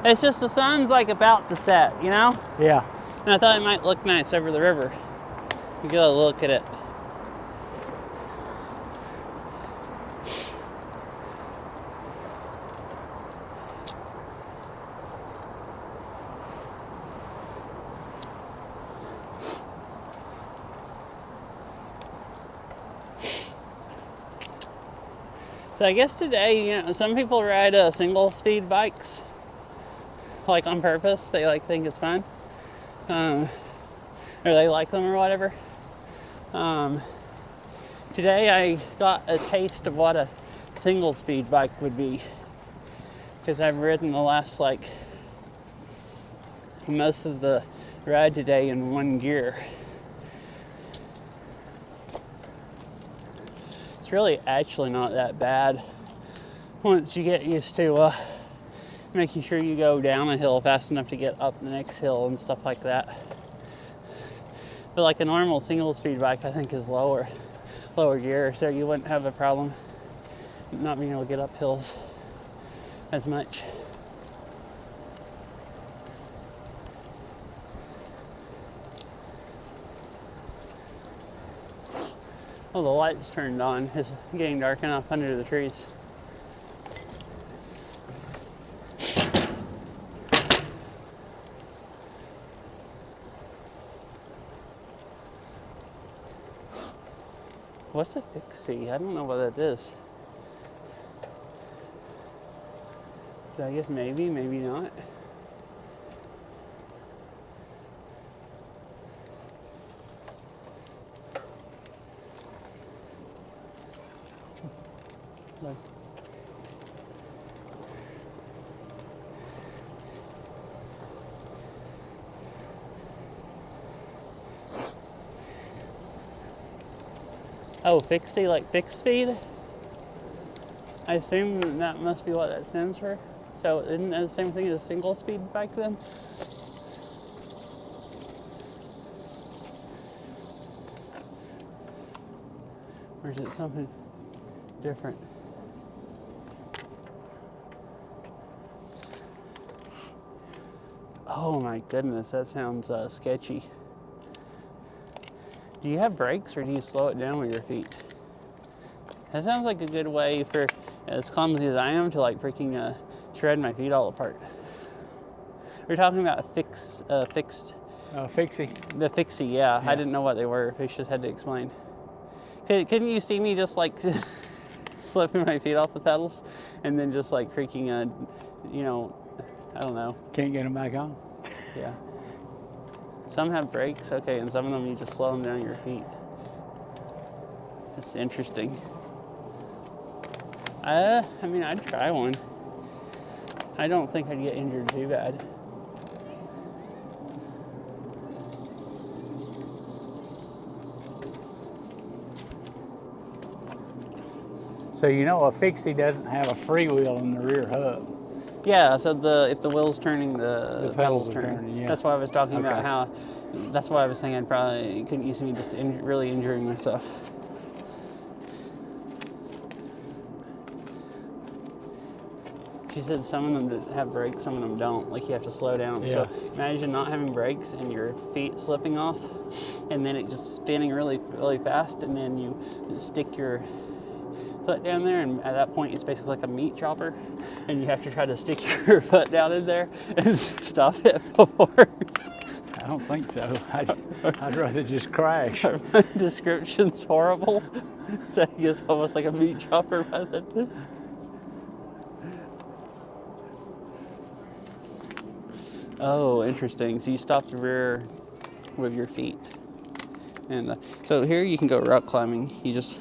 It's just the sun's like about to set, you know? Yeah. And I thought it might look nice over the river. You go look at it. So I guess today, you know, some people ride single speed bikes, like on purpose. They like think it's fun, or they like them or whatever. Today I got a taste of what a single speed bike would be, because I've ridden the last most of the ride today in one gear. It's really actually not that bad once you get used to making sure you go down a hill fast enough to get up the next hill and stuff like that. But like a normal single speed bike, I think is lower gear, so you wouldn't have a problem not being able to get up hills as much. Oh, the light's turned on. It's getting dark enough under the trees. What's a fixie? I don't know what that is. So I guess maybe, maybe not. Like, oh, fixie, like fixed speed? I assume that must be what that stands for. So isn't that the same thing as single speed bike then? Or is it something different? Oh my goodness, that sounds sketchy. Do you have brakes or do you slow it down with your feet? That sounds like a good way for, as clumsy as I am, to like freaking shred my feet all apart. We're talking about a fixed. Fixie. The fixie, yeah. Yeah. I didn't know what they were. Fish just had to explain. Couldn't you see me just like slipping my feet off the pedals and then just like freaking, you know, I don't know. Can't get them back on. Yeah. Some have brakes, okay, and some of them you just slow them down your feet. It's interesting. I mean, I'd try one. I don't think I'd get injured too bad. So you know a fixie doesn't have a freewheel in the rear hub. Yeah, so if the wheel's turning, the pedal's are turning. turning, yeah. That's why I was talking about Okay. how, that's why I was saying I probably couldn't use me just really injuring myself. She said some of them have brakes, some of them don't. Like you have to slow down. Yeah. So imagine not having brakes and your feet slipping off, and then it just spinning really, really fast, and then you stick your foot down there, and at that point it's basically like a meat chopper, and you have to try to stick your foot down in there and stop it before I don't think so. I'd rather just crash. My description's horrible. So it's almost like a meat chopper method. Oh, interesting. So you stop the rear with your feet. And so here you can go rock climbing. You just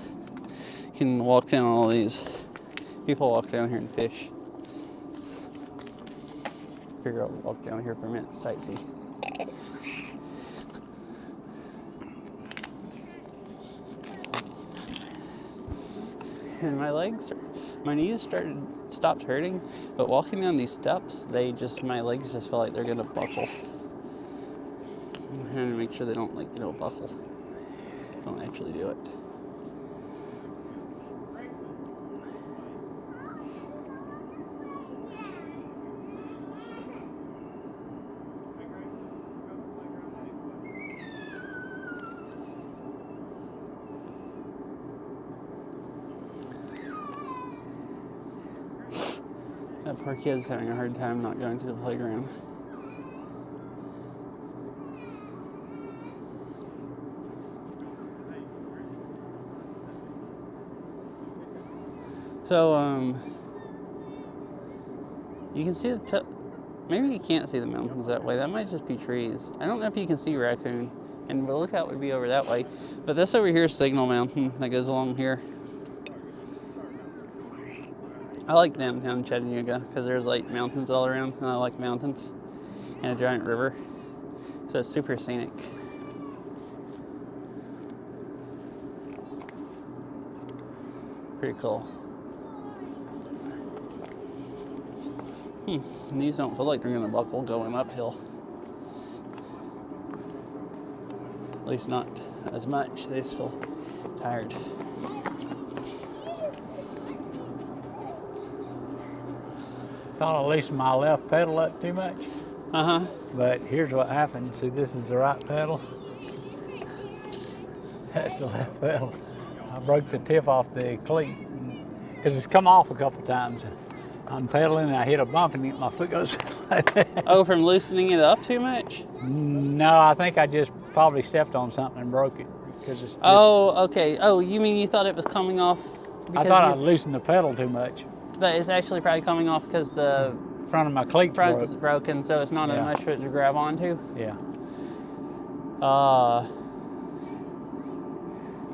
can walk down all these. People walk down here and fish. Figure out walk down here for a minute, sightsee. And my knees stopped hurting, but walking down these steps, my legs just feel like they're gonna buckle. I'm trying to make sure they don't buckle. Don't actually do it. That poor kid's having a hard time not going to the playground. So, you can see maybe you can't see the mountains that way. That might just be trees. I don't know if you can see Raccoon, and the lookout would be over that way. But this over here is Signal Mountain that goes along here. I like downtown Chattanooga because there's like mountains all around, and I like mountains and a giant river, so it's super scenic. Pretty cool. And these don't feel like they're gonna buckle going uphill. At least not as much. They just feel tired. Thought I loosened my left pedal up too much. Uh-huh. But here's what happened. See, this is the right pedal. That's the left pedal. I broke the tip off the cleat because it's come off a couple times. I'm pedaling and I hit a bump and my foot goes like that. Oh, from loosening it up too much? No, I think I just probably stepped on something and broke it. Cause it's just, Oh, okay. Oh, you mean you thought it was coming off? I thought I loosened the pedal too much. But it's actually probably coming off because the Front of my cleat front broke. is broken, so it's not as Yeah. much for it to grab onto. Yeah.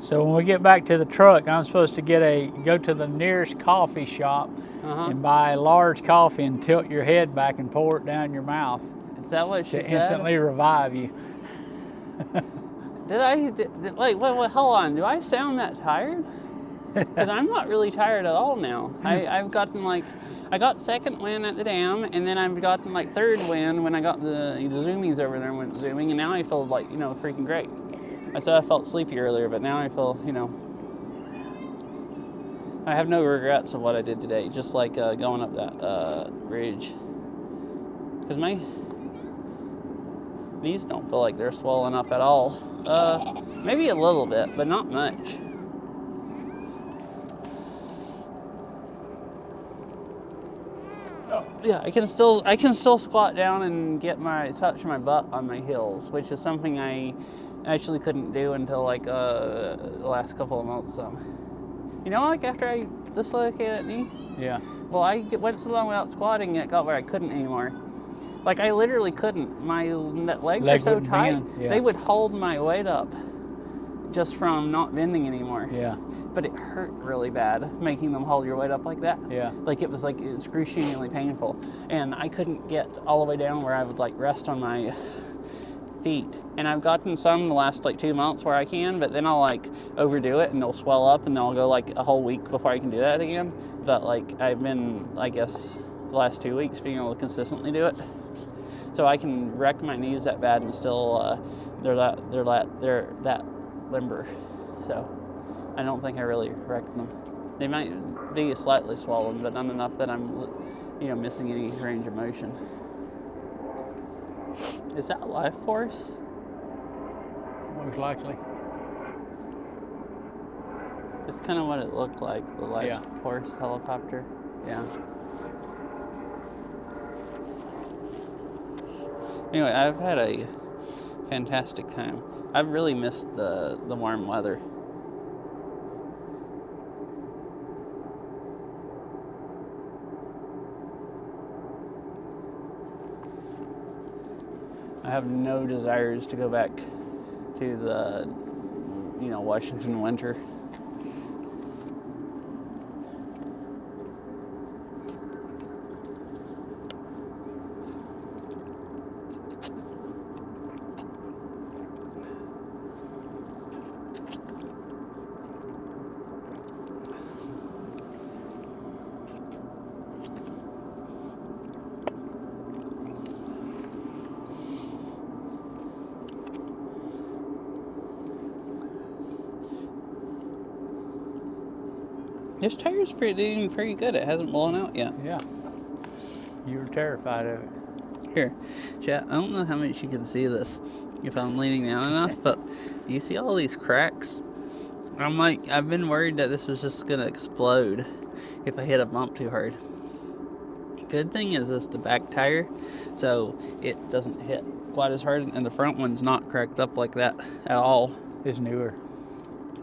So when we get back to the truck, I'm supposed to go to the nearest coffee shop Uh-huh. and buy a large coffee and tilt your head back and pour it down your mouth Is that what she to said? instantly revive you. Wait, hold on. Do I sound that tired? Because I'm not really tired at all now. I've gotten I got second wind at the dam, and then I've gotten third wind when I got the zoomies over there and went zooming, and now I feel freaking great. I said I felt sleepy earlier, but now I feel, I have no regrets of what I did today, just like going up that ridge. Because my knees don't feel like they're swollen up at all. Maybe a little bit, but not much. Yeah, I can still squat down and touch my butt on my heels, which is something I actually couldn't do until the last couple of months. So, after I dislocated that knee, Yeah. well, I went so long without squatting, it got where I couldn't anymore. I literally couldn't. My legs are so wouldn't tight, bend, yeah. they would hold my weight up just from not bending anymore. Yeah. But it hurt really bad making them hold your weight up like that. Yeah. It was excruciatingly painful. And I couldn't get all the way down where I would rest on my feet. And I've gotten some the last 2 months where I can, but then I'll overdo it and they'll swell up and they'll go a whole week before I can do that again. But I've been, I guess, the last 2 weeks being able to consistently do it. So I can wreck my knees that bad and still they're that limber. So I don't think I really wrecked them. They might be slightly swollen, but not enough that I'm missing any range of motion. Is that Life Force? Most likely. It's kind of what it looked like, the Life Force helicopter. Yeah. Anyway, I've had a fantastic time. I've really missed the warm weather. I have no desires to go back to the, Washington winter. This tire's doing pretty good. It hasn't blown out yet. Yeah. You were terrified of it. Here, chat, I don't know how much you can see this if I'm leaning down enough, but you see all these cracks? I've been worried that this is just gonna explode if I hit a bump too hard. Good thing is this the back tire, so it doesn't hit quite as hard, and the front one's not cracked up like that at all. It's newer.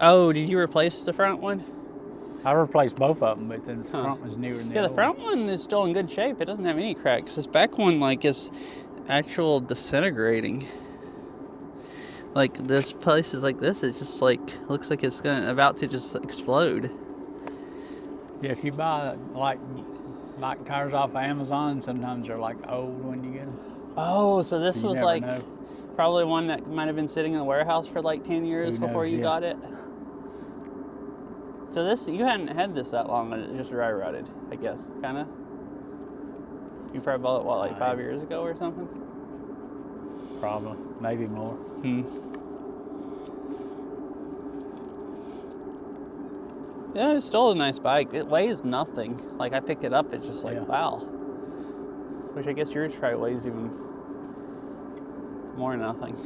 Oh, did you replace the front one? I replaced both of them, but the front was newer than the Yeah, the old front one is still in good shape. It doesn't have any cracks. This back one, is actual disintegrating. Like, this place is like this. It's just looks like it's about to just explode. Yeah, if you buy like tires off of Amazon, sometimes they're old when you get them. Oh, so this You was never know. probably one that might have been sitting in the warehouse for 10 years Who before knows, you yeah. got it. So you hadn't had this that long, and it just dry rotted, I guess, kind of. You probably bought it 5 years ago or something. Probably, maybe more. Yeah, it's still a nice bike. It weighs nothing. I pick it up, it's just Yeah. wow. Which I guess yours probably weighs even more than nothing.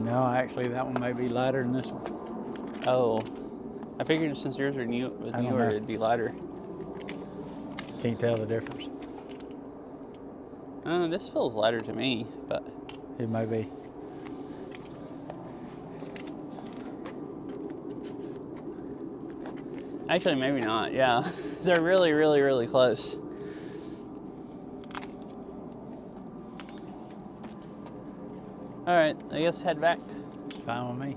No, actually, that one may be lighter than this one. Oh, I figured since yours was I don't newer, know. it'd be lighter. Can't tell the difference. This feels lighter to me, but It may be. actually maybe not. Yeah, they're really, really, really close. All right, I guess head back. It's fine with me.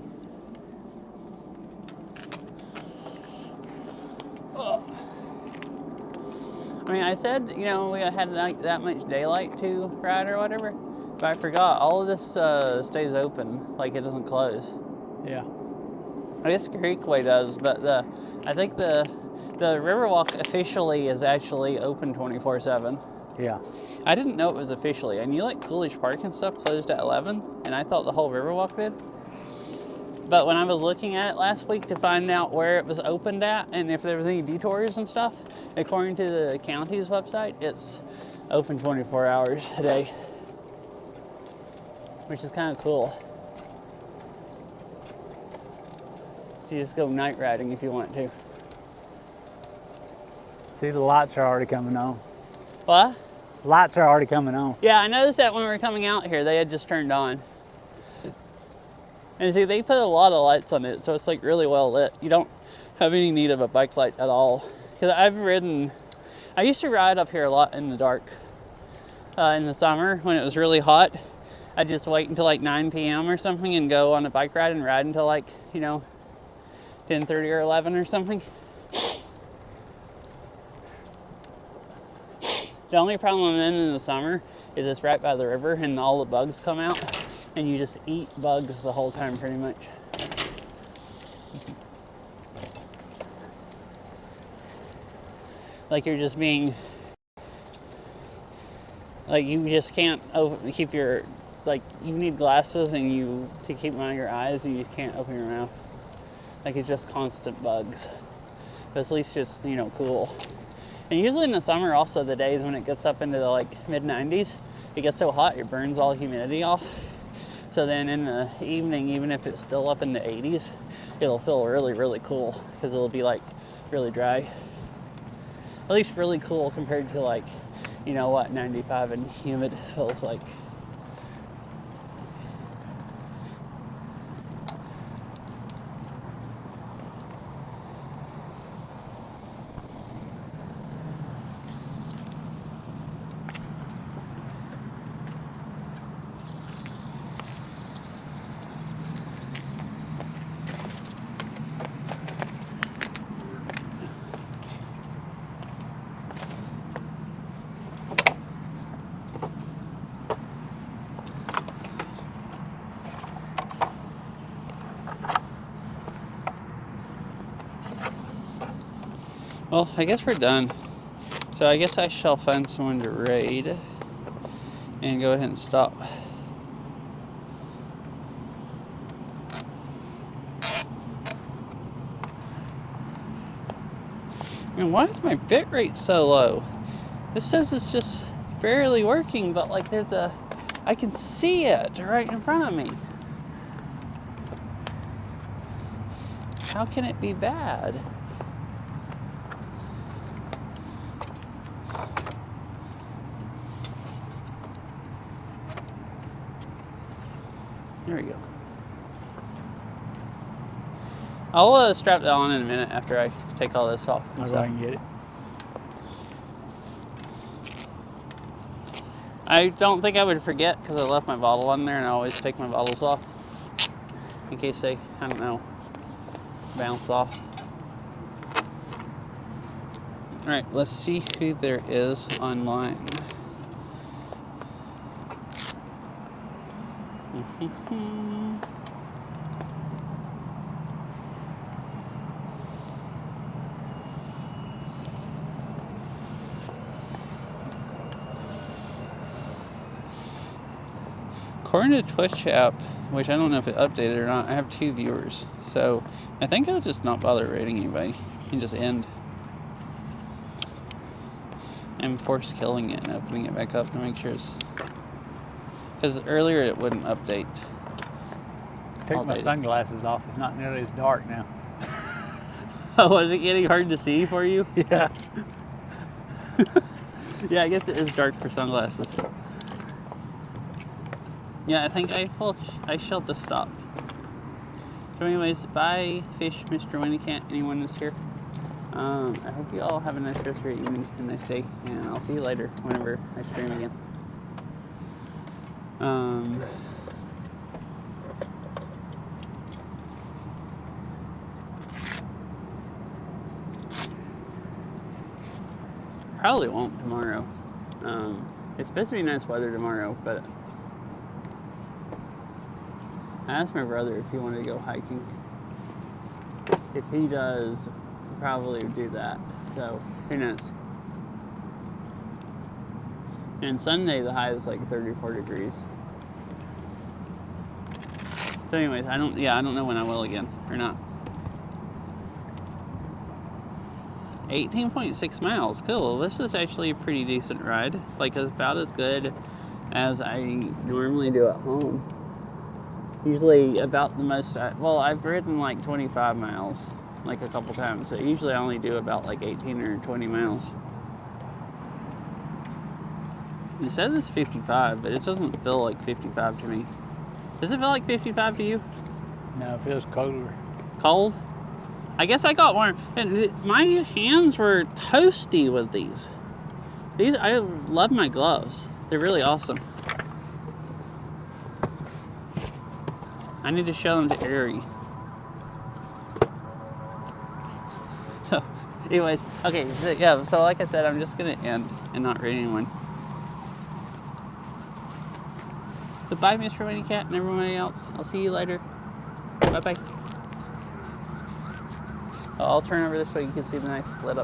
I mean, I said, we had that much daylight to ride or whatever, but I forgot all of this stays open, it doesn't close. Yeah. I guess Creekway does, but I think the Riverwalk officially is actually open 24/7. Yeah. I didn't know it was officially. I knew Coolidge Park and stuff closed at 11, and I thought the whole Riverwalk did. But when I was looking at it last week to find out where it was opened at and if there was any detours and stuff, according to the county's website, it's open 24 hours a day, which is kind of cool. So you just go night riding if you want to. See, the lights are already coming on. What? Lights are already coming on. Yeah, I noticed that when we were coming out here, they had just turned on. And see, they put a lot of lights on it, so it's really well lit. You don't have any need of a bike light at all. Because I used to ride up here a lot in the dark in the summer when it was really hot. I'd just wait until 9 p.m. or something and go on a bike ride and ride until 10:30 or 11 or something. The only problem then in the summer is it's right by the river and all the bugs come out and you just eat bugs the whole time pretty much. You're just being, you just can't keep your, you need glasses and to keep them on your eyes and you can't open your mouth. It's just constant bugs. But at least just, cool. And usually in the summer also, the days when it gets up into the mid-90s, it gets so hot it burns all humidity off. So then in the evening, even if it's still up in the 80s, it'll feel really, really cool because it'll be really dry. At least really cool compared to 95 and humid feels like. Well, I guess we're done. So I guess I shall find someone to raid and go ahead and stop. Man, why is my bitrate so low? This says it's just barely working, but like I can see it right in front of me. How can it be bad? There we go. I'll strap that on in a minute after I take all this off. I'll go ahead and get it. I don't think I would forget because I left my bottle on there, and I always take my bottles off in case they, I don't know, bounce off. All right, let's see who there is online. According to Twitch app, which I don't know if it updated or not, I have 2 viewers. So I think I'll just not bother rating anybody and just end. And force killing it and opening it back up to make sure it's... Because earlier it wouldn't update. Took my sunglasses off. It's not nearly as dark now. Oh, was it getting hard to see for you? Yeah. Yeah, I guess it is dark for sunglasses. Yeah, I think I shall just stop. So anyways, bye, Fish, Mr. Winniecat, anyone is here. I hope you all have a nice rest of your evening and nice day, and I'll see you later whenever I stream again. Probably won't tomorrow. It's supposed to be nice weather tomorrow, but I asked my brother if he wanted to go hiking. If he does, I'll probably do that. So, who knows? And Sunday, the high is like 34 degrees. So anyways, I don't know when I will again, or not. 18.6 miles, cool. This is actually a pretty decent ride. Like, about as good as I normally do at home. Usually about the most, well, I've ridden like 25 miles, like a couple times. So usually I only do about like 18 or 20 miles. It says it's 55, but it doesn't feel like 55 to me. Does it feel like 55 to you? No, it feels colder. Cold? I guess I got warm. And my hands were toasty with these. I love my gloves. They're really awesome. I need to show them to Ari. So, anyways, okay, so, yeah, so like I said, I'm just gonna end and not read anyone. Goodbye, Mr. Winniecat and everybody else. I'll see you later. Bye-bye. I'll turn over this way you can see the nice lit up